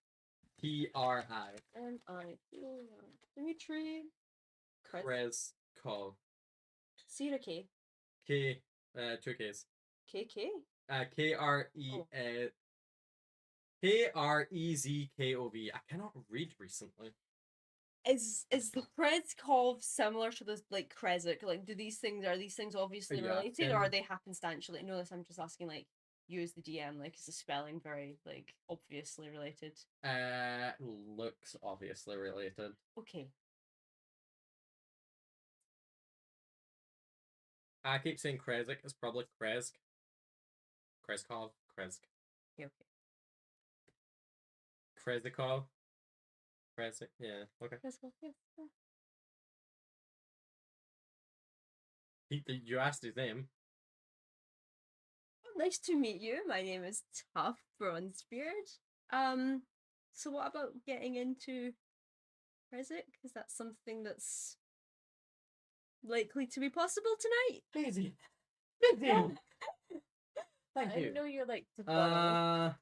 Dimitri. Krezkov. C or K? K, 2 Ks. KK? Krezkov. Krezkov. I cannot read recently. Is the Krezkov similar to the like Krezk? Like, are these things obviously Yeah, related, or are they happenstantially? No, this I'm just asking. Like, you as the DM, like, is the spelling very like obviously related? Looks obviously related. Okay. I keep saying Krezk. It's probably Krezk. Krezkov. Krezk. Okay. Okay. Krezikov. Krezk. Yeah. Okay. Krezkov. Yeah. You asked his name. Oh, nice to meet you. My name is Tough Bronzebeard. So what about getting into Krezk? Is that something that's likely to be possible tonight? Daisy. Good deal. Thank I you. know you like to borrow.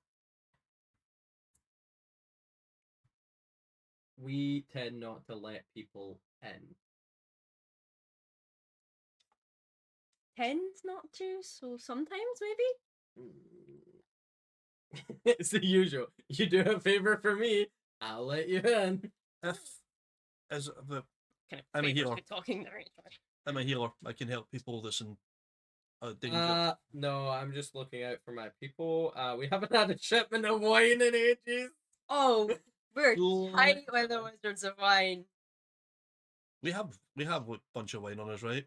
We tend not to let people in. Tend not to, so sometimes maybe? It's the usual. You do a favor for me, I'll let you in. If as the Kind of I'm a favors healer. me talking there. I'm a healer, I can help people that's in danger. No, I'm just looking out for my people. We haven't had a shipment of wine in ages. Oh, we're L- tight with the Wizards of Wine. we have a bunch of wine on us, right?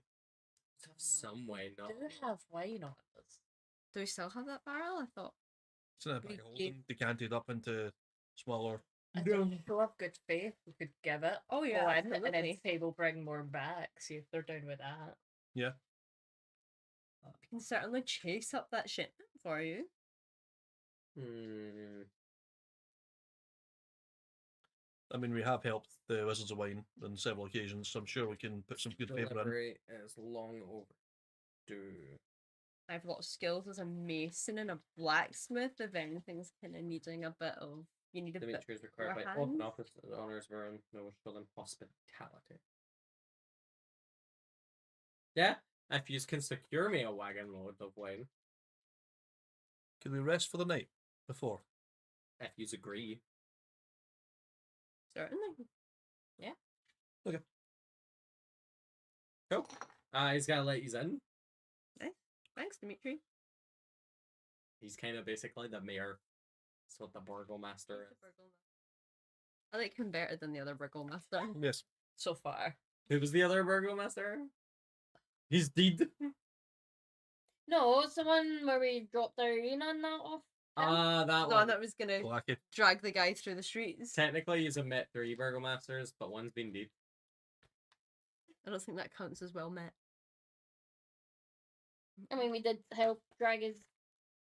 Let's have some wine, Do not have wine on us. Do we still have that barrel? I thought. It's in a We barrel gave- and decanted up into smaller. I think if we have good faith, we could give it. Oh, yeah, one, and then absolutely. say we'll bring more back. See if they're down with that. Yeah. We can certainly chase up that shipment for you. I mean, we have helped the Wizards of Wine on several occasions, so I'm sure we can put some good favour in. Delivery is long overdue. I have a lot of skills as a mason and a blacksmith. If anything's kind of needing a bit of, you need a bit. Dimitri is required more by open hands. office and honors Vern. No wish for them hospitality. Yeah, if you can secure me a wagon load of wine, Could we rest for the night before? if you agree. Certainly. Cool. He's gotta let you in. Thanks, Dimitri. He's kind of basically the mayor. That's what the burgomaster is. I like him better than the other burgomaster. Yes. So far. Who was the other burgomaster? He's dead. No, it's the one where we dropped the arena and that off. That The one. one that was gonna Blackie. drag the guy through the streets. Technically, he's met 3 burgomasters, but one's been dead. I don't think that counts as well met. I mean, we did help drag his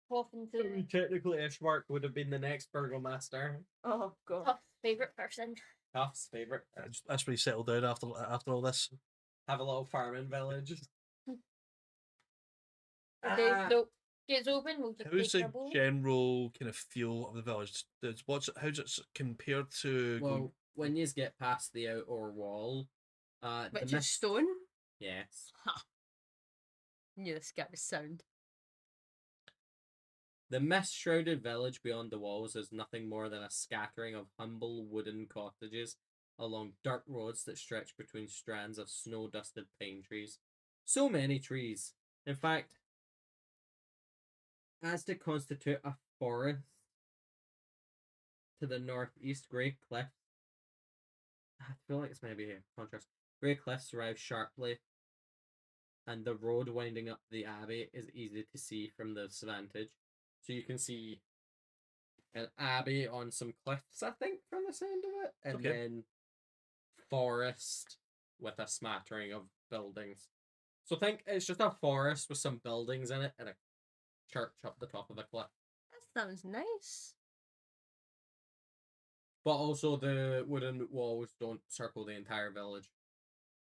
coffin to Technically, Ishmark would have been the next burgomaster. Oh god. Tuff's favourite person. Tuff's favorite. That's where he settled down after all this. Have a little farming village. Okay, Ah. so gates open, we'll just How's take the our bowl. general kind of feel of the village? How's it compared to? Well, when you get past the outer wall, the Which is mist- stone? Yes. Knew this guy was sound. The mist-shrouded village beyond the walls is nothing more than a scattering of humble wooden cottages along dirt roads that stretch between strands of snow-dusted pine trees. So many trees. In fact, as to constitute a forest to the northeast, grey cliffs. I feel like it's maybe a contrast. Grey cliffs rise sharply, and the road winding up the abbey is easy to see from this vantage. So you can see an abbey on some cliffs, I think, from the sound of it, and Okay. then forest with a smattering of buildings. So think it's just a forest with some buildings in it and a church up the top of a cliff. That sounds nice. But also the wooden walls don't circle the entire village.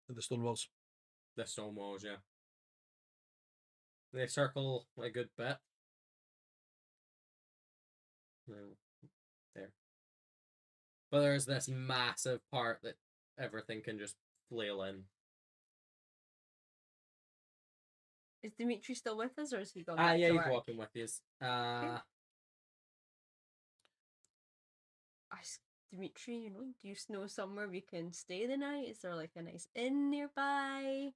The stone walls. The stone walls, yeah. They circle a good bit. No, there. But there's this massive part that everything can just flail in. Is Dimitri still with us or is he gone? Ah, back yeah, to he's work? walking with you. Dimitri, do you know somewhere we can stay the night? Is there like a nice inn nearby?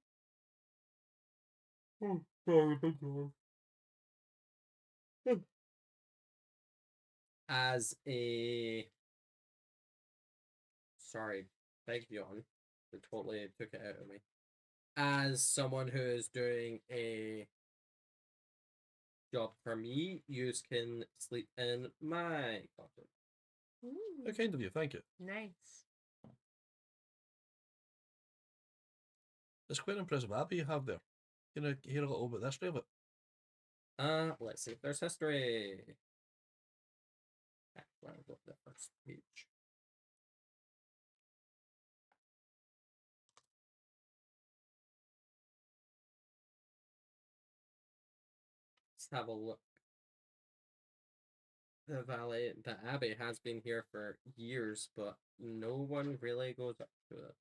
As a sorry, beg yawn. It totally took it out of me. As someone who is doing a job for me, you can sleep in my cottage. How kind of you, thank you. Nice. It's quite an impressive abbey you have there. Can I hear a little bit of history of it? Let's see if there's history. Actually, I'll go to the first page. Let's have a look. The abbey has been here for years, but no one really goes up to it.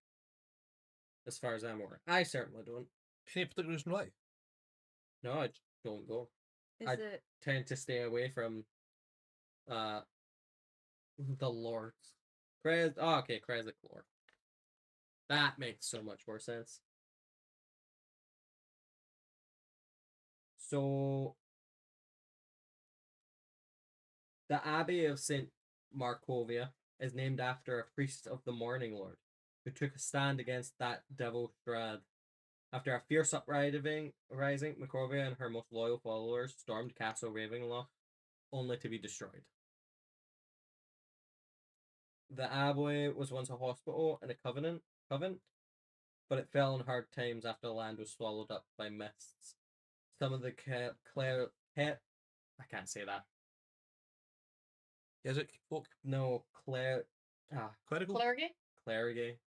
As far as I'm aware. I certainly don't. Any particular reason why? No, I just don't go. Is I- it Tend to stay away from the lords. Okay, Krezk lord. That makes so much more sense. So the Abbey of St. Markovia is named after a priest of the Morning Lord who took a stand against that devil Strad. After a fierce rising, Markovia and her most loyal followers stormed Castle Ravenloft, only to be destroyed. The abbey was once a hospital and a convent, but it fell in hard times after the land was swallowed up by mists. Some of the I can't say that. Is it folk? No, Clerical? Clergy? clergy.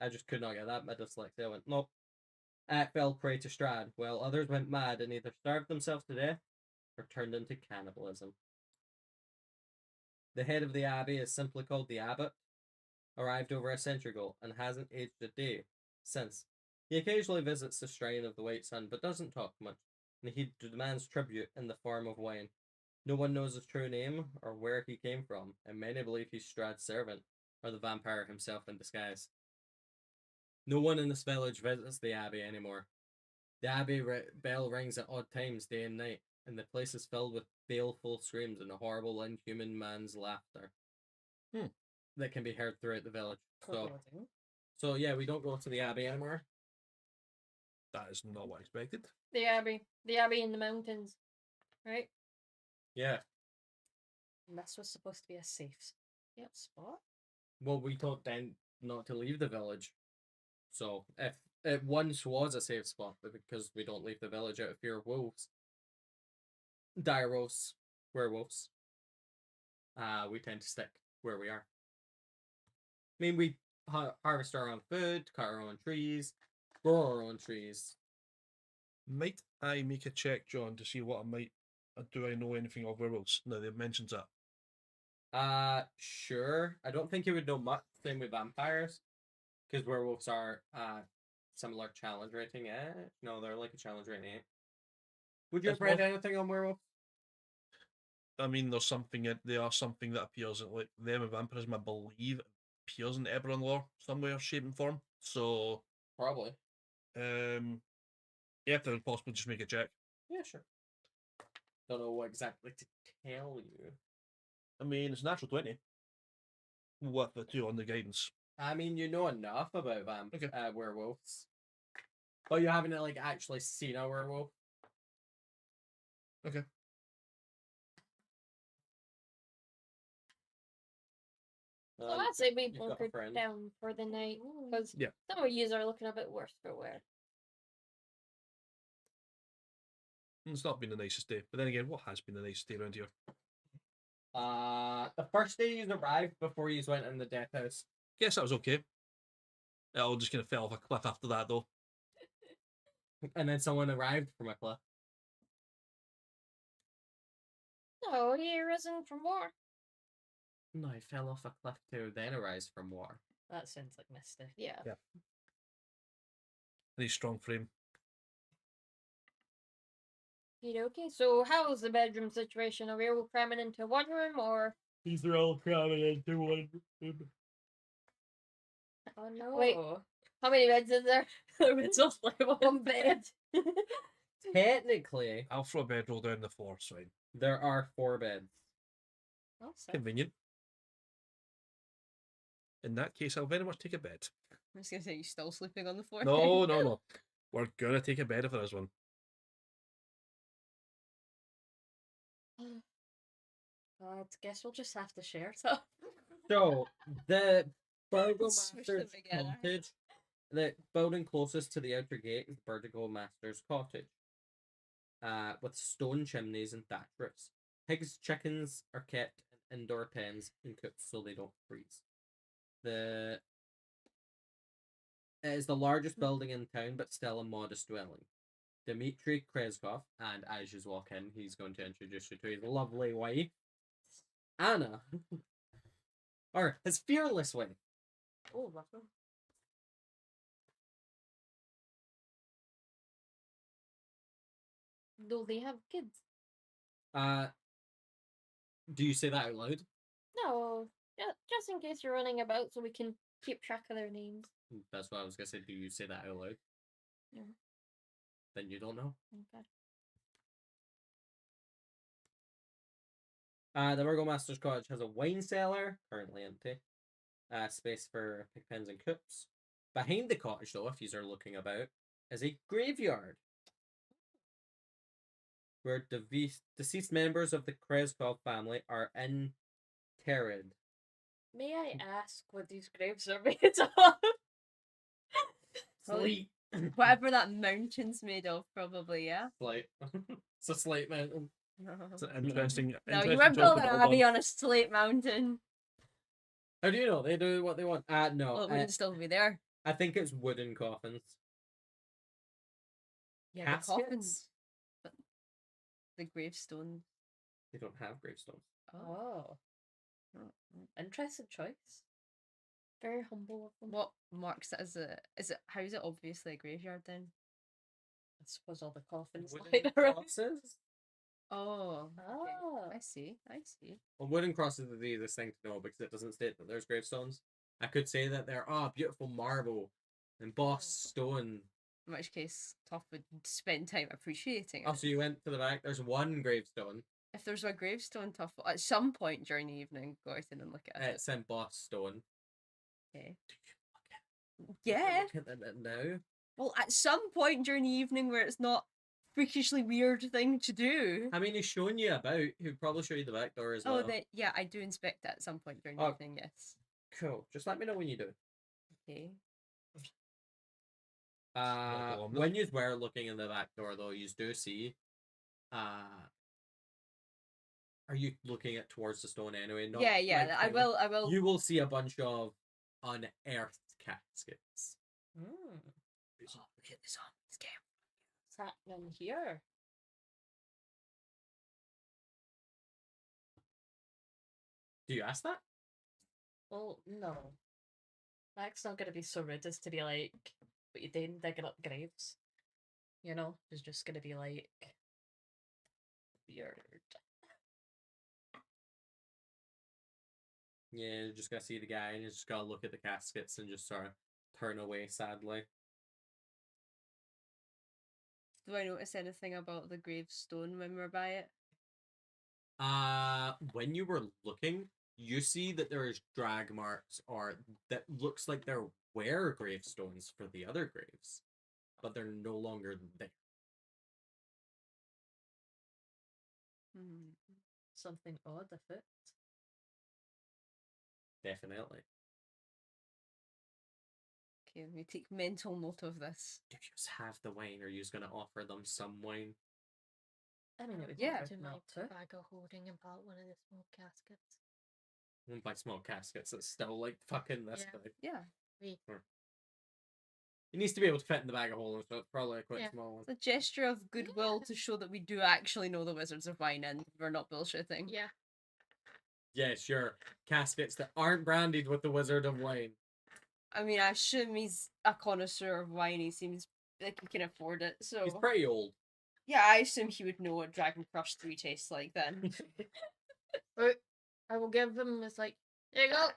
I just could not get that. My dyslexia went, nope. Fell prey to Strad, while others went mad and either starved themselves to death or turned into cannibalism. The head of the abbey is simply called the abbot, arrived over a century ago and hasn't aged a day since. He occasionally visits the shrine of the White Sun, but doesn't talk much, and he demands tribute in the form of wine. No one knows his true name or where he came from, and many believe he's Strad's servant, or the vampire himself in disguise. No one in this village visits the abbey anymore. The abbey bell rings at odd times, day and night, and the place is filled with baleful screams and a horrible, inhuman man's laughter that can be heard throughout the village. So yeah, we don't go to the abbey anymore. That is not what I expected. The Abbey in the mountains, right? Yeah. And this was supposed to be a safe spot. Well, we told Dan not to leave the village. So if it once was a safe spot, but because we don't leave the village out of fear of wolves, direwolves, werewolves, we tend to stick where we are. I mean, we harvest our own food, cut our own trees, grow our own trees. Might I make a check, John, to see what I might. Do I know anything of werewolves? No, they've mentioned that. Sure. I don't think you would know much. Same with vampires, because werewolves are similar challenge rating. No, they're like a challenge rating. Would you have It's read more- anything on werewolves? I mean, there's something. They are something that appears in like them and vampirism. I believe appears in Eberron lore somewhere, shape and form. So, Probably. yeah, if it's possible, just make a check. Yeah, sure. Don't know what exactly to tell you. I mean, it's a natural 20. With the 2 on the guidance. I mean, you know enough about Okay. werewolves, but you haven't like actually seen a werewolf. Okay. So I'd say we you've got a bunkered friend. down for the night because Yeah. some of you are looking a bit worse for wear. It's not been the nicest day, but then again, what has been the nicest day around here? The first day you arrived before you went in the death house. Guess that was okay. It all just kind of fell off a cliff after that, though. And then someone arrived from a cliff. No, he risen from war. No, he fell off a cliff to then arise from war. That sounds like Misty. Yeah. Yeah. Nice strong frame. Okay. So how's the bedroom situation? Are we all cramming into one room or These are all cramming into one room. Oh no. Wait. How many beds is there? It's just like one bed. Technically, I'll throw a bedroll down the floor, it's fine. there are 4 beds. Oh, so. Convenient. In that case, I'll very much take a bed. I'm just gonna say, you still sleeping on the floor? No, no, no. We're gonna take a bed if there is one. I guess we'll just have to share stuff. So, the Smush them Burgomaster's together. cottage, the building closest to the outer gate is the Burgomaster's cottage, with stone chimneys and thatch roofs. Pigs, chickens are kept in indoor pens and cooked so they don't freeze. It is the largest building in town, but still a modest dwelling. Dmitry Krezkov, and as you walk in, he's going to introduce you to his lovely wife, Anna. Or his fearless wife. Oh, lovely. Do they have kids? Do you say that out loud? No. Just in case you're running about so we can keep track of their names. That's what I was gonna say. Do you say that out loud? No. Then you don't know. Okay. The Burgomaster's cottage has a wine cellar, currently empty. Space for pig pens and coops. Behind the cottage, though, if you are looking about, is a graveyard where deceased members of the Krezkov family are interred. May I ask what these graves are made of? Slate. Whatever that mountain's made of, probably, yeah? Slate. It's a slate mountain. It's an interesting. No, you interesting weren't job to building an build abbey on. on a slate mountain. How do you know? They do what they want. No. Well, it wouldn't still be there. I think it's wooden coffins. Yeah, Caskets? the coffins. But the gravestone. They don't have gravestones. Oh. Interesting choice. Very humble of them. What marks it as how is it obviously a graveyard then? I suppose all the coffins Wooden lying around. crosses? Oh. Okay. Oh. I see. Well, wooden crosses is the easiest thing to know because it doesn't state that there's gravestones. I could say that they're beautiful marble, embossed stone. In which case, Toff would spend time appreciating it. Oh, so you went to the back. There's one gravestone. If there's a gravestone, Toff will, at some point during the evening, go out and look at it. It's embossed stone. Okay. Look Yeah. at it now. Well, at some point during the evening where it's not freakishly weird thing to do. I mean, he's showing you about. He'll probably show you the back door as Oh, well. then yeah, I do inspect that at some point during the Oh. evening. Yes. Cool. Just let me know when you do. Okay. on When you were looking in the back door, though, you do see. Are you looking at towards the stone anyway? Not Yeah, yeah. like I kind will. I will. You will see a bunch of unearthed caskets. Mm. Oh, look at this on this game. What's happening here? Do you ask that? Well, no. Mac's not gonna be so rude as to be like, what you doing digging up graves? You know? He's just gonna be like, weird. Yeah, you're just gonna see the guy and you just gotta look at the caskets and just sort of turn away sadly. Do I notice anything about the gravestone when we're by it? When you were looking, you see that there is drag marks, or that looks like there were gravestones for the other graves, but they're no longer there. Hmm. Something odd afoot. Definitely. Okay, let me take mental note of this. Do you have the wine, or are you just gonna offer them some wine? I mean, it would Yeah. be To rude my not to. bag of holding about one of the small caskets. By small caskets, it's still like fucking this Yeah. big. Yeah, It needs to be able to fit in the bag of holding, so it's probably a quite Yeah. small one. it's a gesture of goodwill Yeah. to show that we do actually know the Wizards of Wine and we're not bullshitting. Yeah. Yeah, sure. Caskets that aren't branded with the Wizard of Wine. I mean, I assume he's a connoisseur of wine. He seems like he can afford it. So He's pretty old. yeah, I assume he would know what Dragon Crush 3 tastes like then. I will give him this like, there you go.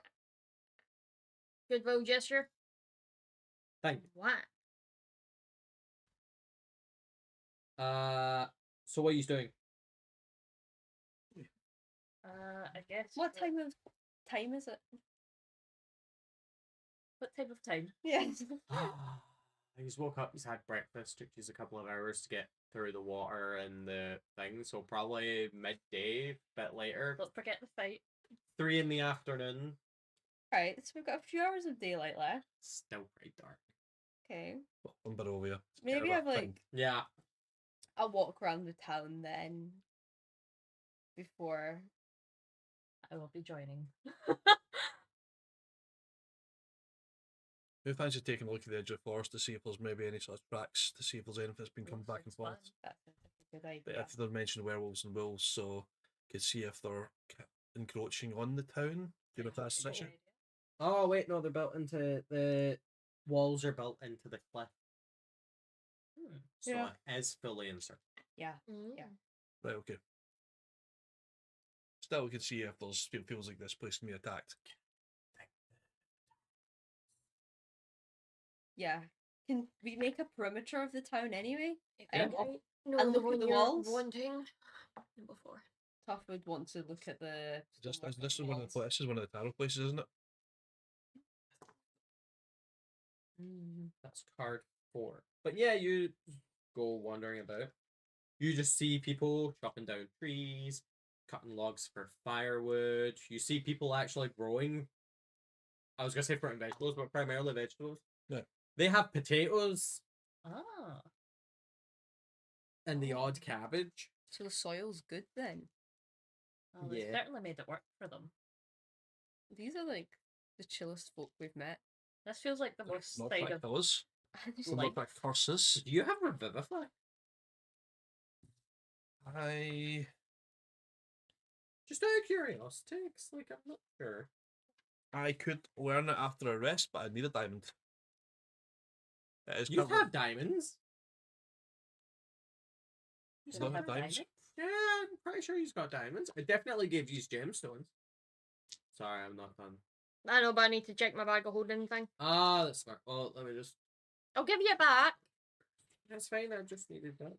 Goodwill gesture. Thank you. What? So what are you doing? I guess. What time is it? What type of time? Yes. He's woke up, he's had breakfast, took you a couple of hours to get through the water and the thing, so probably midday, bit later. Don't forget the fight. 3 in the afternoon. Right, so we've got a few hours of daylight left. Still pretty dark. Okay. Well, I'm better over here. Maybe I've like Yeah. I'll walk around the town then before. I will be joining. Who fancies taking a look at the edge of the forest to see if there's maybe any sort of tracks, to see if there's anything that's been coming back and Sounds forth? fun. That sounds like a good But idea. if they mentioned werewolves and wolves, so could see if they're encroaching on the town. Do you know if that's the issue? Oh wait, no, they're built into the walls are built into the cliff. So Yeah. it is fully encircled. Yeah. Mm. Yeah. Right, okay. Still, we can see if there's it feels like this place can be attacked. Yeah. Can we make a perimeter of the town anyway? Yeah. No, And look at when the you're walls? wanting. Before. Tough would want to look at the. This is one of the this is one of the tarot places, isn't it? That's card 4. But yeah, you go wandering about. You just see people chopping down trees, cutting logs for firewood. You see people actually growing. I was gonna say fruit and vegetables, but primarily vegetables. Yeah. They have potatoes Ah. and the odd cabbage. So the soil's good then. Well, they Yeah. certainly made it work for them. These are like the chillest folk we've met. This feels like the worst Not side like of pillars. Just Some like- not like curses. Do you have Revivify? I Just out of curiosity, 'cause, like I'm not sure. could learn it after a rest, but I need a diamond. It is You currently- have diamonds. You They still don't have have diamonds? Yeah, I'm pretty sure he's got diamonds. I definitely gave you gemstones. Sorry, I'm not done. I know, but I need to check my bag of holding thing. Ah, that's smart. Well, let me just. I'll give you it back. That's fine. I just needed that.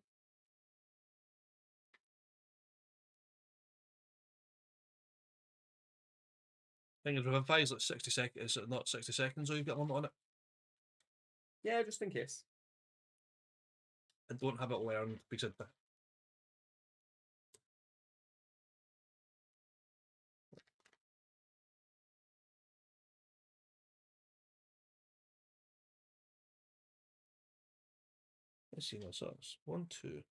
Thing is, Revivify is like 60 seconds. Is it not 60 seconds, or you've got a limit on it? Yeah, just in case. I don't have it learned because I let's see what's up. 1, 2.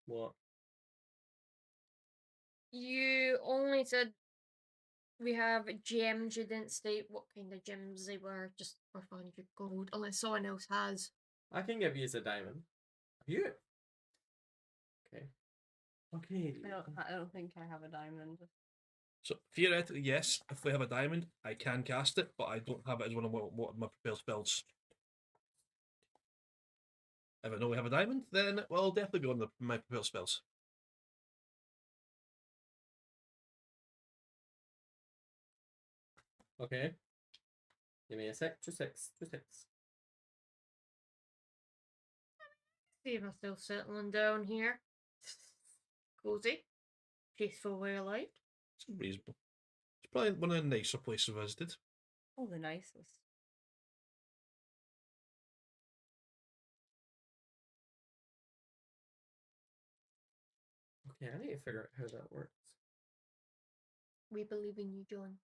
What? You only said we have gems. You didn't state what kind of gems they were, just for 500 gold, unless someone else has. I can give you as a diamond. You. Okay. Okay. I don't think I have a diamond. So theoretically, yes, if we have a diamond, I can cast it, but I don't have it as one of my prepared spells. If I know we have a diamond, then it will definitely be one of my prepared spells. Okay. Give me a sec. 2 6. 2 6. See if I'm still settling down here. Cozy. Peaceful way of life. It's reasonable. It's probably one of the nicer places I've visited. Oh, the nicest. Okay, I need to figure out how that works. We believe in you, John.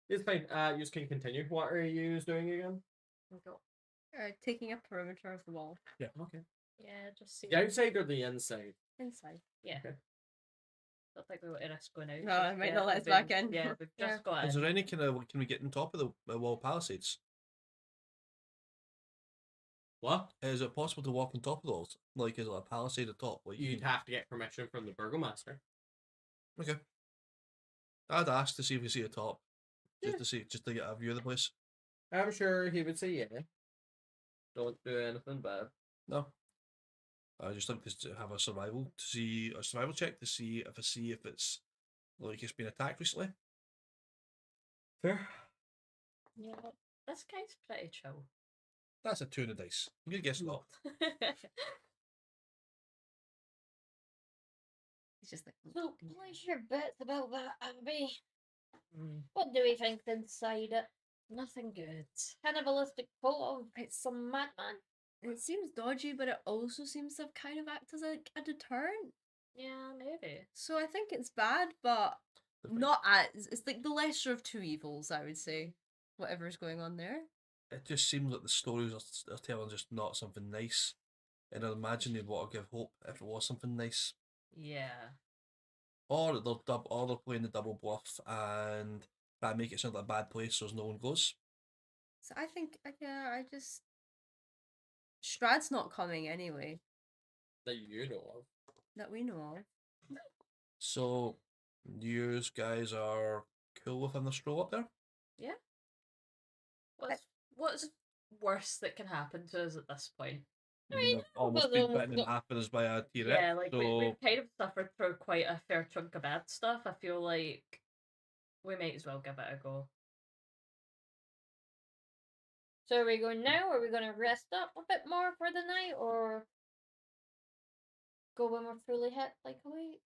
It's fine. You can continue. What are you doing again? We go. Taking a perimeter of the wall Okay. Yeah, just see. The outside or the inside? inside. Yeah. Okay. Don't think we want to risk going out. No, I might not let us we've back been- in. Yeah, we've Yeah. just got Is in. there any kind of, can we get on top of the wall palisades? What? Is it possible to walk on top of those? Like, is it a palisade at top? Like, You'd have to get permission from the burgomaster. Okay. I'd ask to see if we see a top. Just Yeah. to see, just to get a view of the place. I'm sure he would say yeah. Don't do anything bad. No. I just like to have a survival check to see if it's like it's been attacked recently. Fair. Yeah, this guy's pretty chill. That's a 2 in the dice. I'm gonna guess not. He's just like, So, place your bets about that, Abby. Mm. What do we think's inside it? Nothing good. Cannibalistic photo of some madman? it seems dodgy, but it also seems to have kind of act as a deterrent. Yeah, maybe. So I think it's bad, but not as it's like the lesser of two evils, I would say. Whatever's going on there. It just seems like the stories are telling just not something nice. And I'd imagine they'd want to give hope if it was something nice. Yeah. Or they're playing the double bluff and try to make it sound like a bad place so no one goes. So I think I just Strad's not coming anyway, That you know of. that we know of. So you guys are cool with having a stroll up there? Yeah. What's worse that can happen to us at this point? I mean, I've almost but been almost bitten in got- half as by a T-Rex. Yeah, like so we've kind of suffered through quite a fair chunk of bad stuff. I feel like we might as well give it a go. So are we going now? Or are we going to rest up a bit more for the night? Or go when we're fully hit like a week?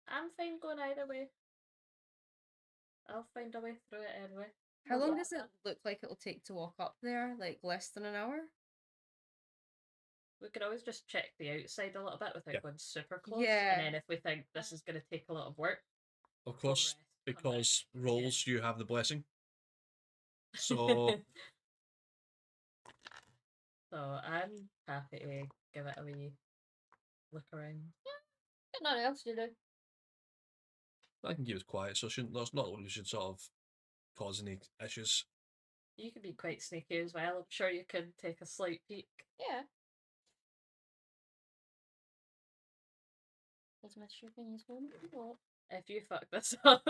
I'm fine going either way. I'll find a way through it anyway. How We'll long get does it look like it'll take to walk up there? Like less than an hour? We could always just check the outside a little bit without Yeah. going super close. Yeah. And then if we think this is going to take a lot of work, of we'll course, rest, come back because again. rolls you have the blessing. So So I'm happy to give it a wee look around. Got nothing else to do. I can keep it quiet, so there's not one who should sort of cause any issues. You can be quite sneaky as well. I'm sure you can take a slight peek. Yeah. Does Mr. Finney's home? What? If you fuck this up.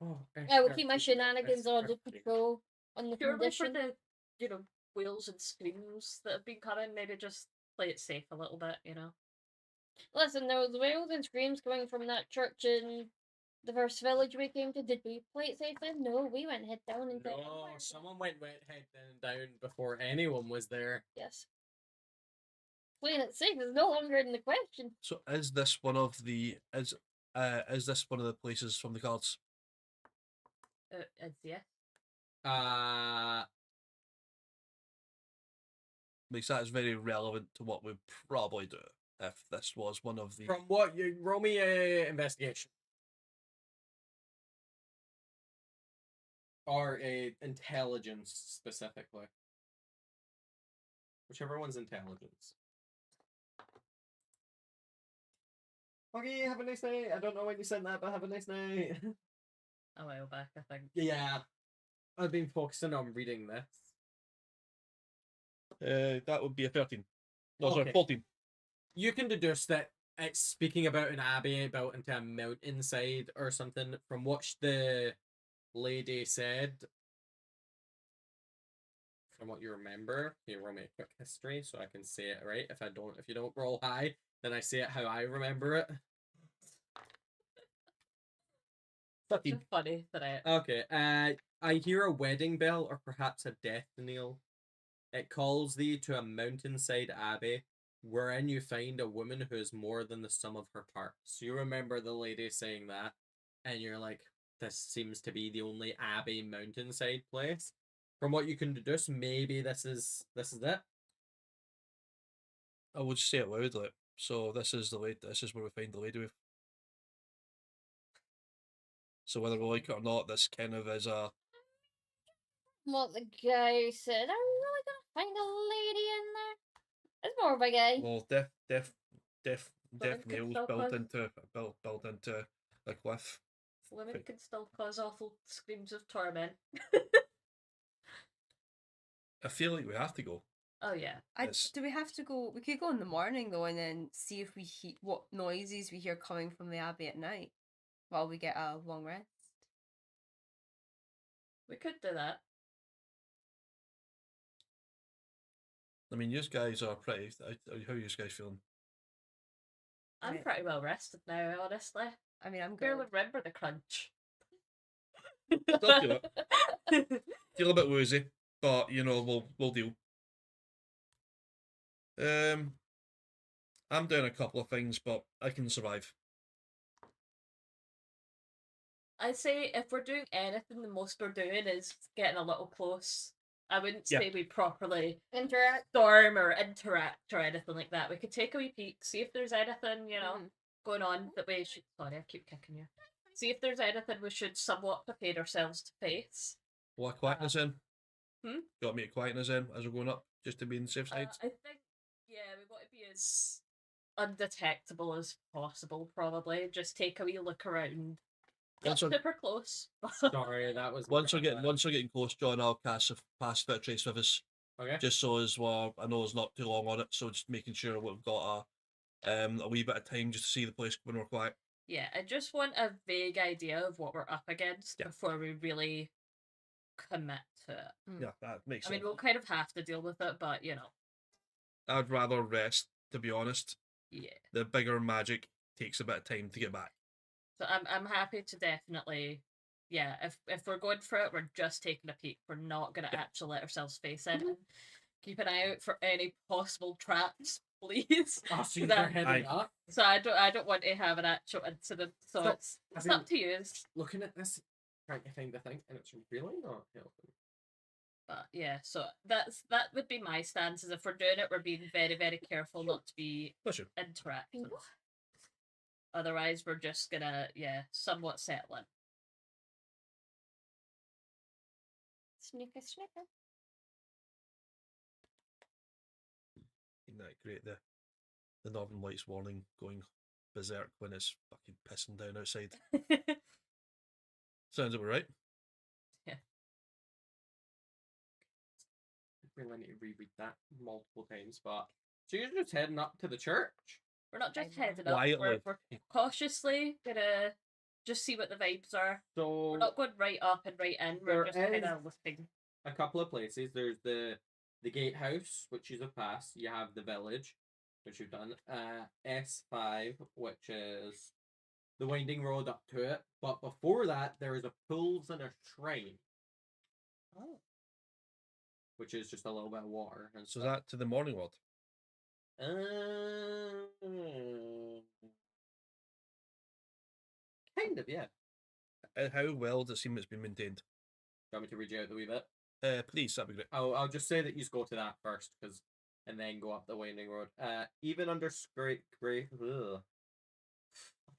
Oh, I will keep my shenanigans under control on the Purely for condition. the, wails and screams that have been coming, maybe just play it safe a little bit, Listen, there was wails and screams coming from that church in the first village we came to. Did we play it safe then? No, we went head down and No, someone went head down before anyone was there. Yes. Playing it safe is no longer in the question. So is this one of the places from the cards? It's yeah. Because that is very relevant to what we'd probably do if this was one of the. From what you roll me a investigation or a intelligence specifically, whichever one's intelligence. Okay, have a nice night. I don't know when you said that, but have a nice night. A while back, I think. Yeah, I've been focusing on reading this. That would be a 13. No, Okay. sorry, 14. You can deduce that it's speaking about an abbey built into a mountainside or something from what the lady said. From what you remember, you roll me a quick history so I can say it right. If you don't roll high, then I say it how I remember it. 13. It's funny that I. Okay. I hear a wedding bell or perhaps a death knell. It calls thee to a mountainside abbey, wherein you find a woman who is more than the sum of her parts. You remember the lady saying that, and you're like, this seems to be the only abbey mountainside place. From what you can deduce, maybe this is it. I would say it loud, like, so this is the lady. This is where we find the lady with. So whether we like it or not, this kind of is a. What the guy said. Are we really gonna find a lady in there? It's more of a guy. Well, deaf Women can nails still built cause- into a cliff. Women Right. can still cause awful screams of torment. I feel like we have to go. Oh yeah. It's- Do we have to go? We could go in the morning though, and then see if we what noises we hear coming from the abbey at night, while we get a long rest. We could do that. I mean, you guys are pretty. How are you guys feeling? I'm Right. pretty well rested now, honestly. I mean, I'm Barely good. remember the crunch. Still feel it. Feel a bit woozy, but you know we'll deal. I'm doing a couple of things, but I can survive. I'd say if we're doing anything, the most we're doing is getting a little close. I wouldn't Yeah. say we properly Interact. storm or interact or anything like that. We could take a wee peek, see if there's anything, you know, going on that we should. Sorry, I keep kicking you. See if there's anything we should somewhat prepare ourselves to face. Will I quieten us in? Hmm? Do you want me to quieten us in as we're going up, just to be in the safe side? I think, yeah, we want to be as undetectable as possible, probably. Just take a wee look around. Not Once we're, super close. Sorry, that was once we're getting close, John, I'll cast a pass without trace with us, Okay. just so as well. I know it's not too long on it, so just making sure we've got a wee bit of time just to see the place when we're quiet. Yeah, I just want a vague idea of what we're up against Yeah. before we really commit to it. Yeah, that makes I sense. mean, we'll kind of have to deal with it, but you know, I'd rather rest, to be honest. yeah. The bigger magic takes a bit of time to get back. So I'm happy to definitely, yeah. If we're going for it, we're just taking a peek. We're not gonna actually let ourselves face it. Keep an eye out for any possible traps, please. Oh, so That- you're heading up. So I don't want to have an actual incident. So So, it's I it's mean- up to you. Looking at this, trying to find the thing, and it's really not helping. But yeah, so that would be my stance. Is if we're doing it, we're being very very careful not to be Pleasure. interactive. Otherwise, we're just gonna somewhat settle in. Sneaker, sneaker. Isn't that great? The Northern Lights warning going berserk when it's fucking pissing down outside. Sounds about right. I really need to reread that multiple times, but so you're just heading up to the church. We're not just I know. heading up. Quietly. We're cautiously gonna just see what the vibes are. So We're not going right up and right in. We're There just kind is- of looking. a couple of places. There's the gatehouse, which is a pass. You have the village, which you've done. S5, which is the winding road up to it. But before that, there is a pools and a shrine, Oh. which is just a little bit of water. And So stuff. that to the morning world. Kind of, yeah. How well does it seem it's been maintained? Do you want me to read you out the wee bit? Please, that'd be great. I'll just say that you go to that first, and then go up the winding road. Even under grey, fucking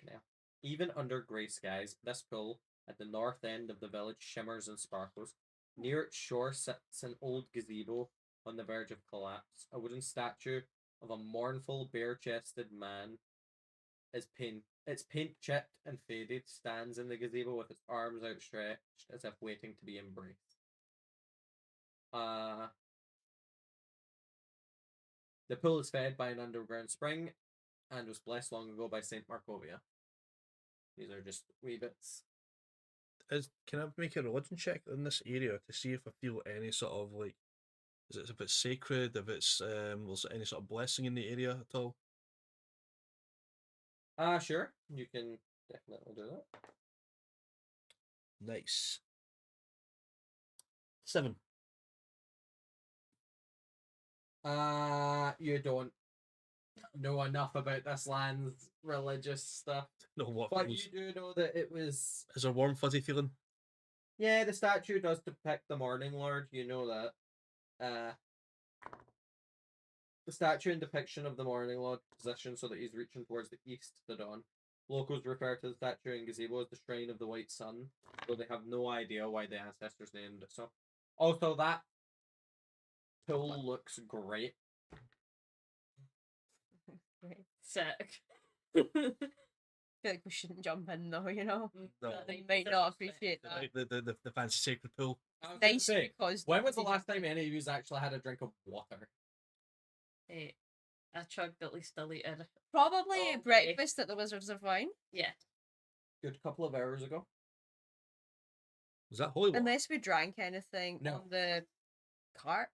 hell. Even under grey skies, this pool at the north end of the village shimmers and sparkles. Near its shore sits an old gazebo on the verge of collapse. A wooden statue of a mournful, bare-chested man its paint chipped and faded, stands in the gazebo with its arms outstretched as if waiting to be embraced. The pool is fed by an underground spring and was blessed long ago by Saint Markovia. These are just wee bits. Can I make a religion check in this area to see if I feel any sort of like, if it's sacred, if it's was any sort of blessing in the area at all? Sure. You can definitely do that. Nice. 7. You don't know enough about this land's religious stuff. No, what But feels? you do know that it was. Is there a warm fuzzy feeling? Yeah, the statue does depict the Morning Lord, you know that. The statue and depiction of the Morning Lord positioned so that he's reaching towards the east, the dawn. Locals refer to the statue and gazebo as the Shrine of the White Sun, though they have no idea why the ancestors named it so. Also, that tool looks great. Sick. I feel like we shouldn't jump in though, you know? No. They might not appreciate that. The fancy sacred pool. I was gonna Nice say, because when was the last time any of you actually had a drink of water? Hey, I chugged at least a litre. probably Oh, okay. breakfast at the Wizards of Wine. Yeah. Good couple of hours ago. Is that holy water? Unless we drank anything No. on the cart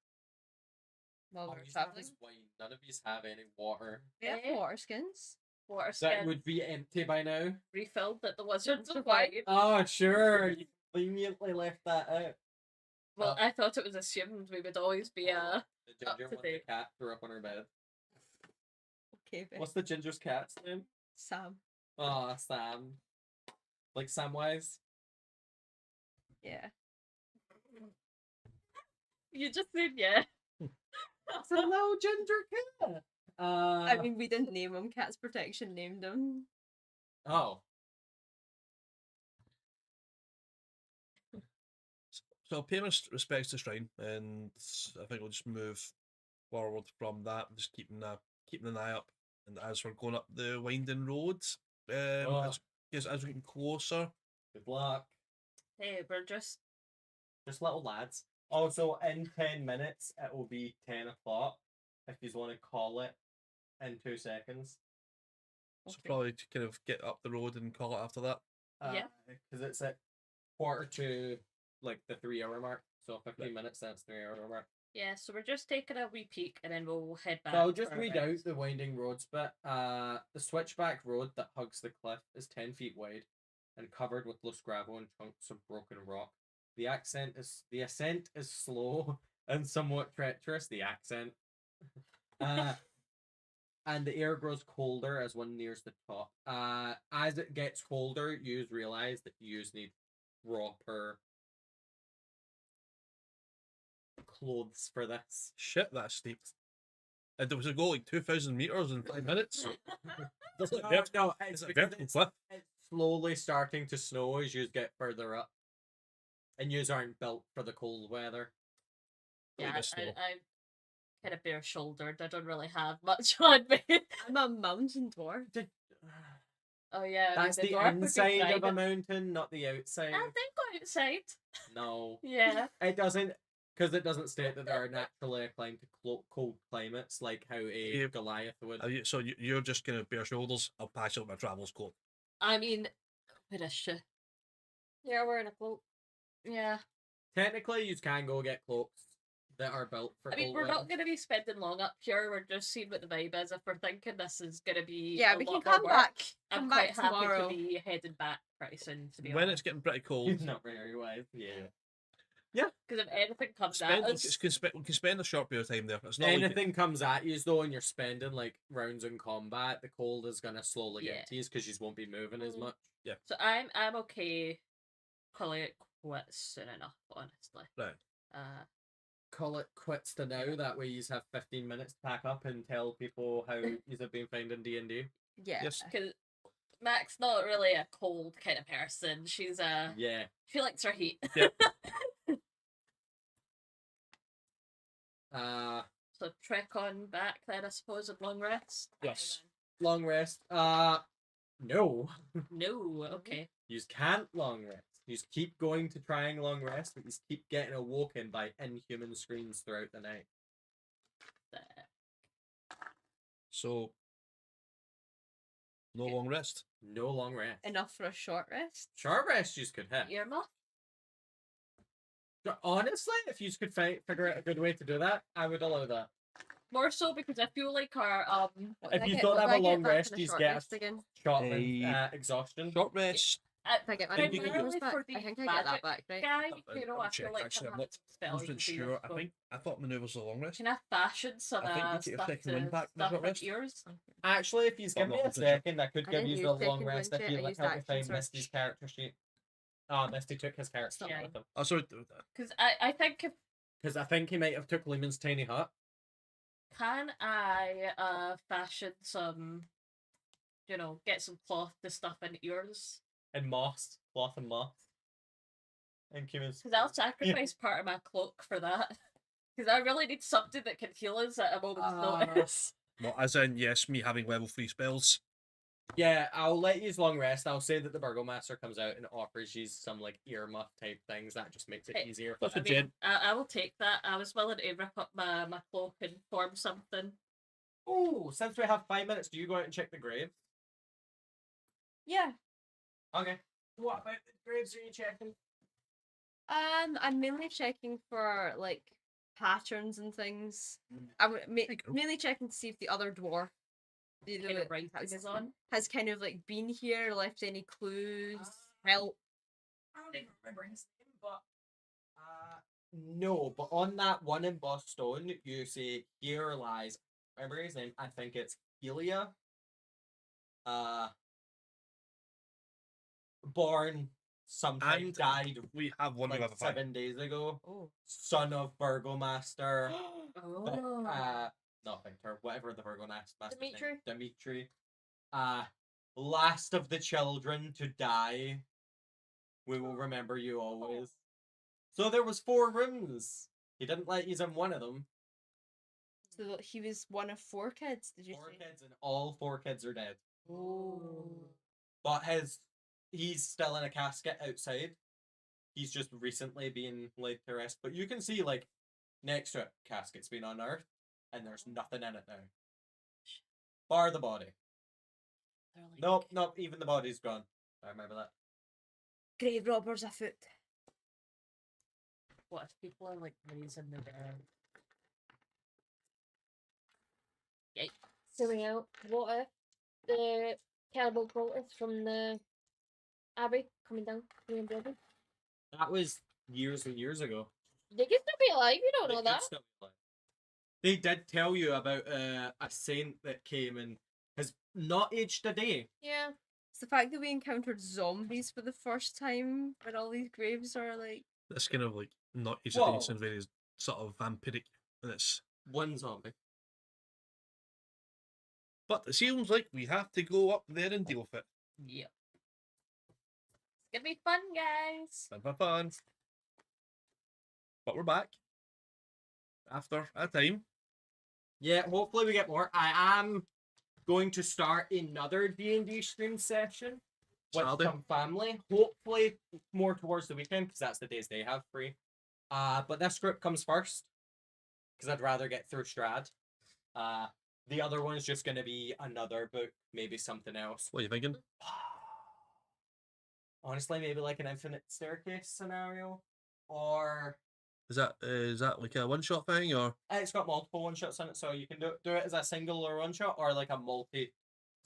while we were Yous have traveling. this wine. None of yous have any water. We have Eh? water skins. Water That skin would be empty by now. refilled at the Wizards of Wine. Oh, sure. You conveniently left that out. Well, I thought it was assumed we would always be The ginger up to one, the date. cat, threw up on her bed. Okay, babe. What's the ginger's cat's name? Sam. Oh, Sam. Like Samwise? Yeah. You just said yeah. It's a little ginger cat. I mean, we didn't name him. Cat's Protection named him. Oh. So pay my respects to Shrine, and I think we'll just move forward from that, just keeping an eye up. And as we're going up the winding roads, Oh. as we're getting closer, Good luck. Hey, we're just Just little lads. Also, in 10 minutes, it will be 10 o'clock. If you want to call it in 2 seconds. so Okay. probably to kind of get up the road and call it after that. Yeah. Because it's at 2:45, like the 3 hour mark. So 15 minutes, that's 3 hour mark. yeah. So we're just taking a wee peek, and then we'll head back. So I'll just for our read rest. out the winding roads bit. The switchback road that hugs the cliff is 10 feet wide and covered with loose gravel and chunks of broken rock. The ascent is slow and somewhat treacherous. The accent. And the air grows colder as one nears the top. As it gets colder, you realize that you need proper clothes for this. Shit, that's steep. And there was a go like 2,000 meters in 5 minutes. That's like No, it's a because vertical cliff. it's slowly starting to snow as you get further up. And yous aren't built for the cold weather. Yeah, Like a snow. I'm kind of bare shouldered. I don't really have much on me. I'm a mountain dwarf. Oh yeah, I mean, That's the dwarf would be inside of a thriving. mountain, not the outside. I think outside. No. Yeah. It doesn't, because it doesn't state that there are naturally acclaimed to cold climates like how a Yeah. Goliath would. So you're just kind of bare shoulders. I'll patch up my travels coat. I mean, where is she? You're wearing a cloak. Yeah. Technically, you can go get cloaks that are built for I mean, cold we're weather. not going to be spending long up here. We're just seeing what the vibe is. If we're thinking this is going to be Yeah, a we can lot more come work, back. I'm Come quite back happy tomorrow. to be heading back pretty soon. To be When honest, it's getting pretty cold, He's not very wise. Yeah. because if anything comes at we us, can spend a short period of time there. It's not like Anything comes at you though, and you're spending like rounds in combat, the cold is gonna slowly Yeah. get to you because you won't be moving as Mm. much. so I'm okay. Calling it quits soon enough, honestly. Right. Call it quits to now. That way, you have 15 minutes to pack up and tell people how you have been finding D&D. Yeah. Yes. Because Mac's not really a cold kind of person. She's Yeah. she likes her heat. Yep. So trek on back then, I suppose, and long rest. Yes. Long rest. No. No, okay. You can't long rest. You keep going to trying long rest, but you keep getting awoken by inhuman screams throughout the night. So no long rest. No long rest. Enough for a short rest. Short rest you could hit. Earmuff? Honestly, if you could figure out a good way to do that, I would allow that. More so because I feel like our What If did I you get- don't what have did I a get long back rest, in a you short get rest again. shot of Hey. exhaustion. Short rest. Did I get my think you can manuals primarily back? for the I think I get that magic back, right? guy, I- you know, I'll I feel check, like actually, him I'm having I spells wasn't would be sure. useful. I thought maneuvers were long rest. Can I fashion some I think you get your stuff second to wind back in the stuff short in rest. ears? Actually, if you But give me not a position. second, I could I give didn't you use the long second rest wind if yet, you I like used help me action find search. Misty's character sheet. Misty took his character sheet Yeah. with him. Oh, sorry. Because I think if Because I think he might have took Lehman's tiny hut. can I fashion some, get some cloth to stuff in ears? And moss. Cloth and moss. And Cumin's. Because I'll sacrifice part of my cloak for that. Because I really need something that can heal us at a moment's notice. Well, as in, yes, me having level 3 spells. Yeah, I'll let you long rest. I'll say that the Burgomaster comes out and offers you some like earmuff type things. That just makes it Hey, easier. For That's them. a gen. I will take that. I was willing to rip up my cloak and form something. Oh, since we have 5 minutes, do you go out and check the graves? Yeah. Okay. What about the graves are you checking? I'm mainly checking for like patterns and things. I'm go. mainly checking to see if the other dwarf, the Kind of that writing is on. has kind of like been here, left any clues, help. I don't even remember his name, but no. But on that one embossed stone, you see here lies. Remember his name? I think it's Helia. Born sometime, And died we have one like we've ever found. 7 days ago. Oh. Son of Burgomaster. Oh. Not Victor, whatever the Virgo master's name. Dimitri. Dimitri. Last of the children to die. We will remember you always. So there was 4 rooms. He didn't let you in one of them. So he was one of 4 kids. Did you 4 say? kids and all 4 kids are dead. Oh. But he's still in a casket outside. He's just recently been laid to rest. But you can see like next to it, casket's been unearthed, and there's nothing in it now. Bar the body. They're like, Nope, even the body's gone. I remember that. Grave robbers afoot. what if people are like raising the dead? Yikes. Zooming out. What if the cannibal cultist from the Abbey coming down the building? That was years and years ago. They could still be alive, you don't They know could that. still be alive. They did tell you about a saint that came and has not aged a day. Yeah. It's the fact that we encountered zombies for the first time, but all these graves are like. This kind of like not easy Whoa. and very sort of vampiric and it's One zombie. but it seems like we have to go up there and deal with it. Yep. It's gonna be fun, guys. Fun, fun, fun. But we're back. After a time. Yeah, hopefully we get more. I am going to start another D&D stream session with Saturday. some family. Hopefully more towards the weekend because that's the days they have free. But this group comes first because I'd rather get through Strad. The other one's just going to be another book, maybe something else. What are you thinking? Honestly, maybe like an infinite staircase scenario, or Is that like a one shot thing or it's got multiple one shots in it, so you can do it as a single or one shot, or like a multi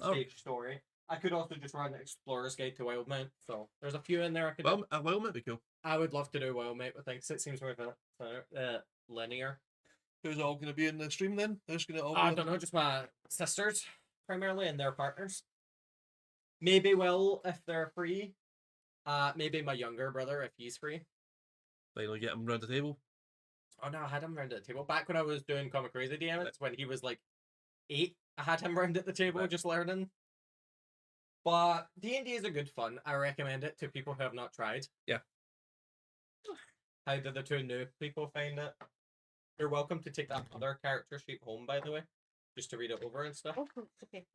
stage story. I could also just run Explorer's Guide to Wildmount, so there's a few in there I could do. well might be cool. I would love to do Wildmount with things. It seems more linear. Who's all gonna be in the stream then? Who's gonna all I don't know, just my sisters primarily and their partners. Maybe Will if they're free. Maybe my younger brother if he's free. finally get him round the table? Oh no, I had him round at the table. Back when I was doing Comic Crazy DMs, when he was like 8, I had him round at the table Right. just learning. But D&D is a good fun. I recommend it to people who have not tried. Yeah. How did the 2 new people find it? You're welcome to take that other character sheet home, by the way, just to read it over and stuff. Oh, okay.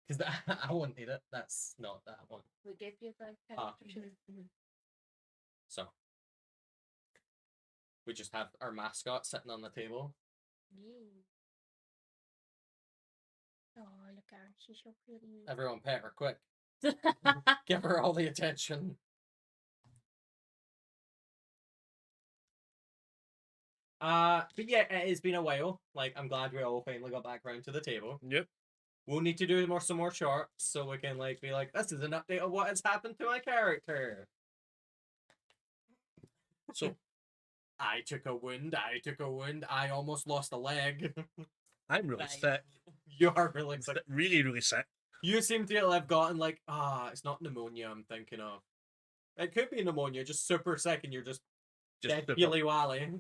Because I won't need it. That's not that one. We gave you the Ah. character sheet. So we just have our mascot sitting on the table. Yeah. Oh, look at her. She's so pretty. Everyone pet her quick. Give her all the attention. But yeah, it has been a while. Like, I'm glad we all finally got back around to the table. Yep. We'll need to do some more shorts so we can like be like, this is an update of what has happened to my character. So I took a wound. I almost lost a leg. I'm really Right. sick. You are really sick. Really, really sick. You seem to have gotten like, it's not pneumonia I'm thinking of. It could be pneumonia, just super sick and you're just dead super- peely wally.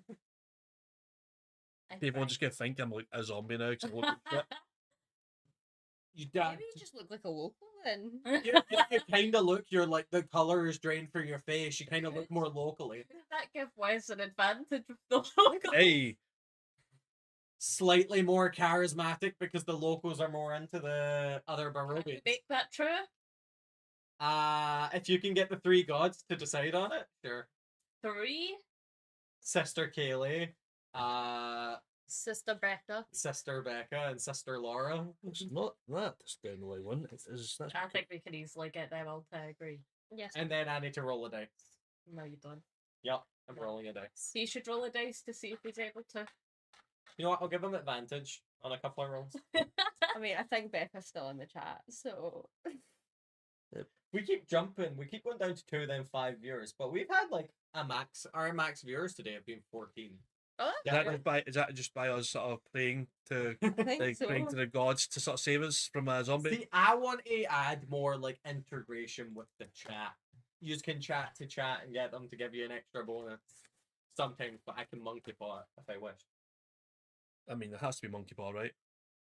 People just gonna think I'm like a zombie now because I look like shit. You die. Maybe you just look like a local then. You kind of look, you're like, the color is drained from your face. You kind of look more locally. Does that give Wes an advantage with the local? Hey, Slightly more charismatic because the locals are more into the other Can we Barobians. make that true? If you can get the 3 gods to decide on it, sure. 3? Sister Kaylee, Sister Becca. Sister Becca, and Sister Laura. it's not that Stanley one. It is that's I think we can easily get them all to agree. Yes. And then I need to roll a dice. No, you don't. Yep, I'm rolling a dice. He should roll a dice to see if he's able to. You know what? I'll give him advantage on a couple of rolls. I mean, I think Becca's still in the chat, so We keep jumping. We keep going down to 2, then 5 viewers. But we've had like a max. Our max viewers today have been 14. Oh, Is that's that, good. just by, is that just by us sort of praying to I think like so. praying to the gods to sort of save us from a zombie? See, I want to add more like integration with the chat. You just can chat to chat and get them to give you an extra bonus sometimes, but I can monkey paw it if I wish. I mean, it has to be monkey paw, right?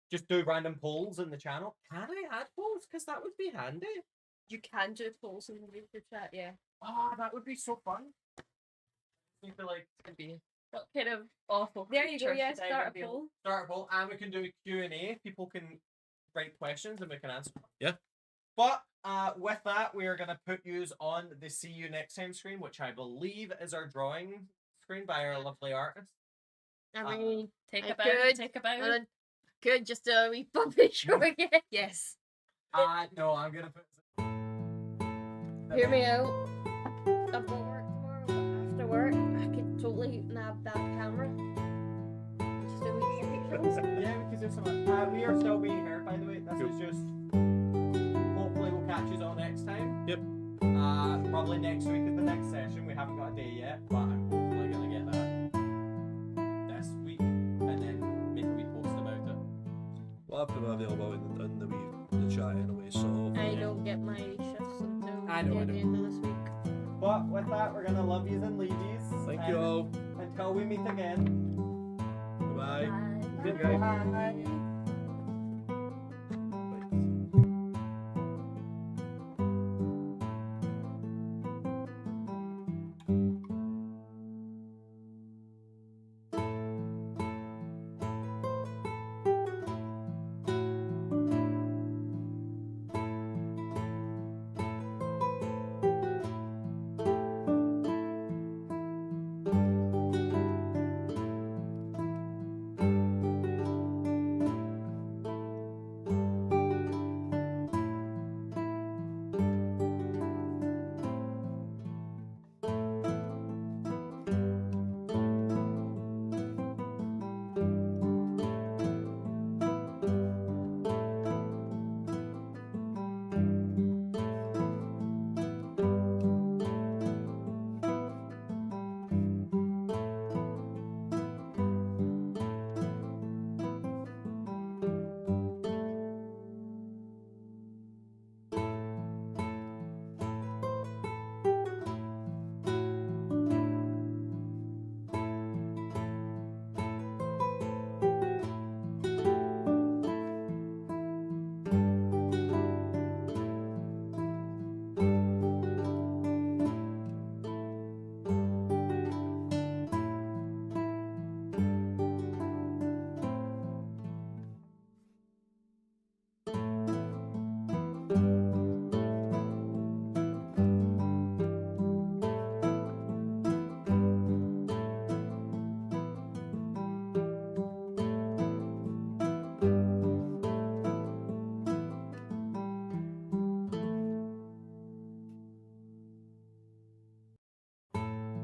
Just do random polls in the channel. Can I add polls? Because that would be handy. You can do polls in the video chat, yeah. Oh, that would be so fun. Need to like Be. What kind of awful There you go, creature yeah, should I start a reveal? poll. start a poll, and we can do a Q&A. People can write questions and we can answer. Yeah. But with that, we are going to put yous on the See You Next Time screen, which I believe is our drawing screen by our lovely artist. I mean, Take I a bow. could, Take a bow. I could just do a wee puppet show again. Yes. No, I'm going to put... Hear me out. I've got work tomorrow, but after work, I could totally nab that camera. Just do a wee puppet shows. Yeah, we could do some... we are still being here, by the way. This is just... Hopefully we'll catch you all next time. Yep. Probably next week is the next session. We haven't got a day yet, but I'm hopefully going to get that this week and then make a wee post about it. Well, I've been available in the chat anyway, so I don't get my shifts until I know, near I the know. end of this week. But with that, we're going to love yous and leave yous. thank and you all. Until we meet again. Bye. Bye. Good guys. Bye.